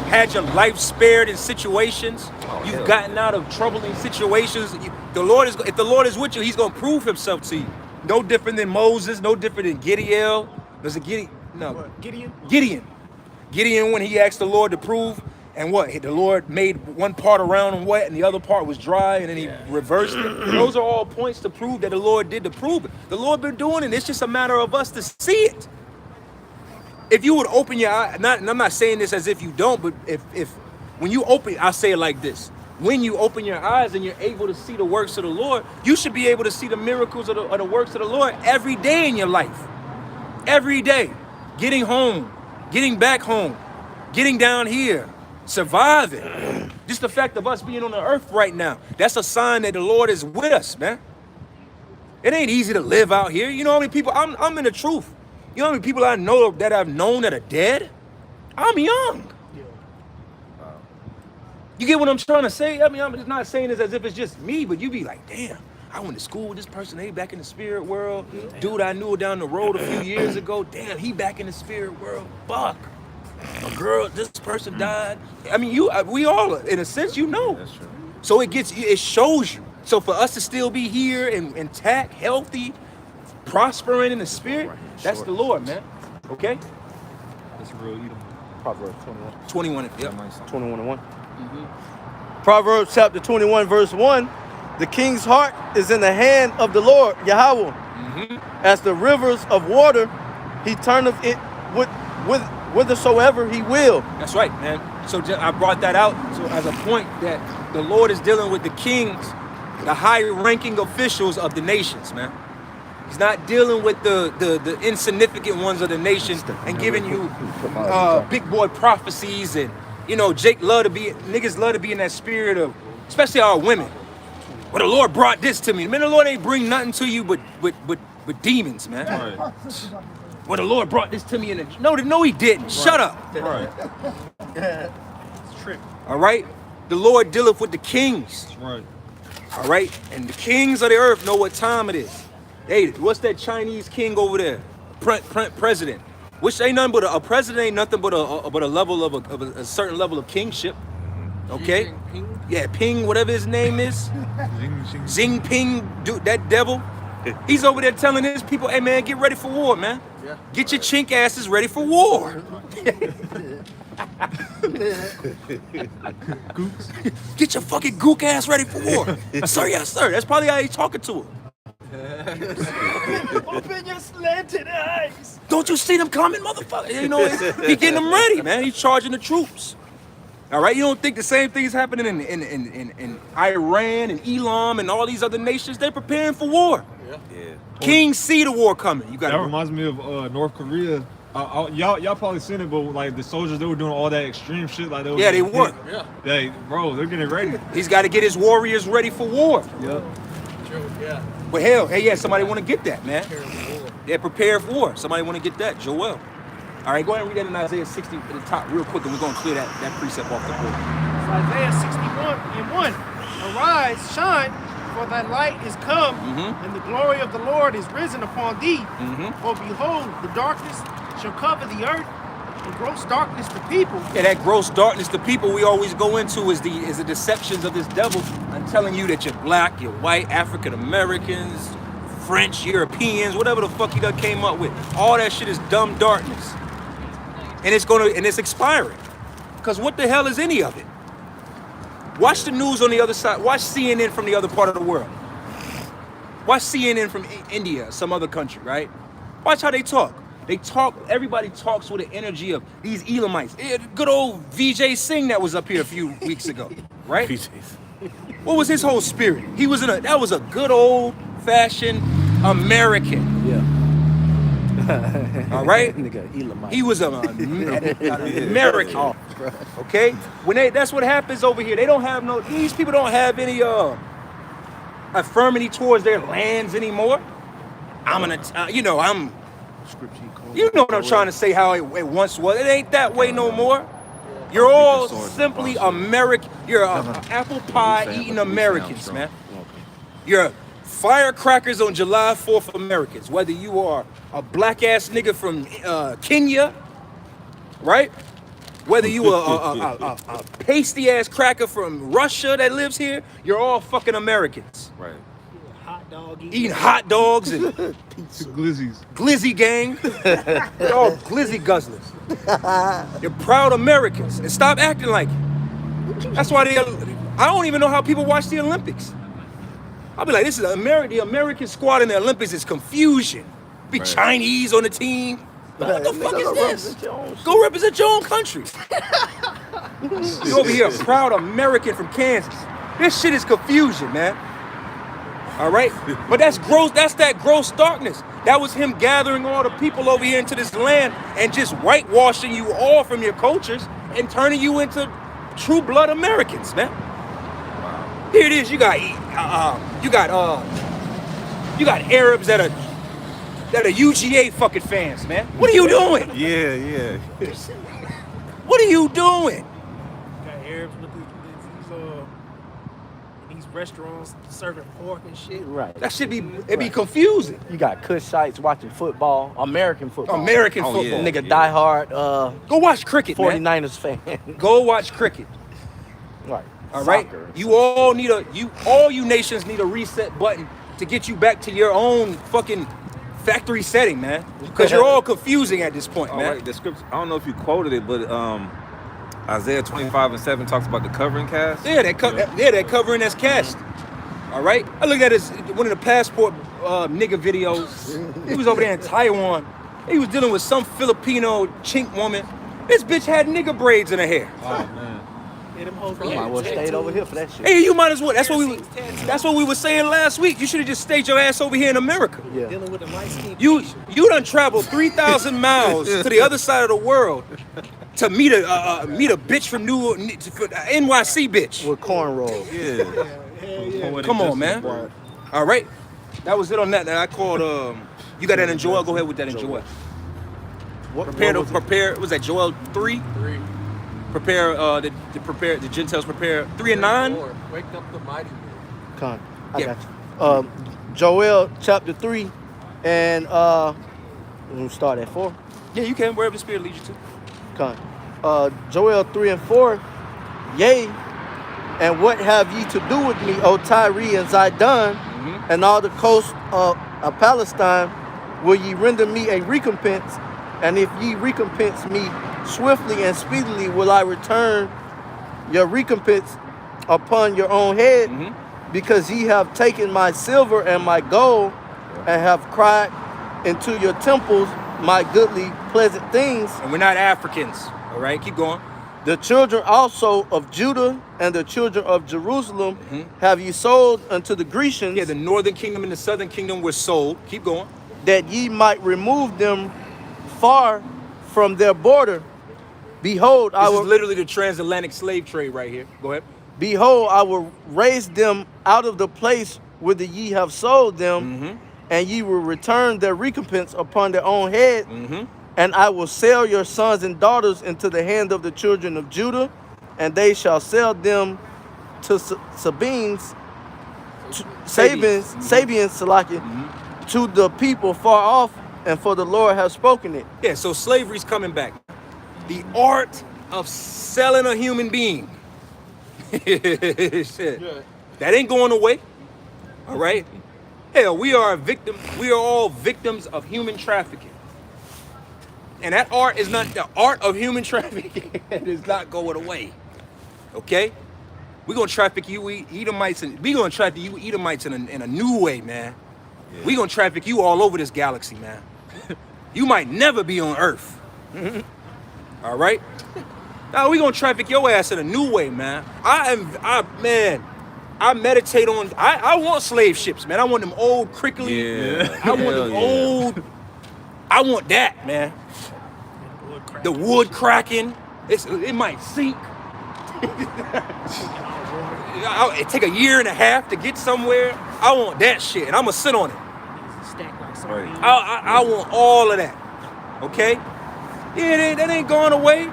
S5: had your life spared in situations. You've gotten out of troubling situations. If the Lord is with you, he's going to prove himself to you. No different than Moses, no different than Gideon. Was it Gideon? No.
S9: Gideon.
S5: Gideon, when he asked the Lord to prove, and the Lord made one part around and wet and the other part was dry, and then he reversed it. Those are all points to prove that the Lord did to prove it. The Lord been doing it. It's just a matter of us to see it. If you would open your eye, and I'm not saying this as if you don't, but if when you open, I'll say it like this. When you open your eyes and you're able to see the works of the Lord, you should be able to see the miracles of the works of the Lord every day in your life. Every day. Getting home, getting back home, getting down here, surviving. Just the fact of us being on the earth right now, that's a sign that the Lord is with us, man. It ain't easy to live out here. You know how many people, I'm in the truth. You know how many people I know that I've known that are dead? I'm young. You get what I'm trying to say? I mean, I'm just not saying this as if it's just me, but you be like, damn, I went to school with this person, they back in the spirit world. Dude I knew down the road a few years ago, damn, he back in the spirit world. Fuck. A girl, this person died. I mean, we all, in a sense, you know.
S8: That's true.
S5: So it shows you. So for us to still be here and intact, healthy, prospering in the spirit, that's the Lord, man. Okay?
S1: That's real Edom.
S12: Proverbs
S5: 21. Yep.
S12: 21:1. Proverbs chapter 21, verse 1. The king's heart is in the hand of the Lord, Yahweh. As the rivers of water, he turneth it whithersoever he will.
S5: That's right, man. So I brought that out as a point that the Lord is dealing with the kings, the high-ranking officials of the nations, man. He's not dealing with the insignificant ones of the nation and giving you big boy prophecies and niggas love to be in that spirit of, especially our women. Well, the Lord brought this to me. Man, the Lord ain't bring nothing to you but demons, man.
S1: Right.
S5: Well, the Lord brought this to me no, he didn't. Right. Shut up.
S1: Right.
S7: It's tricky.
S5: All right? The Lord dealeth with the kings.
S1: Right.
S5: All right? And the kings of the earth know what time it is. Hey, what's that Chinese king over there? President. Which ain't nothing but a president ain't nothing but a level of a certain level of kingship. Okay? Yeah, Ping, whatever his name is. Xing Ping, dude, that devil. He's over there telling his people, hey man, get ready for war, man. Yeah. Get your chink asses ready for war. Get your fucking gook ass ready for war. Sir, yes, sir. That's probably how he's talking to him.
S7: Open your slanted eyes.
S5: Don't you see them coming, motherfucker? You know, he getting them ready, man. He's charging the troops. All right, you don't think the same thing is happening in Iran and Elam and all these other nations? They're preparing for war. Yeah. Kings see the war coming.
S1: That reminds me of North Korea. Y'all probably seen it, but like the soldiers, they were doing all that extreme shit. Like
S5: they were.
S1: Yeah. Bro, they're getting ready.
S5: He's got to get his warriors ready for war.
S1: Yep.
S11: Yeah.
S5: But hell, hey, yeah, somebody want to get that, man. They're prepared for war. Somebody want to get that, Joel. All right, go ahead and read that in Isaiah 60 at the top real quick, and we're going to clear that precept off the board.
S7: So Isaiah 61:1. Arise, shine, for thy light is come, and the glory of the Lord is risen upon thee. For behold, the darkness shall cover the earth, and gross darkness the people.
S5: Yeah, that gross darkness the people we always go into is the deceptions of this devil. I'm telling you that you're black, you're white, African Americans, French, Europeans, whatever the fuck you done came up with. All that shit is dumb darkness. And it's expiring. Because what the hell is any of it? Watch the news on the other side. Watch CNN from the other part of the world. Watch CNN from India, some other country, right? Watch how they talk. Everybody talks with the energy of these Elamites. Good old VJ Singh that was up here a few weeks ago, right? What was his whole spirit? That was a good old fashioned American.
S12: Yeah.
S5: All right?
S12: Nigga, Elamite.
S5: He was an American. Okay? That's what happens over here. These people don't have any affirmity towards their lands anymore. You know what I'm trying to say, how it once was. It ain't that way no more. You're all simply American. You're apple pie eating Americans, man. You're firecrackers on July 4th Americans. Whether you are a black ass nigga from Kenya, right? Whether you are a pasty ass cracker from Russia that lives here, you're all fucking Americans.
S1: Right.
S5: Eating hot dogs and
S1: glizzies.
S5: Glizzy gang. They're all glizzy guzzlers. You're proud Americans. And stop acting like it. That's why I don't even know how people watch the Olympics. I'll be like, this is the American squad in the Olympics is confusion. Be Chinese on the team. What the fuck is this? Go represent your own country. You over here, a proud American from Kansas. This shit is confusion, man. All right? But that's gross. That's that gross darkness. That was him gathering all the people over here into this land and just whitewashing you all from your cultures and turning you into true blood Americans, man. Here it is. You got Arabs that are UGA fucking fans, man. What are you doing?
S8: Yeah.
S5: What are you doing?
S7: Got Arabs with these restaurants serving pork and shit.
S12: Right.
S5: That should be confusing.
S12: You got Cushites watching football, American football.
S5: Football.
S12: Nigga, diehard.
S5: Go watch cricket,
S12: 49ers fan.
S5: Go watch cricket.
S12: Right.
S5: All right. All you nations need a reset button to get you back to your own fucking factory setting, man. Because you're all confusing at this point, man.
S8: Right, the scripture, I don't know if you quoted it, but Isaiah 25:7 talks about the covering cast.
S5: Yeah, that covering that's cast. All right. I looked at one of the passport nigga videos. He was over there in Taiwan. He was dealing with some Filipino chink woman. This bitch had nigga braids in her hair.
S1: Oh man.
S7: them hoes
S12: I might well stayed over here for that shit.
S5: Hey, you might as well. That's what we were saying last week. You should have just stayed your ass over here in America.
S12: Yeah.
S7: Dealing with the light skin.
S5: You done traveled 3,000 miles to the other side of the world to meet a bitch from NYC bitch.
S12: With cornrows.
S8: Yeah.
S5: Come on, man. All right, that was it on that. I called. You got that in Joel? Go ahead with that in Joel. Prepare. Was that Joel 3?
S11: 3.
S5: Prepare the Gentiles. Prepare 3 and 9.
S11: Wake up the mighty men.
S12: Con, I
S5: Yeah.
S12: got you. Joel chapter 3, and we'll start at 4.
S5: Yeah, you can wherever the Spirit leads you to.
S12: Con. Joel 3 and 4. Yea, and what have ye to do with me, O Tyre and Zidon, and all the coast of Palestine? Will ye render me a recompense? And if ye recompense me swiftly and speedily, will I return your recompense upon your own head? Because ye have taken my silver and my gold, and have cried into your temples my goodly pleasant things.
S5: And we're not Africans. All right, keep going.
S12: The children also of Judah and the children of Jerusalem have ye sold unto the Grecians.
S5: Yeah, the northern kingdom and the southern kingdom were sold. Keep going.
S12: That ye might remove them far from their border. Behold,
S5: This is literally the transatlantic slave trade right here. Go ahead.
S12: Behold, I will raise them out of the place whither ye have sold them, and ye will return their recompense upon their own head. And I will sell your sons and daughters into the hand of the children of Judah, and they shall sell them to Sabians, Salakia, to the people far off, and for the Lord has spoken it.
S5: Yeah, so slavery's coming back. The art of selling a human being. Shit. That ain't going away. All right? Hell, we are all victims of human trafficking. And that art is not, the art of human trafficking is not going away. Okay? We're gonna traffic you Edomites, and we're gonna traffic you Edomites in a new way, man. Yeah. We're gonna traffic you all over this galaxy, man. You might never be on Earth. All right? Now we're gonna traffic your ass in a new way, man. I meditate on, I want slave ships, man. I want them old crickly.
S8: Yeah.
S5: I want them old. I want that, man. The wood cracking. It might sink. It take a year and a half to get somewhere. I want that shit, and I'm gonna sit on it. I want all of that. Okay? Yeah, that ain't going away.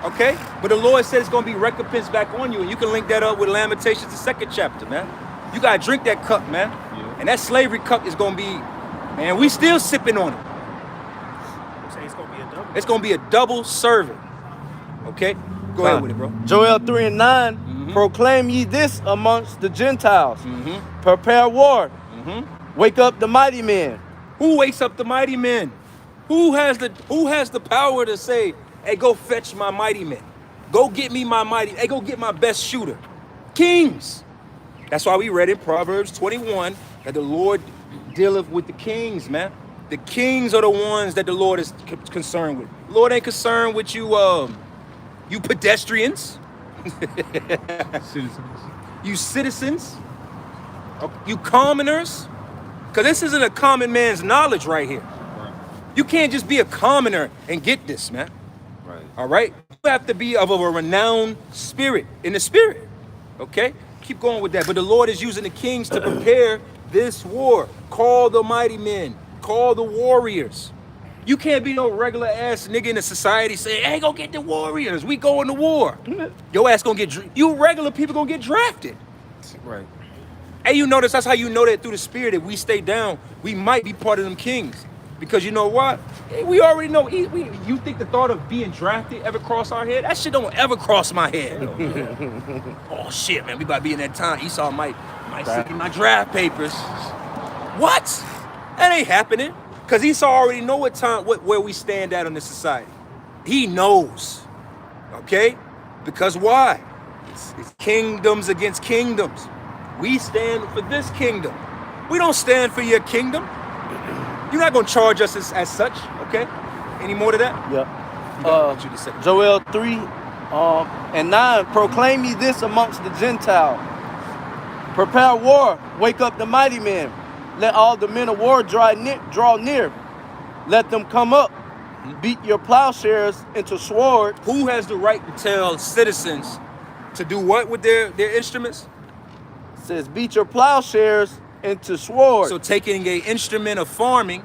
S5: Okay? But the Lord said it's gonna be recompense back on you, and you can link that up with Lamentations, the 2nd chapter, man. You gotta drink that cup, man. Yeah. And that slavery cup is gonna be, man, we still sipping on it. It's gonna be a double serving. Okay? Go ahead with it, bro.
S12: Joel 3 and 9. Proclaim ye this amongst the Gentiles. Prepare war. Wake up the mighty men.
S5: Who wakes up the mighty men? Who has the power to say, hey, go fetch my mighty men. Go get me my mighty, hey, go get my best shooter. Kings. That's why we read in Proverbs 21 that the Lord dealeth with the kings, man. The kings are the ones that the Lord is concerned with. The Lord ain't concerned with you, you pedestrians. You citizens. You commoners. Because this isn't a common man's knowledge right here. You can't just be a commoner and get this, man.
S8: Right.
S5: All right? You have to be of a renowned spirit, in the spirit. Okay? Keep going with that. But the Lord is using the kings to prepare this war. Call the mighty men. Call the warriors. You can't be no regular ass nigga in the society saying, hey, go get the warriors. We going to war. Your ass gonna get, you regular people gonna get drafted.
S8: Right.
S5: Hey, you notice, that's how you know that through the spirit, if we stay down, we might be part of them kings. Because you know what? We already know, you think the thought of being drafted ever cross our head? That shit don't ever cross my head. Oh shit, man, we about to be in that time. Esau might see my draft papers. What? That ain't happening. Because Esau already know where we stand at in this society. He knows. Okay? Because why? It's kingdoms against kingdoms. We stand for this kingdom. We don't stand for your kingdom. You're not going to charge us as such, okay? Any more to that?
S12: Yeah. Joel 3 And 9, proclaim ye this amongst the Gentiles. Prepare war, wake up the mighty men. Let all the men of war draw near. Let them come up. Beat your plowshares into swords.
S5: Who has the right to tell citizens to do what with their instruments?
S12: It says, beat your plowshares into swords.
S5: So taking an instrument of farming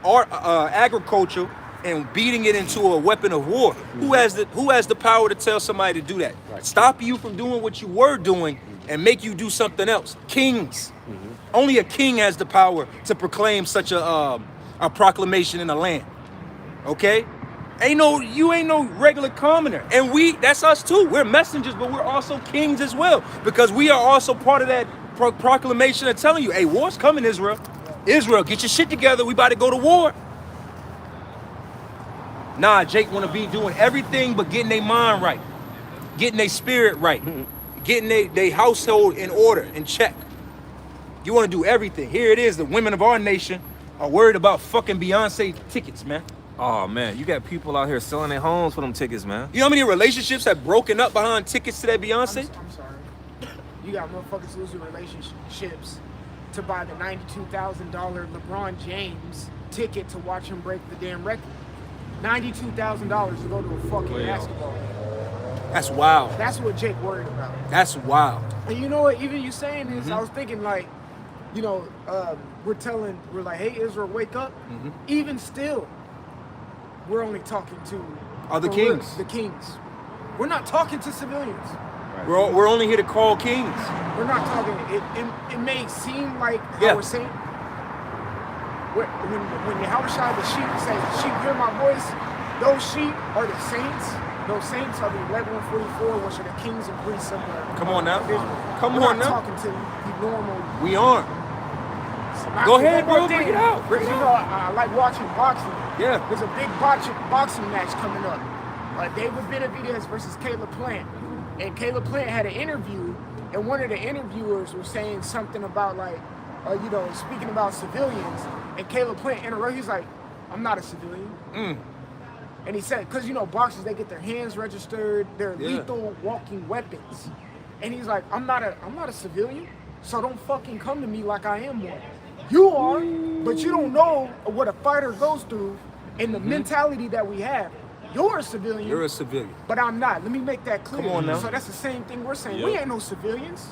S5: or agriculture and beating it into a weapon of war. Who has the power to tell somebody to do that? Stop you from doing what you were doing and make you do something else. Kings. Only a king has the power to proclaim such a proclamation in a land. Okay? You ain't no regular commoner. And that's us too. We're messengers, but we're also kings as well. Because we are also part of that proclamation of telling you, hey, war's coming, Israel. Israel, get your shit together. We about to go to war. Nah, Jake want to be doing everything but getting their mind right, getting their spirit right, getting their household in order, in check. You want to do everything. Here it is. The women of our nation are worried about fucking Beyonce tickets, man.
S8: Oh man, you got people out here selling their homes for them tickets, man.
S5: You know how many relationships have broken up behind tickets to that Beyonce?
S9: I'm sorry. You got motherfuckers losing relationships to buy the $92,000 LeBron James ticket to watch him break the damn record. $92,000 to go to a fucking basketball game.
S5: That's wild.
S9: That's what Jake worried about.
S5: That's wild.
S9: And you know what? Even you saying this, I was thinking like, you know, we're like, hey, Israel, wake up. Even still, we're only talking to
S5: Other kings.
S9: The kings. We're not talking to civilians.
S5: Right. We're only here to call kings.
S9: We're not talking. It may seem like how we're saying. When Yahushua the sheep says, "Sheep, hear my voice," those sheep are the saints. Those saints are the 1144, which are the kings and priests of the.
S5: Come on now.
S9: We're not talking to the normal.
S5: We aren't. Go ahead, bro. Bring it out.
S9: Because you know, I like watching boxing.
S5: Yeah.
S9: There's a big boxing match coming up. David Benavidez versus Caleb Plant. And Caleb Plant had an interview, and one of the interviewers was saying something about speaking about civilians. And Caleb Plant interrupted. He's like, "I'm not a civilian." And he said, because boxers, they get their hands registered. They're lethal walking weapons. And he's like, I'm not a civilian, so don't fucking come to me like I am one. You are, but you don't know what a fighter goes through and the mentality that we have. You're a civilian.
S5: You're a civilian.
S9: But I'm not. Let me make that clear.
S5: Come on now.
S9: So that's the same thing we're saying. We ain't no civilians.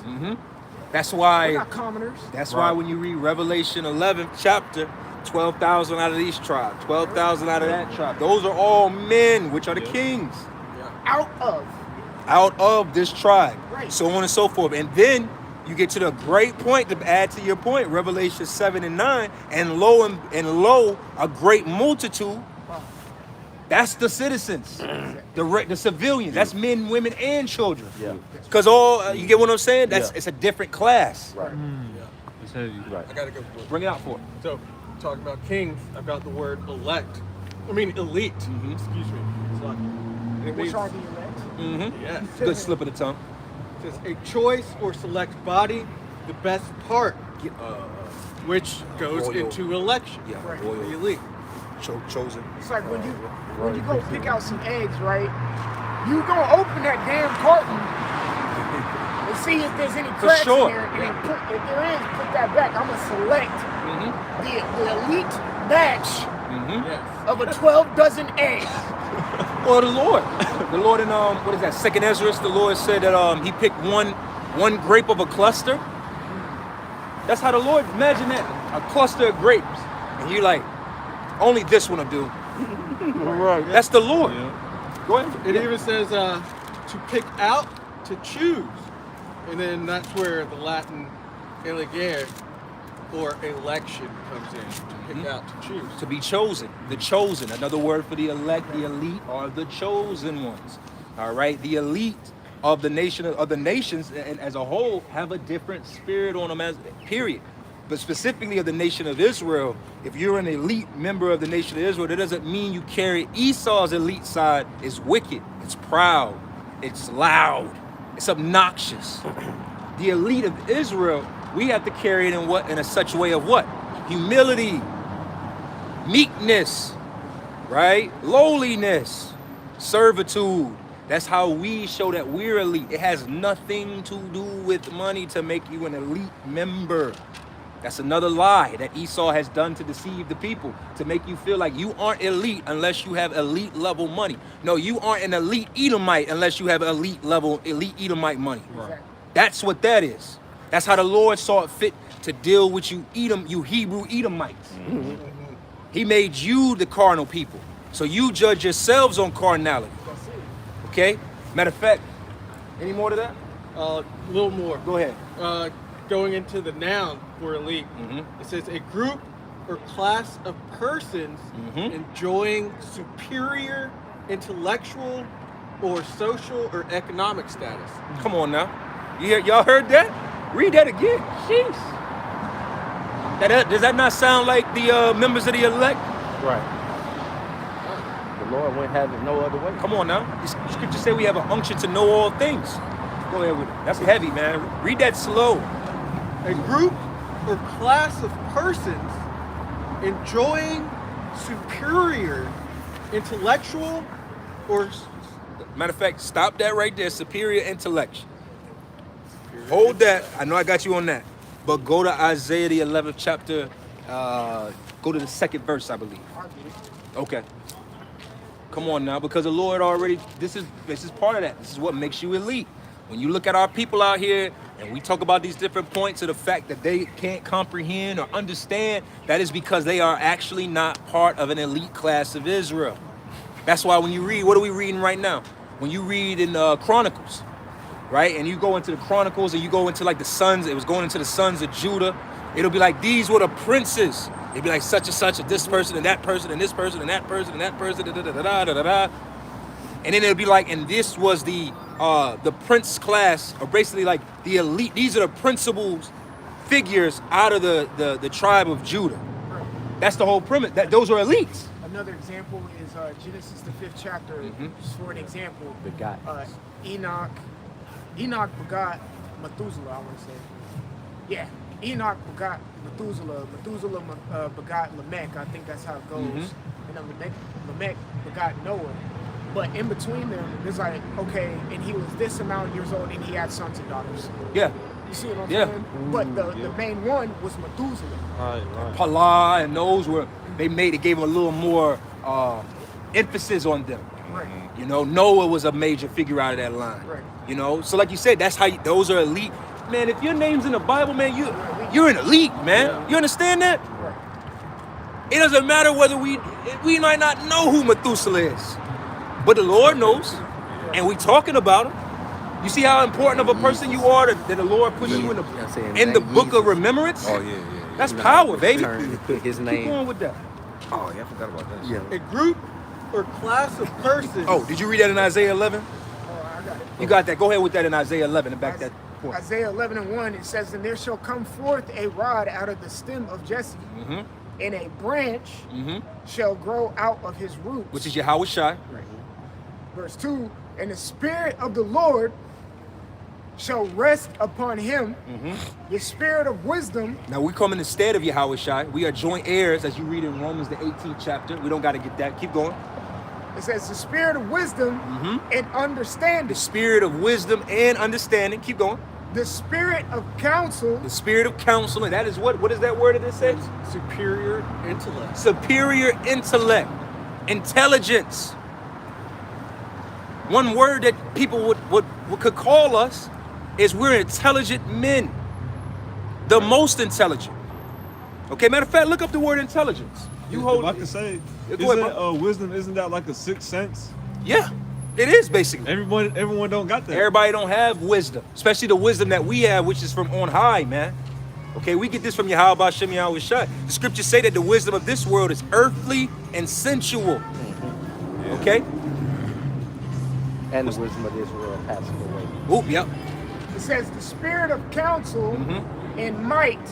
S5: That's why.
S9: We're not commoners.
S5: That's why when you read Revelation 11th chapter, 12,000 out of these tribes, 12,000 out of that tribe. Those are all men, which are the kings.
S9: Out
S5: of this tribe.
S9: Right.
S5: So on and so forth. And then you get to the great point to add to your point, Revelation 7 and 9, and lo, a great multitude. That's the citizens, the civilians. That's men, women, and children.
S12: Yeah.
S5: Because you get what I'm saying? It's a different class.
S12: Right.
S11: I gotta go.
S5: Bring it out for it.
S11: So, talking about kings, I've got the word elite. Excuse me. It's like, it
S9: Which
S11: means,
S9: are the elect.
S11: yes.
S5: Good slip of the tongue.
S11: It says a choice or select body, the best part, which goes
S5: Royal.
S11: into election.
S5: Yeah,
S9: Right.
S5: royal.
S11: The elite.
S5: Chosen.
S9: It's like when you go pick out some eggs, right? You gonna open that damn carton and see if there's any cracks
S5: sure.
S9: in there, and then if there is, put that back. I'm gonna select the elite batch of a 12 dozen eggs.
S5: Well, the Lord in what is that? Second Ezra, the Lord said that he picked one grape of a cluster. That's how the Lord, imagine that, a cluster of grapes, and you like, only this one will do.
S12: Right.
S5: That's the Lord. Go ahead.
S11: It even says to pick out, to choose. And then that's where the Latin elegere, or election, comes in. To pick out, to choose.
S5: To be chosen, the chosen. Another word for the elect, the elite, are the chosen ones. All right, the elite of the nations, and as a whole, have a different spirit on them. Period. But specifically of the nation of Israel, if you're an elite member of the nation of Israel, that doesn't mean you carry Esau's elite side. It's wicked, it's proud, it's loud, it's obnoxious. The elite of Israel, we have to carry it in a such way of what? Humility, meekness, right? Lowliness, servitude, That's how we show that we're elite. It has nothing to do with money to make you an elite member. That's another lie that Esau has done to deceive the people, to make you feel like you aren't elite unless you have elite level money. No, you aren't an elite Edomite unless you have elite Edomite money.
S9: Right.
S5: That's what that is. That's how the Lord saw it fit to deal with you you Hebrew Edomites. He made you the carnal people. So you judge yourselves on carnality. Okay? Matter of fact, any more to that?
S11: A little more.
S5: Go ahead.
S11: Going into the noun for elite, it says a group or class of persons enjoying superior intellectual or social or economic status.
S5: Come on now. Y'all heard that? Read that again. Jeez. Does that not sound like the members of the elect?
S12: Right. The Lord wouldn't have it no other way.
S5: Come on now. The scripture say we have an unction to know all things. Go ahead with it. That's heavy, man. Read that slow.
S11: A group or class of persons enjoying superior intellectual or...
S5: Matter of fact, stop that right there. Superior intellect. Hold that. I know I got you on that. But go to Isaiah the 11th chapter. Go to the 2nd verse, I believe. Okay. Come on now, because the Lord already, this is part of that. This is what makes you elite. When you look at our people out here and we talk about these different points of the fact that they can't comprehend or understand, that is because they are actually not part of an elite class of Israel. That's why when you read, what are we reading right now? When you read in Chronicles, right? And you go into the Chronicles and you go into like the sons, it was going into the sons of Judah. It'll be like, these were the princes. It'd be like such and such, and this person, and that person, and this person, and that person, and that person, da da da da da da da. And then it'll be like, and this was the prince class, or basically like the elite. These are the principals, figures out of the tribe of Judah. That's the whole premise. That those are elites.
S9: Another example is Genesis the 5th chapter. Just for an example,
S12: Begot.
S9: Enoch begot Methuselah. I want to say, yeah. Enoch begot Methuselah. Methuselah begot Lamech. I think that's how it goes. And then Lamech begot Noah. But in between them, it's like, okay, and he was this amount of years old, and he had sons and daughters.
S5: Yeah.
S9: You see what I'm saying? But the main one was Methuselah.
S5: Right. Pala and those were, they gave them a little more emphasis on them.
S9: Right.
S5: You know, Noah was a major figure out of that line.
S9: Right.
S5: You know, so like you said, that's how those are elite. Man, if your name's in the Bible, man, you're an elite, man. Yeah. You understand that?
S9: Right.
S5: It doesn't matter whether we might not know who Methuselah is, but the Lord knows, and we talking about him. You see how important of a person you are that the Lord put you in the book of remembrance?
S8: Oh, yeah.
S5: That's power, baby.
S12: Put his name.
S5: Keep going with that.
S8: Oh, yeah, I forgot about that.
S12: Yeah.
S11: A group or class of persons.
S5: Oh, did you read that in Isaiah 11?
S9: Oh, I got it.
S5: You got that. Go ahead with that in Isaiah 11 and back that point.
S9: Isaiah 11:1, it says, and there shall come forth a rod out of the stem of Jesse, and a branch shall grow out of his roots.
S5: Which is Yahweh Shai.
S9: Right. Verse 2, and the Spirit of the Lord shall rest upon him, the spirit of wisdom.
S5: Now we come in the stead of Yahweh Shai. We are joint heirs, as you read in Romans the 18th chapter. We don't got to get that. Keep going.
S9: It says the spirit of wisdom and understanding.
S5: The spirit of wisdom and understanding. Keep going.
S9: The spirit of counsel.
S5: The spirit of counsel. And that is what is that word that it says?
S11: Superior intellect.
S5: Superior intellect. Intelligence. One word that people could call us is we're intelligent men. The most intelligent. Okay, matter of fact, look up the word intelligence.
S1: If I could say, wisdom, isn't that like a sixth sense?
S5: Yeah, it is basically.
S1: Everyone don't got that.
S5: Everybody don't have wisdom, especially the wisdom that we have, which is from on high, man. Okay, we get this from Yahweh Bashem Yahweh Shai. The scriptures say that the wisdom of this world is earthly and sensual. Okay?
S12: And the wisdom of this world passes away.
S5: Oop, yep.
S9: It says the spirit of counsel and might,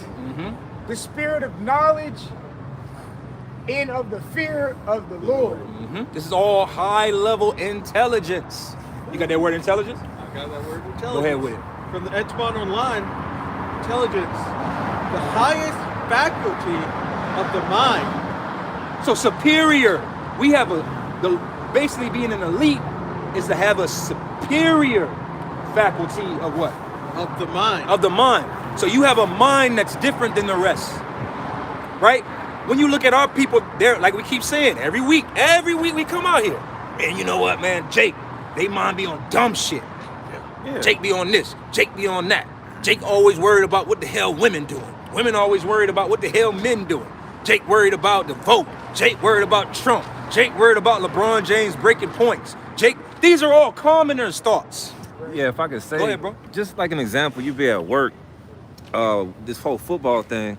S9: the spirit of knowledge and of the fear of the Lord.
S5: This is all high level intelligence. You got that word intelligence?
S11: I got that word intelligence.
S5: Go ahead with it.
S11: From the Echbon Online, intelligence, the highest faculty of the mind.
S5: So superior. We have basically being an elite is to have a superior faculty of what?
S11: Of the mind.
S5: Of the mind. So you have a mind that's different than the rest, right? When you look at our people, they're like we keep saying every week we come out here, and you know what, man? Jake, they mind be on dumb shit.
S8: Yeah.
S5: Jake be on this, Jake be on that. Jake always worried about what the hell women doing. Women always worried about what the hell men doing. Jake worried about the vote. Jake worried about Trump. Jake worried about LeBron James breaking points. Jake, these are all commoners' thoughts.
S8: Yeah, if I could say,
S5: Go ahead, bro.
S8: just like an example, you be at work, this whole football thing,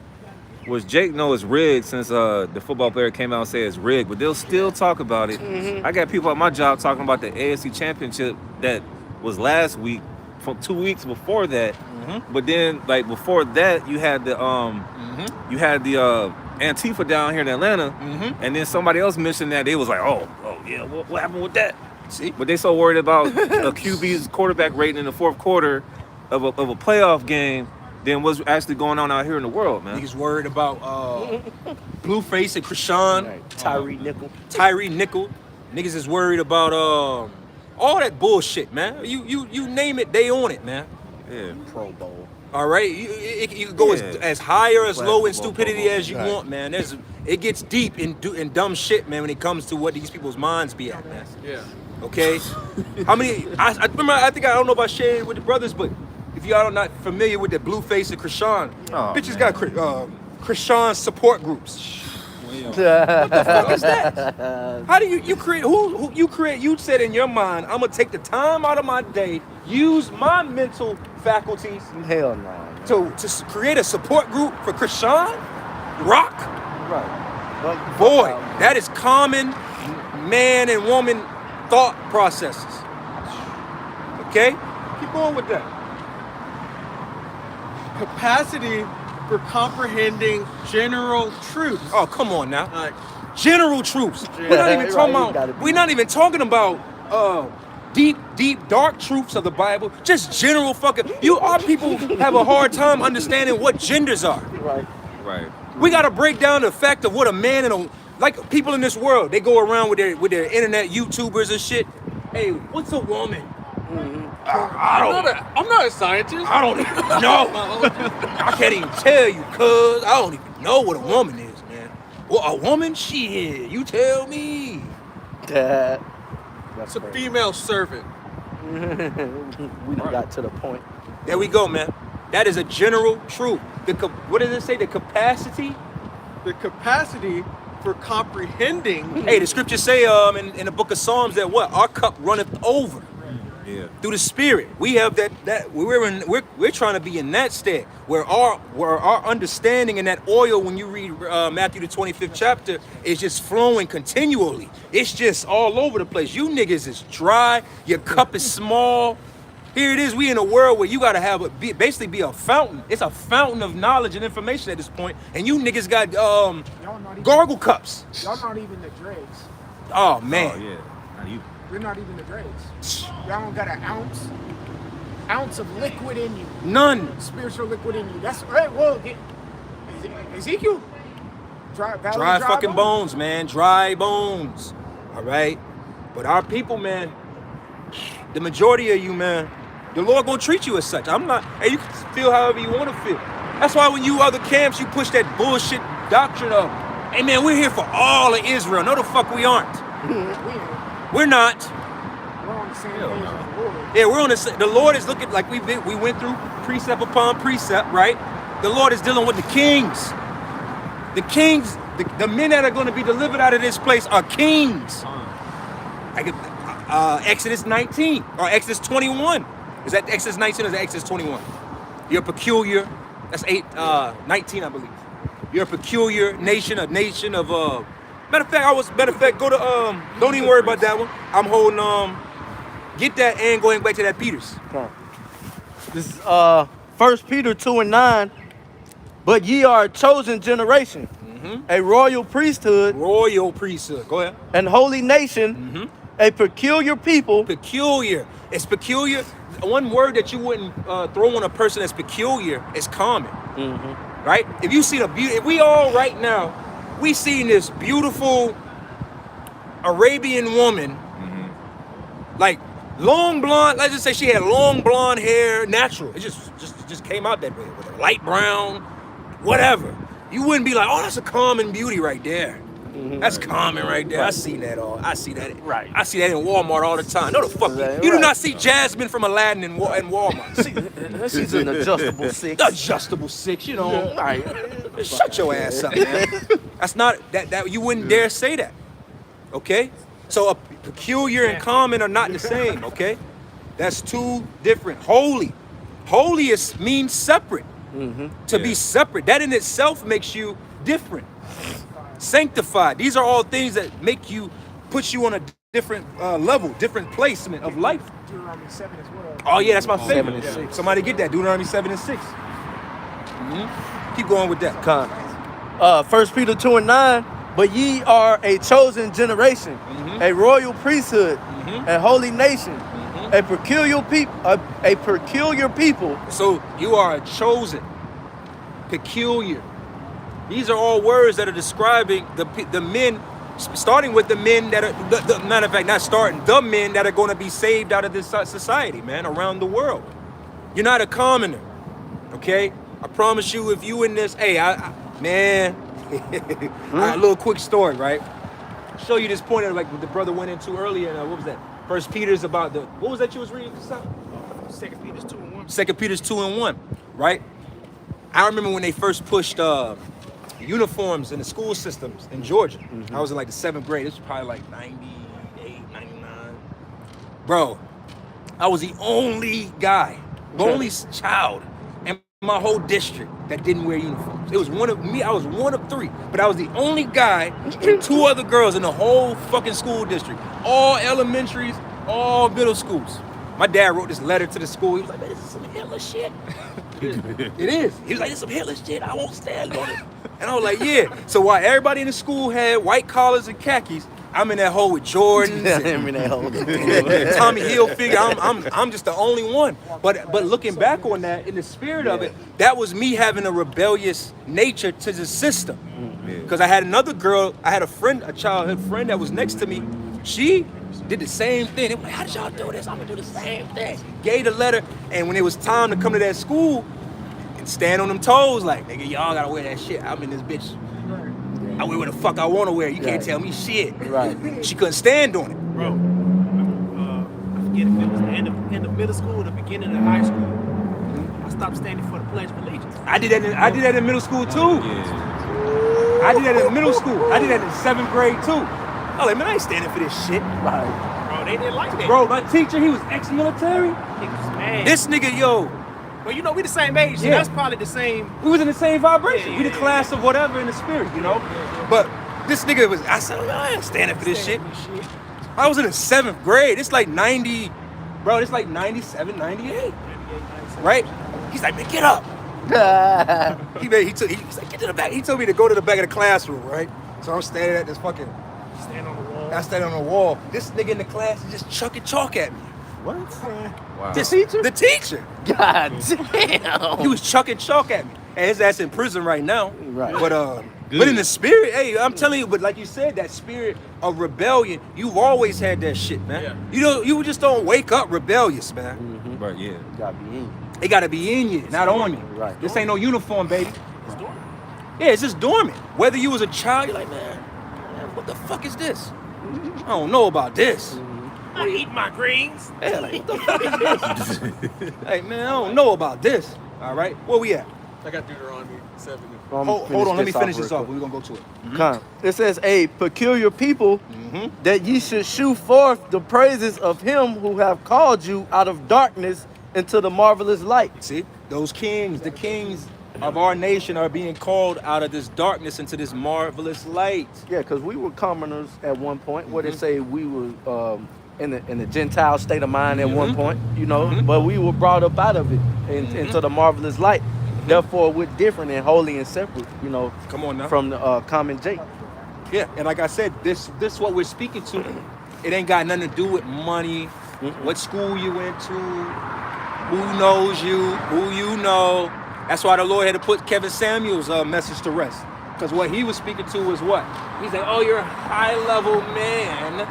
S8: which Jake knows is rigged since the football player came out and said it's rigged, but they'll still talk about it. I got people at my job talking about the AFC Championship that was last week, from 2 weeks before that. But then, like before that, you had the Antifa down here in Atlanta, and then somebody else mentioned that they was like, oh yeah, what happened with that?
S5: See,
S8: but they so worried about a QB's quarterback rating in the fourth quarter of a playoff game than what's actually going on out here in the world, man.
S5: Niggas worried about Blueface and Krishan, Tyree Nickel. Niggas is worried about all that bullshit, man. You name it, they on it, man.
S8: Yeah.
S12: Pro Bowl.
S5: All right, you can go as high or as low in stupidity as you want, man. It gets deep in dumb shit, man, when it comes to what these people's minds be at, man.
S11: Yeah.
S5: Okay, how many? I remember. I think I don't know about sharing it with the brothers, but if y'all are not familiar with the Blueface and Krishan, bitches got Krishan support groups. What the fuck is that? How do you create? Who you create? You said in your mind, I'm gonna take the time out of my day, use my mental faculties.
S12: Hell no.
S5: To create a support group for Krishan Rock.
S12: Right.
S5: Boy, that is common man and woman thought processes. Okay, keep going with that.
S11: Capacity for comprehending general truths.
S5: Oh, come on now. General truths. We're not even talking about deep, dark truths of the Bible. Just general fucking. Our people have a hard time understanding what genders are.
S8: Right.
S5: We gotta break down the fact of what a man and like people in this world. They go around with their internet YouTubers and shit. Hey, what's a woman?
S11: I'm not a scientist.
S5: I don't even know. I can't even tell you, cuz I don't even know what a woman is, man. Well, a woman? Shit, you tell me.
S11: It's a female servant.
S12: We got to the point.
S5: There we go, man. That is a general truth. What does it say? The capacity?
S11: The capacity for comprehending.
S5: Hey, the scriptures say in the book of Psalms that what? Our cup runneth over.
S8: Yeah.
S5: Through the Spirit, we have that we're trying to be in that state where our understanding and that oil, when you read Matthew the 25th chapter, is just flowing continually. It's just all over the place. You niggas is dry. Your cup is small. Here it is. We in a world where you gotta basically be a fountain. It's a fountain of knowledge and information at this point, and you niggas got gargle cups.
S9: Y'all not even the dregs.
S5: Oh man.
S8: Oh yeah. Not you.
S9: We're not even the dregs. Y'all don't got an ounce of liquid in you.
S5: None.
S9: Spiritual liquid in you. That's right. Well, Ezekiel.
S5: Dry fucking bones, man. Dry bones. All right. But our people, man, the majority of you, man, the Lord gonna treat you as such. I'm not. Hey, you can feel however you want to feel. That's why when you other camps, you push that bullshit doctrine of, hey man, we're here for all of Israel. No, the fuck we aren't. We're not.
S9: We're on the same page as the Lord.
S5: Yeah, we're on the same. The Lord is looking like we went through precept upon precept, right? The Lord is dealing with the kings. The kings, the men that are going to be delivered out of this place are kings. Like Exodus 19 or Exodus 21. Is that Exodus 19 or is that Exodus 21? You're peculiar. That's 19, I believe. You're a peculiar nation, a nation of Matter of fact, go to don't even worry about that one. I'm holding get that and going back to that Peters.
S12: This is 1 Peter 2:9. But ye are a chosen generation, a royal priesthood.
S5: Royal priesthood. Go ahead.
S12: And holy nation, a peculiar people.
S5: Peculiar. It's peculiar. One word that you wouldn't throw on a person that's peculiar is common. Right? If you see the beauty, if we all right now, we seen this beautiful Arabian woman Like long blonde, let's just say she had long blonde hair, natural. It just came out that way, with a light brown, whatever. You wouldn't be like, oh, that's a common beauty right there. That's common right there. I see that all. I see that.
S12: Right.
S5: I see that in Walmart all the time. No, the fuck. You do not see Jasmine from Aladdin in Walmart. See,
S12: She's an adjustable 6.
S5: adjustable 6, you know. Right. Shut your ass up, man. That's not that you wouldn't dare say that. Okay? So a peculiar and common are not the same, okay? That's two different. Holy. Holy means separate. To be separate. That in itself makes you different. Sanctified. These are all things that make you, put you on a different level, different placement of life.
S9: Deuteronomy 7 as well.
S5: Oh yeah, that's my favorite.
S12: 7 and 6.
S5: Somebody get that. Deuteronomy 7 and 6. Keep going with that.
S12: 1 Peter 2 and 9. But ye are a chosen generation, a royal priesthood, a holy nation, a peculiar people.
S5: So you are a chosen, peculiar. These are all words that are describing the men, starting with the men that are, the matter of fact, not starting, the men that are going to be saved out of this society, man, around the world. You're not a commoner, okay? I promise you, if you in this, hey, man, a little quick story, right? I'll show you this point, like what the brother went into earlier. What was that? First Peter's about the, what was that you was reading?
S9: 2 Peter's 2 and 1.
S5: 2 Peter's 2 and 1, right? I remember when they first pushed uniforms in the school systems in Georgia. I was in like the 7th grade. This was probably like 98, 99. Bro, I was the only guy, the only child in my whole district that didn't wear uniforms. It was one of me, I was one of 3, but I was the only guy and 2 other girls in the whole fucking school district. All elementaries, all middle schools. My dad wrote this letter to the school. He was like, man, this is some Hitler shit. It is. He was like, this is some Hitler shit. I won't stand on it. And I was like, yeah. So while everybody in the school had white collars and khakis, I'm in that hole with Jordans.
S12: I'm in that hole.
S5: and Tommy Hilfiger. I'm just the only one. But looking back on that, in the spirit of it, that was me having a rebellious nature to the system. Because I had another girl, I had a childhood friend that was next to me. She did the same thing. They were like, how did y'all do this? I'm gonna do the same thing. Gave the letter, and when it was time to come to that school and stand on them toes, like, nigga, y'all gotta wear that shit. I'm in this bitch. I wear what the fuck I wanna wear. You can't tell me shit.
S12: Right.
S5: She couldn't stand on it.
S7: Bro, I forget if it was the end of middle school or the beginning of high school. I stopped standing for the Pledge of Allegiance.
S5: I did that in middle school too. I did that in middle school. I did that in 7th grade too. I was like, man, I ain't standing for this shit.
S12: Right.
S7: Bro, they didn't like that.
S5: Bro, my teacher, he was ex-military.
S7: Niggas mad.
S5: This nigga, yo.
S7: Well, you know, we the same age, so that's probably the same.
S5: We was in the same vibration.
S7: Yeah,
S5: we the class of whatever in the spirit, you know? But this nigga was, I said, I ain't standing for this shit. I was in the 7th grade. It's like 90, bro, it's like 97, 98. Right? He's like, man, get up. He's like, get to the back. He told me to go to the back of the classroom, right? So I'm standing at this fucking, I stand on the wall. This nigga in the class is just chucking chalk at me.
S12: What?
S8: Wow.
S5: The teacher.
S12: God damn.
S5: He was chucking chalk at me. And his ass in prison right now.
S12: Right.
S5: But in the spirit, hey, I'm telling you, but like you said, that spirit of rebellion, you've always had that shit, man. Yeah. You just don't wake up rebellious, man.
S8: Right, yeah.
S12: You gotta be in.
S5: It gotta be in you, not on you.
S12: Right.
S5: This ain't no uniform, baby.
S7: It's dormant.
S5: Yeah, it's just dormant. Whether you was a child, you're like, man, what the fuck is this? I don't know about this.
S7: I eat my greens.
S5: Yeah, like, what the fuck is this? Hey, man, I don't know about this. All right, where we at?
S3: I got Deuteronomy 7.
S5: Hold on, let me finish this off. We're gonna go to it.
S12: It says, a peculiar people, that ye should shew forth the praises of him who have called you out of darkness into the marvelous light.
S5: See, those kings, the kings of our nation are being called out of this darkness into this marvelous light.
S12: Yeah, because we were commoners at one point, where they say we were in the Gentile state of mind at one point, you know, but we were brought up out of it into the marvelous light. Therefore, we're different and holy and separate, you know.
S5: Come on now.
S12: From the common J.
S5: Yeah, and like I said, this what we're speaking to. It ain't got nothing to do with money, what school you went to, who knows you, who you know. That's why the Lord had to put Kevin Samuel's message to rest. Because what he was speaking to was what? He's like, oh, you're a high-level man.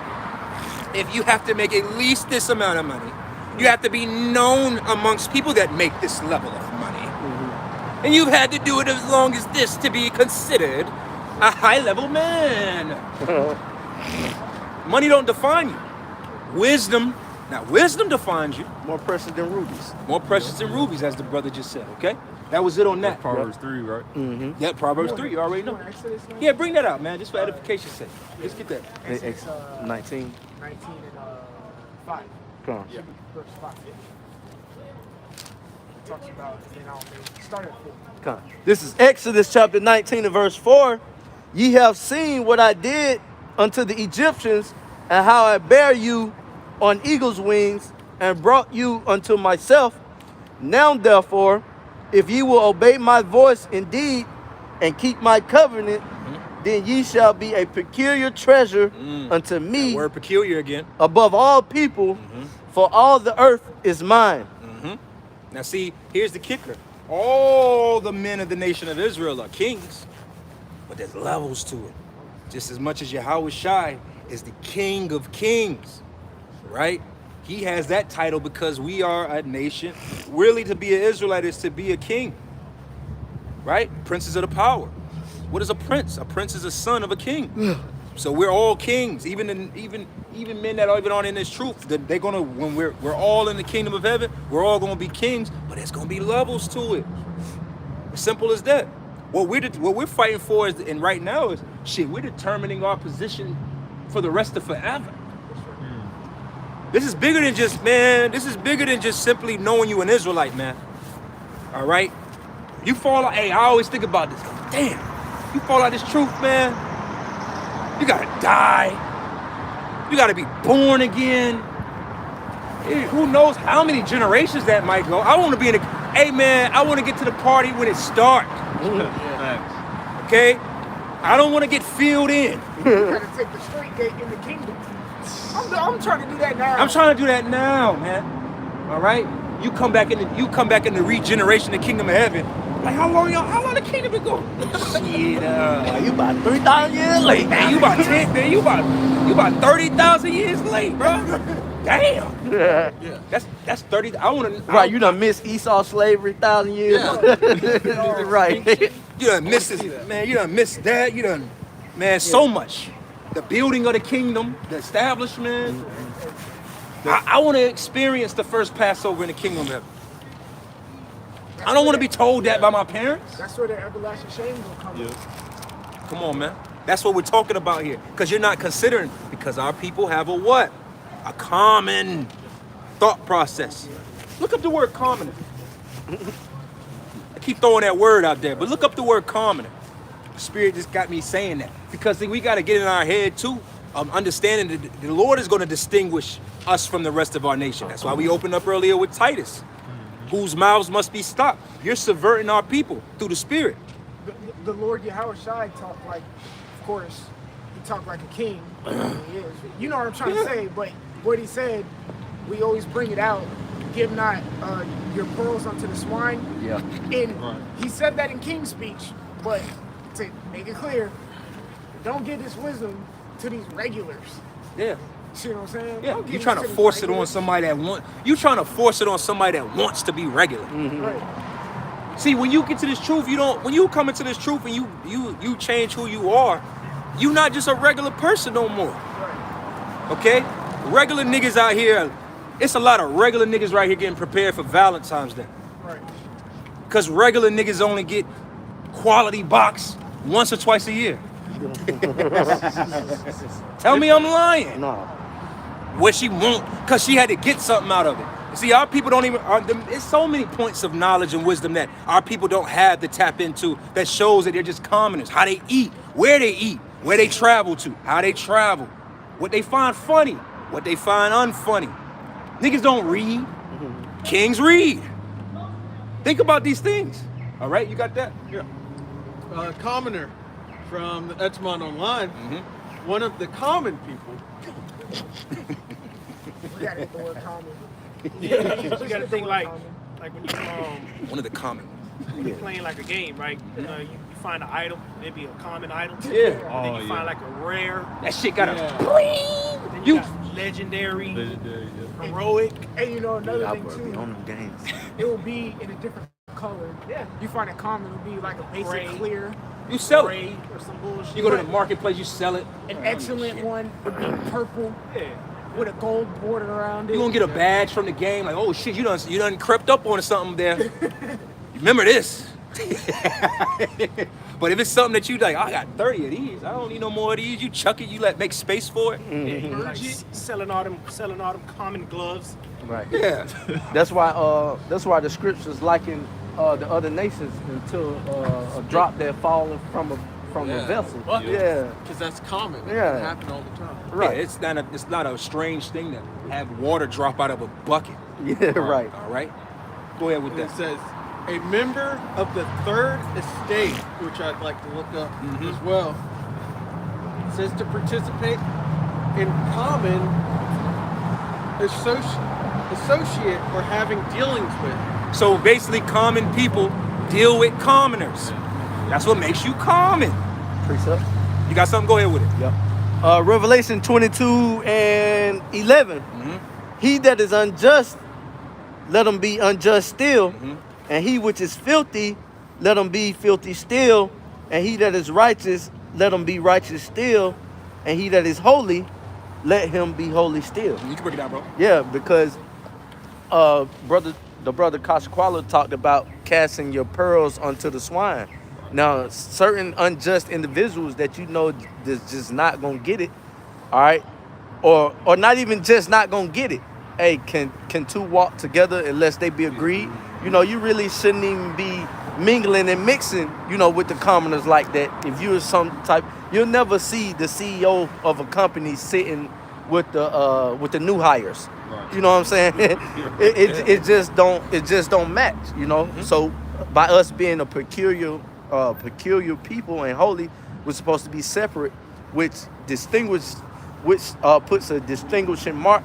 S5: if you have to make at least this amount of money, you have to be known amongst people that make this level of money. And you've had to do it as long as this to be considered a high-level man. Money don't define you. Wisdom, now wisdom defines you.
S12: More precious than rubies.
S5: More precious than rubies, as the brother just said, okay? That was it on that.
S1: Proverbs 3, right?
S5: Yep, Proverbs 3, you already know. Yeah, bring that out, man, just for edification's sake. Let's get that.
S12: Exodus 19.
S9: 19 and 5.
S12: Come on.
S9: Should be verse 5. It talks about, start at 4.
S12: Come on. This is Exodus chapter 19 and verse 4. Ye have seen what I did unto the Egyptians, and how I bare you on eagle's wings, and brought you unto myself. Now therefore, if ye will obey my voice indeed, and keep my covenant, then ye shall be a peculiar treasure unto me.
S5: That word peculiar again.
S12: Above all people, for all the earth is mine.
S5: Now see, here's the kicker. All the men of the nation of Israel are kings, but there's levels to it. Just as much as Yahweh Shai is the King of Kings, right? He has that title because we are a nation. Really, to be an Israelite is to be a king, right? Princes of the power. What is a prince? A prince is a son of a king. So we're all kings, even men that aren't in this truth. They're gonna, when we're all in the kingdom of heaven, we're all gonna be kings, but there's gonna be levels to it. As simple as that. What we're fighting for is, and right now is, shit, we're determining our position for the rest of forever. This is bigger than just, man, this is bigger than just simply knowing you an Israelite, man. All right? You fall out, hey, I always think about this. Damn, you fall out this truth, man. You gotta die. You gotta be born again. Who knows how many generations that might go. I wanna be in a, hey man, I wanna get to the party when it starts. Okay? I don't wanna get filled in.
S9: You gotta take the straight gate in the kingdom. I'm trying to do that now.
S5: I'm trying to do that now, man. All right? You come back in the regeneration of the kingdom of heaven. Like how long the kingdom been going? Shit,
S12: you about 3,000 years late.
S5: Man, you about 10, man, you about 30,000 years late, bro. Damn.
S12: Yeah.
S5: That's 30.
S12: Right, you done missed Esau slavery 1,000 years. Yeah. Right.
S5: You done missed this, man. You done missed that. You done, man, so much. The building of the kingdom, the establishment. I want to experience the first Passover in the kingdom of heaven. I don't want to be told that by my parents.
S9: That's where the everlasting shame will come.
S5: Come on, man. That's what we're talking about here. Because you're not considering, because our people have a what? A common thought process. Look up the word commoner. I keep throwing that word out there, but look up the word commoner. The Spirit just got me saying that. Because we got to get in our head too, understanding that the Lord is going to distinguish us from the rest of our nation. That's why we opened up earlier with Titus, whose mouths must be stopped. You're subverting our people through the Spirit.
S9: The Lord Yahweh Shai talked like, of course, he talked like a king. He is. You know what I'm trying to say, but what he said, we always bring it out. Give not your pearls unto the swine.
S12: Yeah.
S9: And he said that in King's speech, but to make it clear, don't give this wisdom to these regulars.
S5: Yeah.
S9: See what I'm saying?
S5: Yeah. You're trying to force it on somebody that wants to be regular.
S9: Right.
S5: See, when you get to this truth, when you come into this truth and you change who you are, you're not just a regular person no more.
S9: Right.
S5: Okay? Regular niggas out here, it's a lot of regular niggas right here getting prepared for Valentine's Day.
S9: Right.
S5: Because regular niggas only get quality box once or twice a year. Tell me I'm lying.
S12: No.
S5: What she won't, because she had to get something out of it. See, our people don't even, there's so many points of knowledge and wisdom that our people don't have to tap into that shows that they're just commoners. How they eat, where they travel to, how they travel, what they find funny, what they find unfunny. Niggas don't read. Kings read. Think about these things. All right, you got that? Yeah.
S11: Commoner from the Etzmon Online, one of the common people.
S9: We gotta get the word common.
S7: Yeah, you gotta think like when you
S5: One of the common.
S7: when you're playing like a game, right? You find an item, maybe a common item.
S5: Yeah.
S7: And then you find like a rare.
S5: That shit got a
S7: Then you got legendary, heroic.
S9: And you know another
S12: I
S9: thing
S12: would
S9: too,
S12: be on them games.
S9: it will be in a different color.
S7: Yeah.
S9: You find it common, it'll be like a basic
S7: Gray.
S9: clear,
S5: You sell it.
S7: Gray or some bullshit.
S5: You go to the marketplace, you sell it.
S9: an excellent one would be purple
S7: Yeah.
S9: with a gold border around it.
S5: You gonna get a badge from the game, like, oh shit, you done crept up on something there. Remember this. But if it's something that you like, I got 30 of these, I don't need no more of these. You chuck it, you make space for it.
S7: Yeah, like selling all them common gloves.
S12: Right.
S5: Yeah.
S12: That's why the scriptures liken the other nations into a drop that falling from a vessel. Yeah.
S11: Because that's common.
S12: Yeah.
S11: It happens all the time.
S12: Right.
S5: Yeah, it's not a strange thing to have water drop out of a bucket.
S12: Yeah. Right.
S5: All right. Go ahead with
S11: And it
S5: that.
S11: says, a member of the third estate, which I'd like to look up as well, says to participate in common associate or having dealings with.
S5: So basically, common people deal with commoners. That's what makes you common.
S12: Precept.
S5: You got something? Go ahead with it.
S12: Yep. Revelation 22 and 11. He that is unjust, let him be unjust still. And he which is filthy, let him be filthy still. And he that is righteous, let him be righteous still. And he that is holy, let him be holy still.
S5: You can break it down, bro.
S12: Yeah, because the brother Kasquala talked about casting your pearls onto the swine. Now, certain unjust individuals that you know that's just not gonna get it, all right, or not even just not gonna get it. Hey, can two walk together unless they be agreed? You know, you really shouldn't even be mingling and mixing, you know, with the commoners like that. If you're some type, you'll never see the CEO of a company sitting with the new hires. Right. You know what I'm saying? it just don't match, you know. So by us being a peculiar people and holy, we're supposed to be separate, which puts a distinguishing mark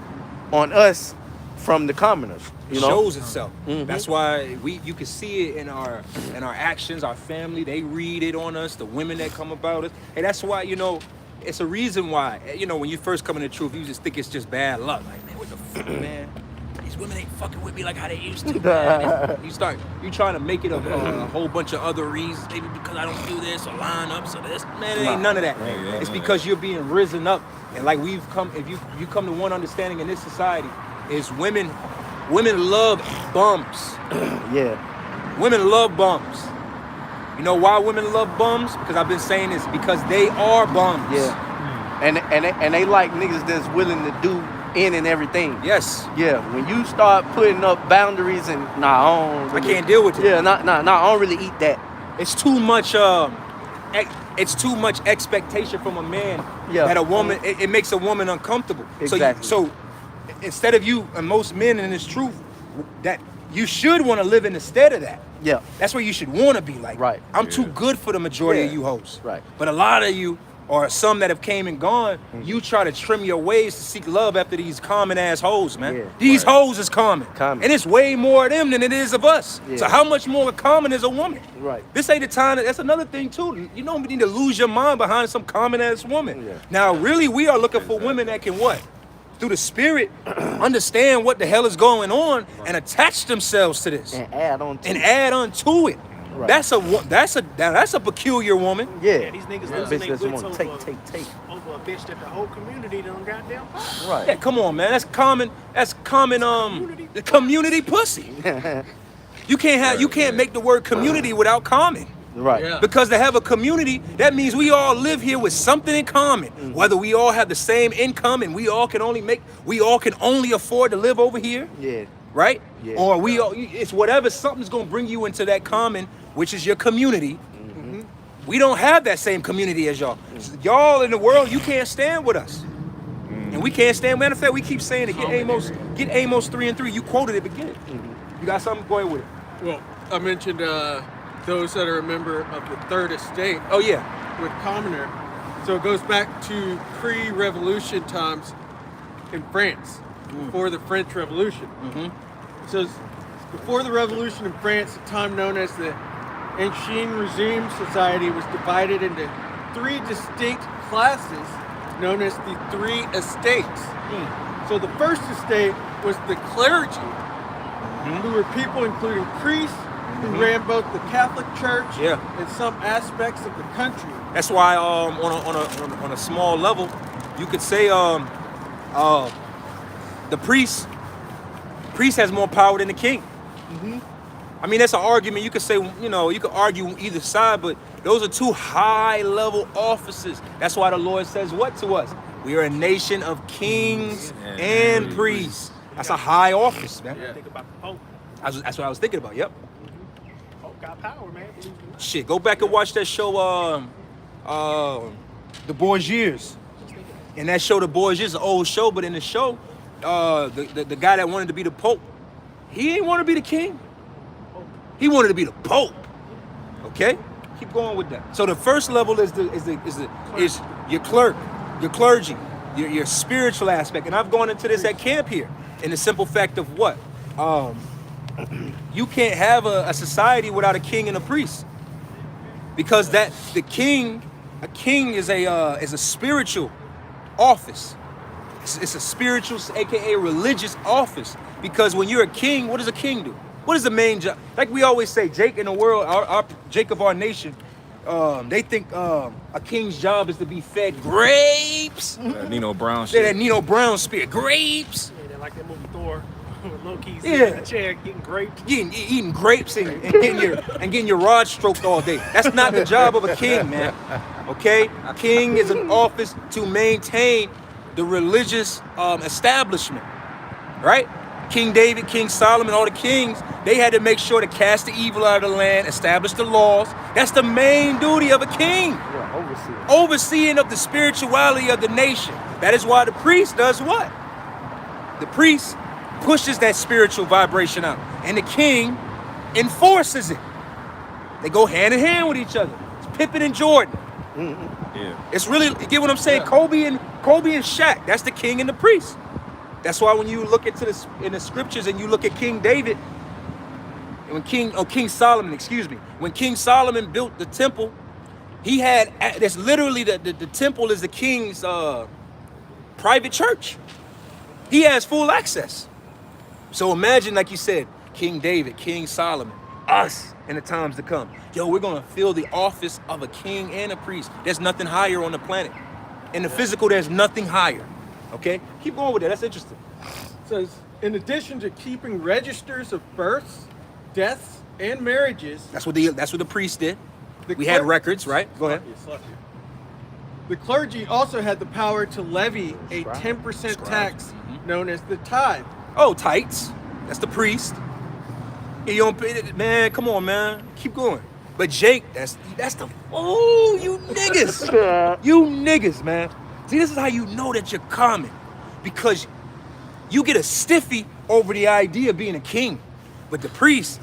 S12: on us from the commoners. You know?
S5: Shows itself. That's why you can see it in our actions. Our family, they read it on us. The women that come about us, and that's why, you know, it's a reason why, you know, when you first come in the truth, you just think it's just bad luck. Like, man, what the fuck, man? These women ain't fucking with me like how they used to, man. You trying to make it a whole bunch of other reasons, maybe because I don't do this or line up, so this, man, it ain't none of that. It's because you're being risen up, and like we've come, if you come to one understanding in this society, is women love bums.
S12: Yeah.
S5: Women love bums. You know why women love bums? Because I've been saying this, because they are bums.
S12: Yeah. And they like niggas that's willing to do in and everything.
S5: Yes.
S12: Yeah. When you start putting up boundaries and
S5: I can't deal with it.
S12: Yeah. I don't really eat that.
S5: It's too much. It's too much expectation from a man.
S12: Yeah.
S5: That a woman. It makes a woman uncomfortable.
S12: Exactly.
S5: So instead of you and most men in this truth, that you should want to live in the stead of that.
S12: Yeah.
S5: That's where you should want to be. Like,
S12: right.
S5: I'm too good for the majority of you hoes.
S12: Right.
S5: But a lot of you, or some that have came and gone, you try to trim your ways to seek love after these common ass hoes, man.
S12: Yeah.
S5: These hoes is common. And it's way more of them than it is of us.
S12: Yeah.
S5: So how much more common is a woman?
S12: Right.
S5: This ain't the time. That's another thing too. You don't need to lose your mind behind some common ass woman.
S12: Yeah.
S5: Now, really, we are looking for women that can what? Through the spirit, understand what the hell is going on and attach themselves to this
S12: and add on
S5: to it.
S12: Right.
S5: That's a peculiar woman.
S12: Yeah.
S7: These niggas
S12: Yeah.
S7: losing
S12: Bitch
S7: their
S12: doesn't
S7: wits
S12: want
S7: over,
S12: to take.
S7: over a bitch that the whole community done goddamn pop.
S12: Right.
S5: Yeah, come on, man. That's common. The community pussy. You can't make the word community without common.
S12: Right.
S11: Yeah.
S5: Because to have a community, that means we all live here with something in common. Whether we all have the same income and we all can only afford to live over here.
S12: Yeah.
S5: Right?
S12: Yeah.
S5: Or it's whatever, something's gonna bring you into that common, which is your community. We don't have that same community as y'all. Y'all in the world, you can't stand with us. And we can't stand. Matter of fact, we keep saying it. Get Amos 3:3. You quoted it, but get it. You got something going with it?
S11: Well, I mentioned those that are a member of the third estate.
S5: Oh yeah.
S11: With commoner. So it goes back to pre-revolution times in France, before the French Revolution. It says, before the revolution in France, a time known as the Ancien Regime, society was divided into three distinct classes
S3: known as the three estates. So the first estate was the clergy, who were people including priests who ran both the Catholic Church and some aspects of the country.
S5: That's why on a small level, you could say the priest has more power than the king. I mean, that's an argument. You could say, you could argue either side, but those are two high-level offices. That's why the Lord says what to us? We are a nation of kings and priests. That's a high office, man.
S7: Think about the Pope.
S5: That's what I was thinking about, yep.
S7: Pope got power, man.
S5: Shit, go back and watch that show, The Borgias. And that show, The Borgias, is an old show, but in the show, the guy that wanted to be the Pope, he didn't want to be the king. He wanted to be the Pope. Okay? Keep going with that. So the first level is your clerk, your clergy, your spiritual aspect. And I've gone into this at camp here. In the simple fact of what? You can't have a society without a king and a priest. Because a king is a spiritual office. It's a spiritual, aka religious office. Because when you're a king, what does a king do? What is the main job? Like we always say, Jake in the world, our Jake of our nation, they think a king's job is to be fed grapes.
S8: Nino Brown
S5: shit.
S8: shit.
S5: That Nino Brown spirit, grapes.
S7: Yeah, they like that movie Thor. Low-key
S5: Yeah.
S7: sitting in the chair getting grapes.
S5: Eating grapes and getting your rod stroked all day. That's not the job of a king, man. Okay? A king is an office to maintain the religious establishment. Right? King David, King Solomon, all the kings, they had to make sure to cast the evil out of the land, establish the laws. That's the main duty of a king.
S12: Yeah,
S5: Overseeing of the spirituality of the nation. That is why the priest does what? The priest pushes that spiritual vibration out, and the king enforces it. They go hand in hand with each other. It's Pippen and Jordan.
S8: Yeah.
S5: It's really, you get what I'm saying? Kobe and Shaq. That's the king and the priest. That's why when you look into in the scriptures and you look at King David, King Solomon, excuse me, when King Solomon built the temple, he had, that's literally the temple is the king's private church. He has full access. So imagine, like you said, King David, King Solomon, us in the times to come. Yo, we're gonna fill the office of a king and a priest. There's nothing higher on the planet. In the physical, there's nothing higher. Okay? Keep going with that. That's interesting.
S3: So in addition to keeping registers of births, deaths, and marriages,
S5: That's what the priest did. We had records, right? Go ahead.
S3: The clergy also had the power to levy a 10% tax known as the tithe.
S5: Oh, tights. That's the priest. You don't pay it, man. Come on, man. Keep going. But Jake, that's the you niggas. You niggas, man. See, this is how you know that you're common. Because you get a stiffy over the idea of being a king. But the priest,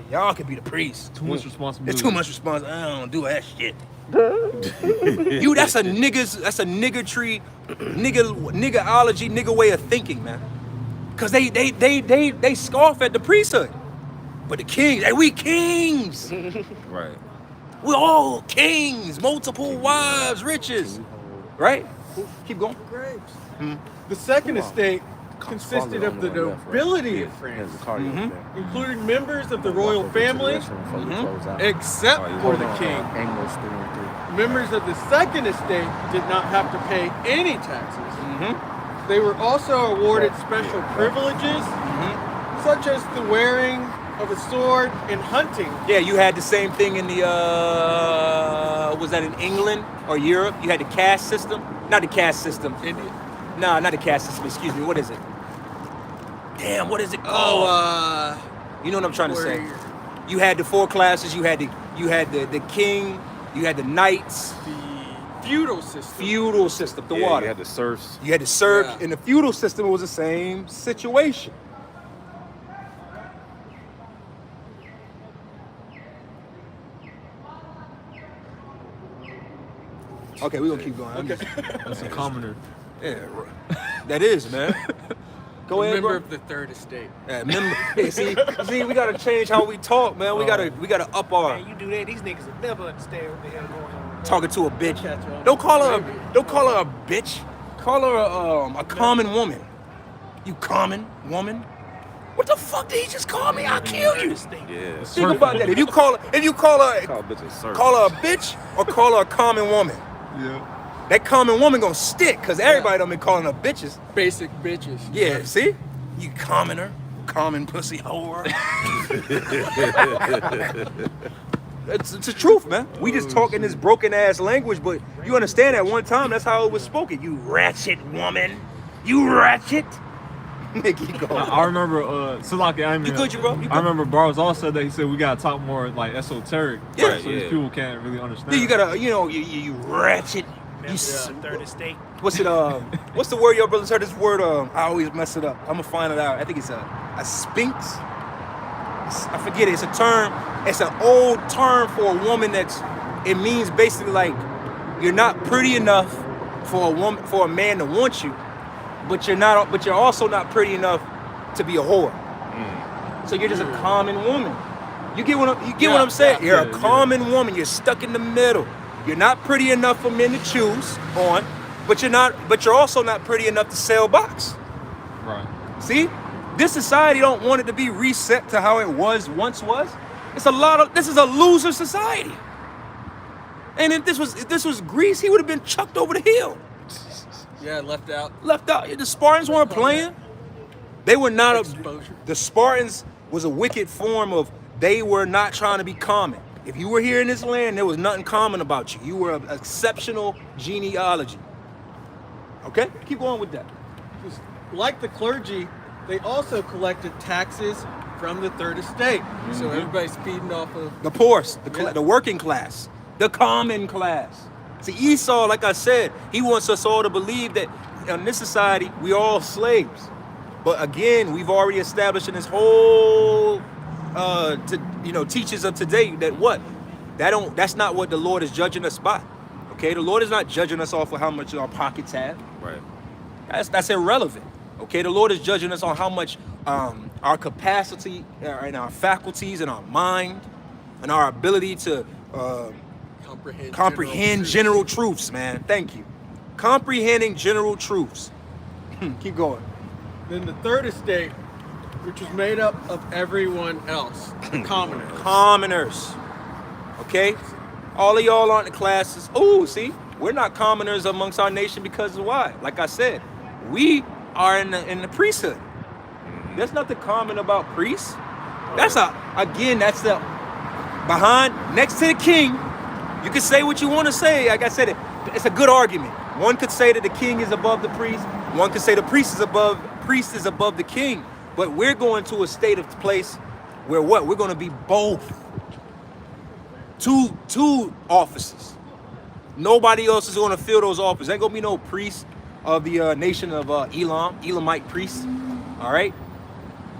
S5: y'all could be the priest.
S4: Too much responsibility.
S5: It's too much responsibility. I don't do that shit. That's a niggaology, nigga way of thinking, man. Cause they scoff at the priesthood. But the kings, we kings.
S8: Right.
S5: We're all kings, multiple wives, riches. Right? Keep going.
S3: The second estate consisted of the nobility of France, including members of the royal family, except for the king. Members of the second estate did not have to pay any taxes. They were also awarded special privileges, such as the wearing of a sword and hunting.
S5: Yeah, you had the same thing in the, was that in England or Europe? You had the caste system? Not the caste system.
S3: India?
S5: No, not the caste system, excuse me. What is it? Damn, what is it called? You know what I'm trying to say. You had the four classes. You had the king. You had the knights.
S3: The feudal system.
S5: Feudal system, the water.
S8: You had the serfs.
S5: You had the serfs. In the feudal system, it was the same situation. Okay, we're gonna keep going.
S3: Okay.
S4: That's a commoner.
S5: Yeah, that is, man. Go ahead,
S3: Member
S5: bro.
S3: of the third estate.
S5: Hey, see, we gotta change how we talk, man. We gotta up our.
S7: Man, you do that, these niggas will never understand what the hell going on.
S12: talking to a bitch. Don't call her a bitch. Call her a common woman. You common woman. What the fuck did he just call me? I'll kill you.
S8: Yeah.
S12: Think about that. If you call her a bitch or call her a common woman.
S1: Yeah.
S12: That common woman gonna stick because everybody done been calling her bitches.
S11: Basic bitches.
S12: Yeah, see? You commoner, common pussy whore. It's the truth, man. We just talk in this broken ass language, but you understand at one time that's how it was spoken. You ratchet woman. You ratchet. Mickey, go.
S1: I remember, so like, I mean,
S12: You good, you bro? You good?
S1: I remember Bars also said that he said we gotta talk more like esoteric,
S12: Yeah.
S1: so these people can't really understand.
S12: Yeah, you gotta, you ratchet. You
S7: Third estate.
S12: What's it? What's the word your brothers heard? This word, I always mess it up. I'm gonna find it out. I think it's a sphinx. I forget it. It's a term. It's an old term for a woman it means basically like you're not pretty enough for a man to want you, but you're also not pretty enough to be a whore. So you're just a common woman. You get what I'm saying? You're a common woman. You're stuck in the middle. You're not pretty enough for men to choose on, but you're also not pretty enough to sell box.
S1: Right.
S12: See? This society don't want it to be reset to how it once was. This is a loser society. And if this was Greece, he would have been chucked over the hill.
S11: Yeah, left out.
S12: The Spartans weren't playing. They were not
S11: Exposure.
S12: the Spartans was a wicked form of, they were not trying to be common. If you were here in this land, there was nothing common about you. You were an exceptional genealogy. Okay? Keep going with that.
S11: Like the clergy, they also collected taxes from the third estate. So everybody's feeding off of
S12: The poorest, the working class, the common class. See, Esau, like I said, he wants us all to believe that in this society, we all slaves. But again, we've already established in this whole, teachings of today that that's not what the Lord is judging us by. Okay, the Lord is not judging us off of how much our pockets have.
S8: Right.
S12: That's irrelevant. Okay, the Lord is judging us on how much our capacity and our faculties and our mind and our ability to comprehend general truths, man. Thank you. Comprehending general truths. Keep going.
S11: Then the third estate, which was made up of everyone else, commoners.
S12: Commoners. Okay? All of y'all aren't in classes. Oh, see, we're not commoners amongst our nation because of why? Like I said, we are in the priesthood. There's nothing common about priests. That's the behind, next to the king. You can say what you want to say. Like I said, it's a good argument. One could say that the king is above the priest. One could say the priest is above the king. But we're going to a state of place where what? We're going to be both. Two offices. Nobody else is going to fill those offices. Ain't going to be no priest of the nation of Elamite priests. All right?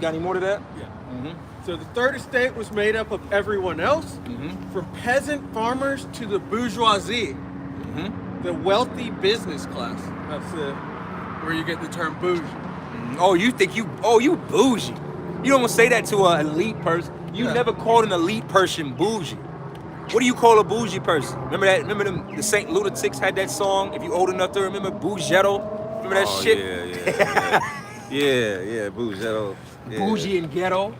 S12: Got any more to that?
S11: Yeah.
S12: Mm-hmm.
S11: So the third estate was made up of everyone else, from peasant farmers to the bourgeoisie, the wealthy business class. That's where you get the term bougie.
S12: Oh, you bougie. You don't say that to an elite person. You never called an elite person bougie. What do you call a bougie person? Remember that? Remember the Saint Lunatics had that song? If you old enough to remember Bougetto? Remember that shit?
S8: Yeah, Bougetto. Yeah.
S12: Bougie and ghetto.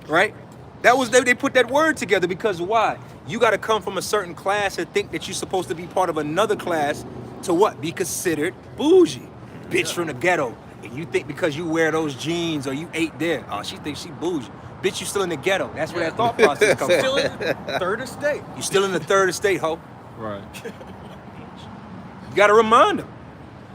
S12: Right? That was they put that word together because why? You got to come from a certain class and think that you're supposed to be part of another class to what? Be considered bougie. Bitch from the ghetto. And you think because you wear those jeans or you ate there, oh, she thinks she bougie. Bitch, you still in the ghetto. That's where that thought process comes from.
S11: Still in the third estate.
S12: You still in the third estate, ho.
S1: Right.
S12: You got to remind them.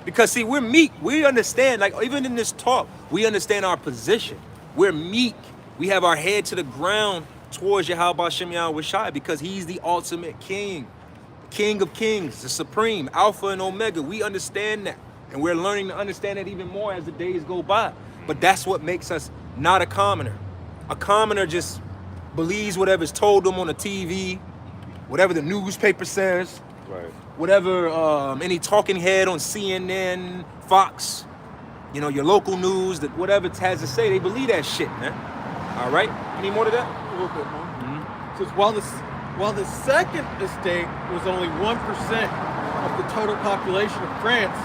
S12: Because see, we're meek. We understand, like even in this talk, we understand our position. We're meek. We have our head to the ground towards Yahweh Shem Yahweh because he's the ultimate king. King of kings, the supreme, Alpha and Omega. We understand that. And we're learning to understand it even more as the days go by. But that's what makes us not a commoner. A commoner just believes whatever's told them on the TV, whatever the newspaper says,
S8: Right.
S12: whatever any talking head on CNN, Fox, your local news, that whatever it has to say, they believe that shit, man. All right? Any more to that?
S11: A little bit more. So while the While the second estate was only 1% of the total population of France,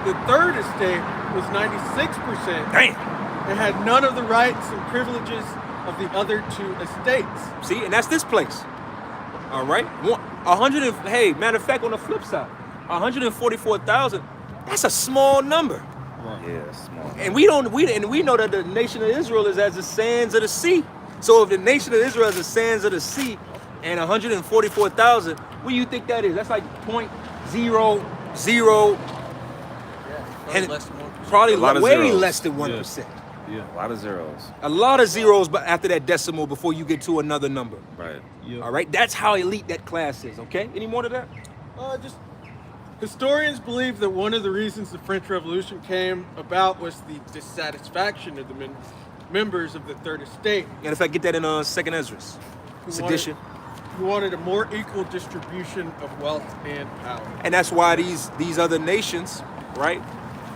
S11: the third estate was 96%.
S5: Damn.
S11: And had none of the rights and privileges of the other two estates.
S5: See, and that's this place. All right, 100. Hey, matter of fact, on the flip side, 144,000. That's a small number.
S8: Yeah, small.
S5: And we know that the nation of Israel is as the sands of the sea. So if the nation of Israel is the sands of the sea, and 144,000, what do you think that is? That's like 0.00, and probably way less than 1%.
S8: Yeah, a lot of zeros.
S5: A lot of zeros, but after that decimal, before you get to another number.
S8: Right.
S5: All right, that's how elite that class is. Okay, any more to that?
S11: Just historians believe that one of the reasons the French Revolution came about was the dissatisfaction of the members of the Third Estate.
S5: And if I get that in Second Esdras, sedition.
S11: Who wanted a more equal distribution of wealth and power.
S5: And that's why these other nations, right?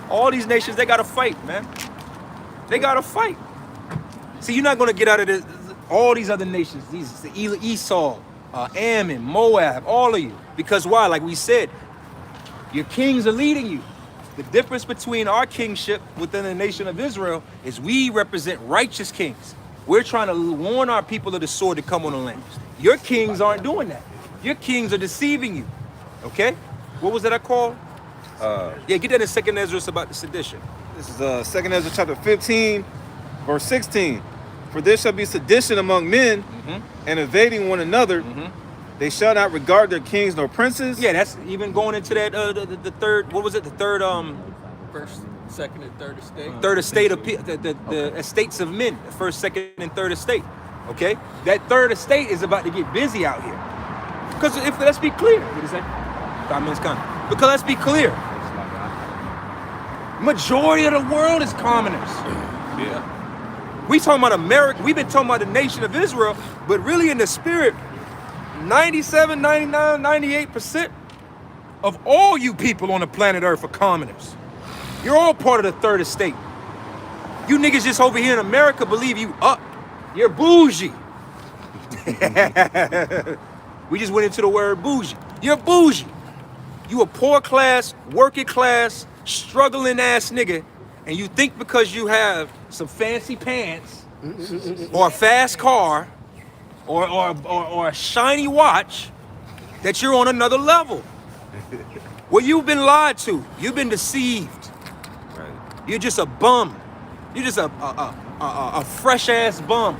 S5: All these nations, they gotta fight, man. They gotta fight. See, you're not gonna get out of this. All these other nations, Esau, Ammon, Moab, all of you. Because why? Like we said, your kings are leading you. The difference between our kingship within the nation of Israel is we represent righteous kings. We're trying to warn our people of the sword to come on the land. Your kings aren't doing that. Your kings are deceiving you. Okay? What was that I called? Yeah, get that in Second Esdras about the sedition.
S8: This is 2nd Ezra chapter 15, verse 16. For there shall be sedition among men, and invading one another. They shall not regard their kings nor princes.
S5: Yeah, that's even going into that the third. What was it? The third
S11: First, second, and third estate.
S5: Third estate of the estates of men. The first, second, and third estate. Okay, that third estate is about to get busy out here. Because if let's be clear, what is that? 5 minutes coming. Because let's be clear. Majority of the world is commoners.
S8: Yeah.
S5: We talking about America. We've been talking about the nation of Israel, but really in the spirit, 97, 99, 98% of all you people on the planet Earth are commoners. You're all part of the third estate. You niggas just over here in America believe you up. You're bougie. We just went into the word bougie. You're bougie. You a poor class, working class, struggling ass nigga, and you think because you have some fancy pants or a fast car or a shiny watch that you're on another level. Well, you've been lied to. You've been deceived.
S8: Right.
S5: You're just a bum. You're just a fresh ass bum.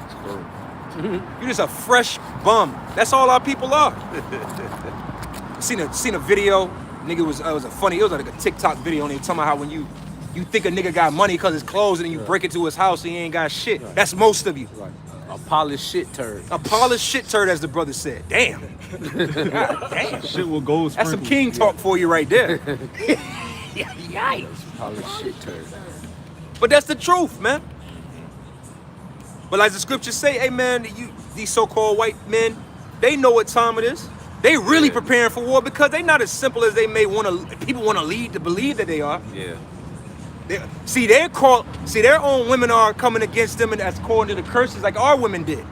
S5: You're just a fresh bum. That's all our people are. Seen a video. Nigga was like a TikTok video, and they talking about how when you think a nigga got money because his clothes, and then you break into his house and he ain't got shit. Right. That's most of you.
S12: Right. A polished shit turd.
S5: A polished shit turd, as the brother said. Damn. God damn.
S1: Shit will go.
S5: That's some king talk for you right there. Yikes.
S12: Polished shit turd.
S5: But that's the truth, man. But like the scriptures say, hey man, these so-called white men, they know what time it is. They really preparing for war because they not as simple as they may people want to lead to believe that they are.
S8: Yeah.
S5: Their own women are coming against them, and that's according to the curses like our women did.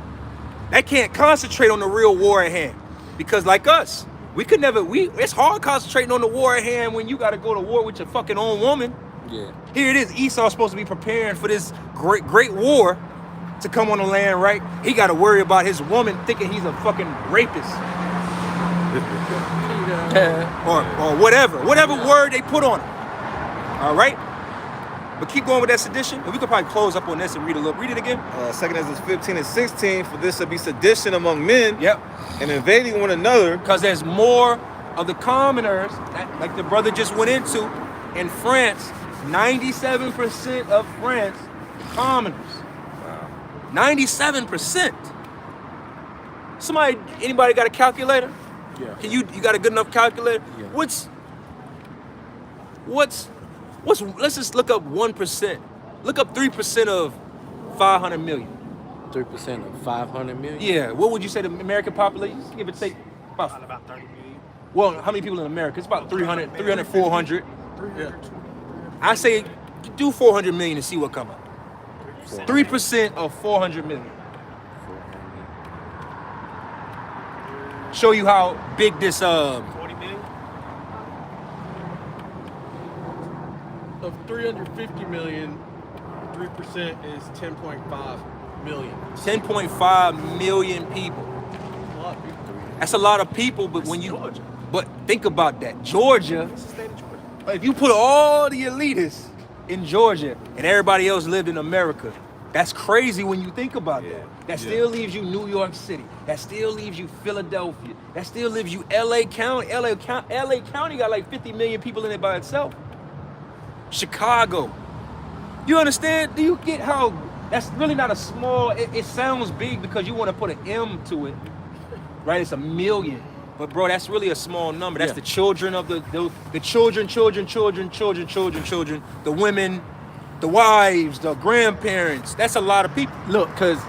S5: They can't concentrate on the real war at hand because like us, it's hard concentrating on the war at hand when you got to go to war with your fucking own woman.
S12: Yeah.
S5: Here it is, Esau's supposed to be preparing for this great war to come on the land, right? He got to worry about his woman thinking he's a fucking rapist. or whatever word they put on it. All right? But keep going with that sedition, and we could probably close up on this and read it again.
S8: 2nd Ezra 15 and 16. For this shall be sedition among men.
S5: Yep.
S8: And invading one another.
S5: Because there's more of the commoners, like the brother just went into, in France. 97% of France, commoners.
S8: Wow.
S5: 97%. Anybody got a calculator?
S12: Yeah.
S5: Can you got a good enough calculator?
S12: Yeah.
S5: What's let's just look up 1%. Look up 3% of 500 million.
S12: 3% of 500 million?
S5: Yeah, what would you say the American population? Give or take
S7: About 30 million.
S5: well, how many people in America? It's about 300, 400.
S7: 300.
S5: I say do 400 million and see what come up. 3% of 400 million. show you how big this
S7: 40 million?
S11: Of 350 million, 3% is 10.5 million.
S5: 10.5 million people.
S11: A lot of people.
S5: That's a lot of people, but when you but think about that. Georgia,
S7: It's the state of Georgia.
S5: if you put all the elitists in Georgia and everybody else lived in America, that's crazy when you think about that. That still leaves you New York City. That still leaves you Philadelphia. That still leaves you LA County. LA County got like 50 million people in it by itself. Chicago. You understand? Do you get how that's really not a small, it sounds big because you want to put an M to it, right? It's a million. But bro, that's really a small number. That's the children of the children, the women, the wives, the grandparents. That's a lot of people.
S12: Look, because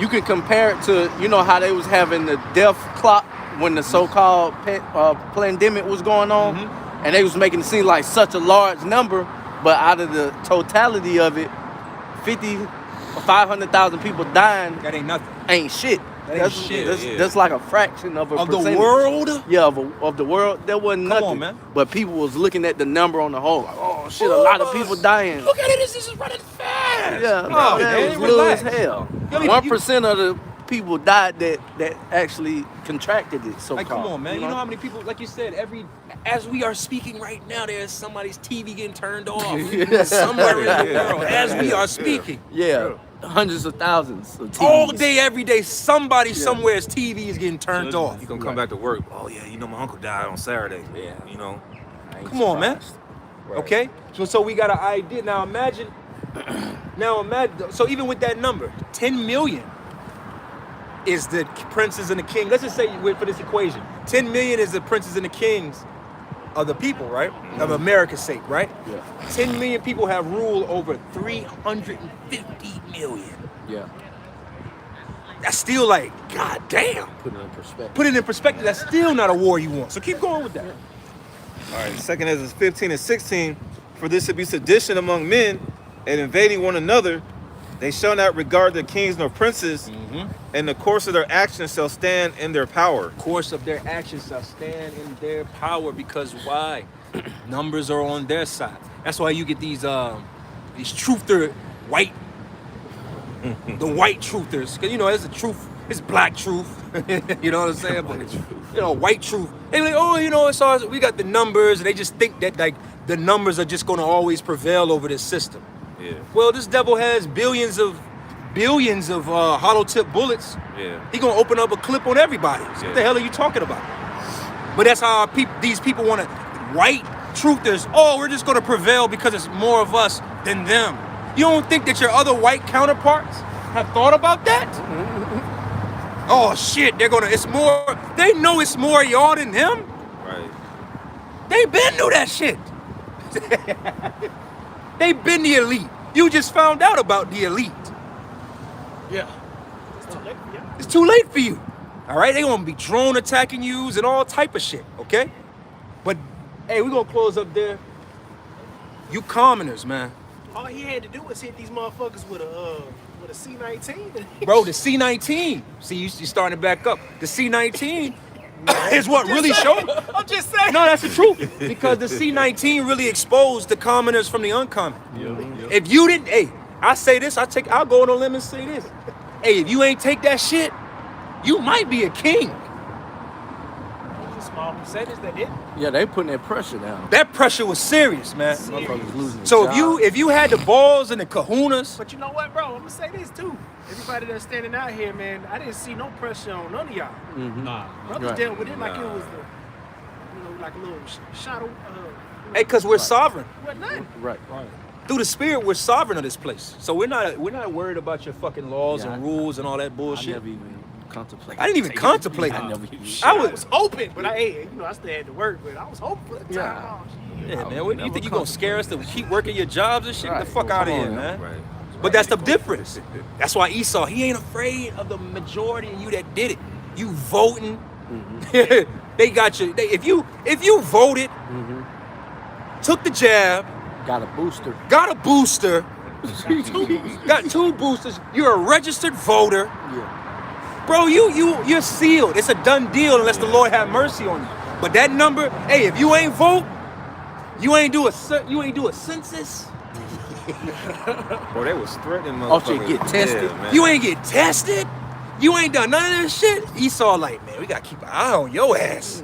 S12: you can compare it to, you know how they was having the death clock when the so-called pandemic was going on, and they was making it seem like such a large number, but out of the totality of it, 500,000 people dying.
S5: That ain't nothing.
S12: Ain't shit. That's like a fraction of a
S5: Of
S12: percentage.
S5: the world?
S12: Yeah, of the world. There wasn't nothing.
S5: on, man.
S12: But people was looking at the number on the whole. Like, oh shit, a lot of people dying.
S5: Look at it, this is running fast.
S12: Yeah,
S5: Oh,
S12: that
S5: man,
S12: was low as
S5: relax.
S12: hell.
S5: Yo, you-
S12: 1% of the people died that actually contracted it. So
S5: Like, come on, man. You know how many people, like you said, as we are speaking right now, there's somebody's TV getting turned off somewhere in the world as we are speaking.
S12: Yeah, hundreds of thousands of TVs.
S5: All day, every day, somebody somewhere's TV is getting turned off.
S8: You gonna come back to work? Oh yeah, you know my uncle died on Saturday. Yeah, you know.
S5: Come on, man. Okay? So we got an idea. Now imagine, so even with that number, 10 million is the princes and the kings. Let's just say, for this equation, 10 million is the princes and the kings of the people, right? Of America's sake, right?
S12: Yeah.
S5: 10 million people have rule over 350 million.
S12: Yeah.
S5: That's still like, god damn.
S12: Put it in perspective.
S5: Put it in perspective, that's still not a war you want. So keep going with that.
S8: All right. Second Ezra 15 and 16. For this to be sedition among men and invading one another, they shall not regard the kings nor princes, and the course of their actions shall stand in their power.
S5: Course of their actions shall stand in their power, because why? Numbers are on their side. That's why you get these truther white, the white truthers. Cause you know, there's a truth, it's black truth. You know what I'm saying? But you know, white truth. They like, oh, you know, it's all, we got the numbers, and they just think that like the numbers are just gonna always prevail over this system.
S8: Yeah.
S5: Well, this devil has billions of hollow tip bullets.
S8: Yeah.
S5: He gonna open up a clip on everybody. So what the hell are you talking about? But that's how these people want to, white truthers. Oh, we're just gonna prevail because it's more of us than them. You don't think that your other white counterparts have thought about that? Oh shit, it's more. They know it's more y'all than them.
S8: Right.
S5: They been knew that shit. They been the elite. You just found out about the elite.
S11: Yeah.
S7: It's too late. Yeah.
S5: It's too late for you. All right, they gonna be drone attacking yous and all type of shit. Okay, but hey, we gonna close up there. You commoners, man.
S7: All he had to do was hit these motherfuckers with a C-19.
S5: Bro, the C-19. See, you starting to back up. The C-19 is what really showed.
S7: I'm just saying.
S5: No, that's the truth. Because the C-19 really exposed the commoners from the uncommon. If you didn't, hey, I say this, I'll go on a limb and say this. Hey, if you ain't take that shit, you might be a king.
S7: There's a small percentage that didn't.
S12: Yeah, they putting that pressure down.
S5: That pressure was serious, man.
S12: Motherfuckers losing their
S5: So
S12: jobs.
S5: if you had the balls and the kahunas,
S7: But you know what, bro? I'm gonna say this too. Everybody that's standing out here, man, I didn't see no pressure on none of y'all.
S11: Nah.
S7: Brothers
S12: Right.
S7: dealt with it like it was like a little shadow.
S5: hey, cause we're sovereign.
S7: What nothing.
S12: Right.
S5: Through the spirit, we're sovereign of this place. So we're not worried about your fucking laws
S12: Yeah,
S5: and rules and all that
S12: I
S5: bullshit.
S12: never even contemplated.
S5: I didn't even contemplate it.
S12: I never even.
S5: I
S7: I
S5: was,
S7: was hoping, but I still had to work. But I was hoping for the
S12: Yeah.
S7: time. Oh, shit.
S5: yeah, man. What, you think you gonna scare us to keep working your jobs and shit? Get the fuck out of
S12: Come
S5: here,
S12: on,
S5: man.
S8: Right.
S5: But that's the difference. That's why Esau, he ain't afraid of the majority of you that did it. You voting. They got you. If you voted, took the jab,
S12: Got a booster.
S5: got a booster, got two boosters, you're a registered voter.
S12: Yeah.
S5: Bro, you're sealed. It's a done deal unless the Lord have mercy on you. But that number, hey, if you ain't vote, you ain't do a census.
S8: Bro, they was threatening
S5: Oh,
S8: motherfuckers.
S5: shit, get tested.
S8: Yeah, man.
S5: You ain't get tested. You ain't done none of this shit. Esau like, man, we gotta keep an eye on your ass.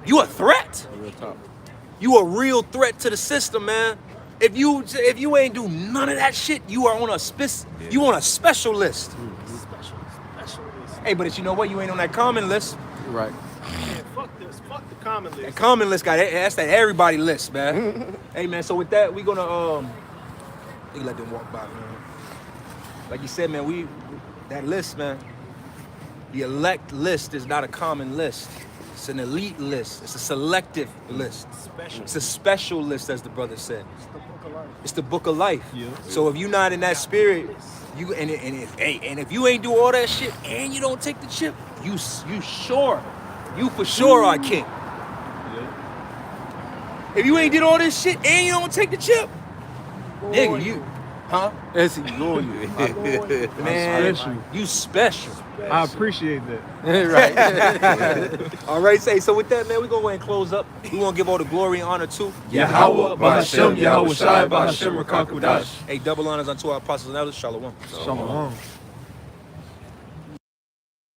S5: You a threat. You a real threat to the system, man. If you ain't do none of that shit, you are on a special list.
S7: Special list.
S5: Hey, but you know what? You ain't on that common list.
S12: Right.
S7: Man, fuck this. Fuck the common
S5: That
S7: list.
S5: common list that's that everybody list, man. Hey, man. So with that, we gonna you let them walk by, man. Like you said, man, that list, man. The elect list is not a common list. It's an elite list. It's a selective list.
S7: Special.
S5: It's a special list, as the brother said.
S7: It's the book of life.
S5: It's the book of life. Yeah. So if you're not in that spirit, if you ain't do all that shit and you don't take the chip, you for sure are king. Yeah. If you ain't did all this shit and you don't take the chip, nigga, you, huh?
S12: That's loyal.
S5: Man, you special.
S4: I appreciate that.
S5: Right. All right, so with that, man, we're going to go ahead and close up. We want to give all the glory and honor to
S4: Yahweh, Ba'Hashem, Yahweh Shai, Ba'Hashem, Rakakudash.
S5: Hey, double honors unto our apostles and elders. Shalom.
S4: Shalom.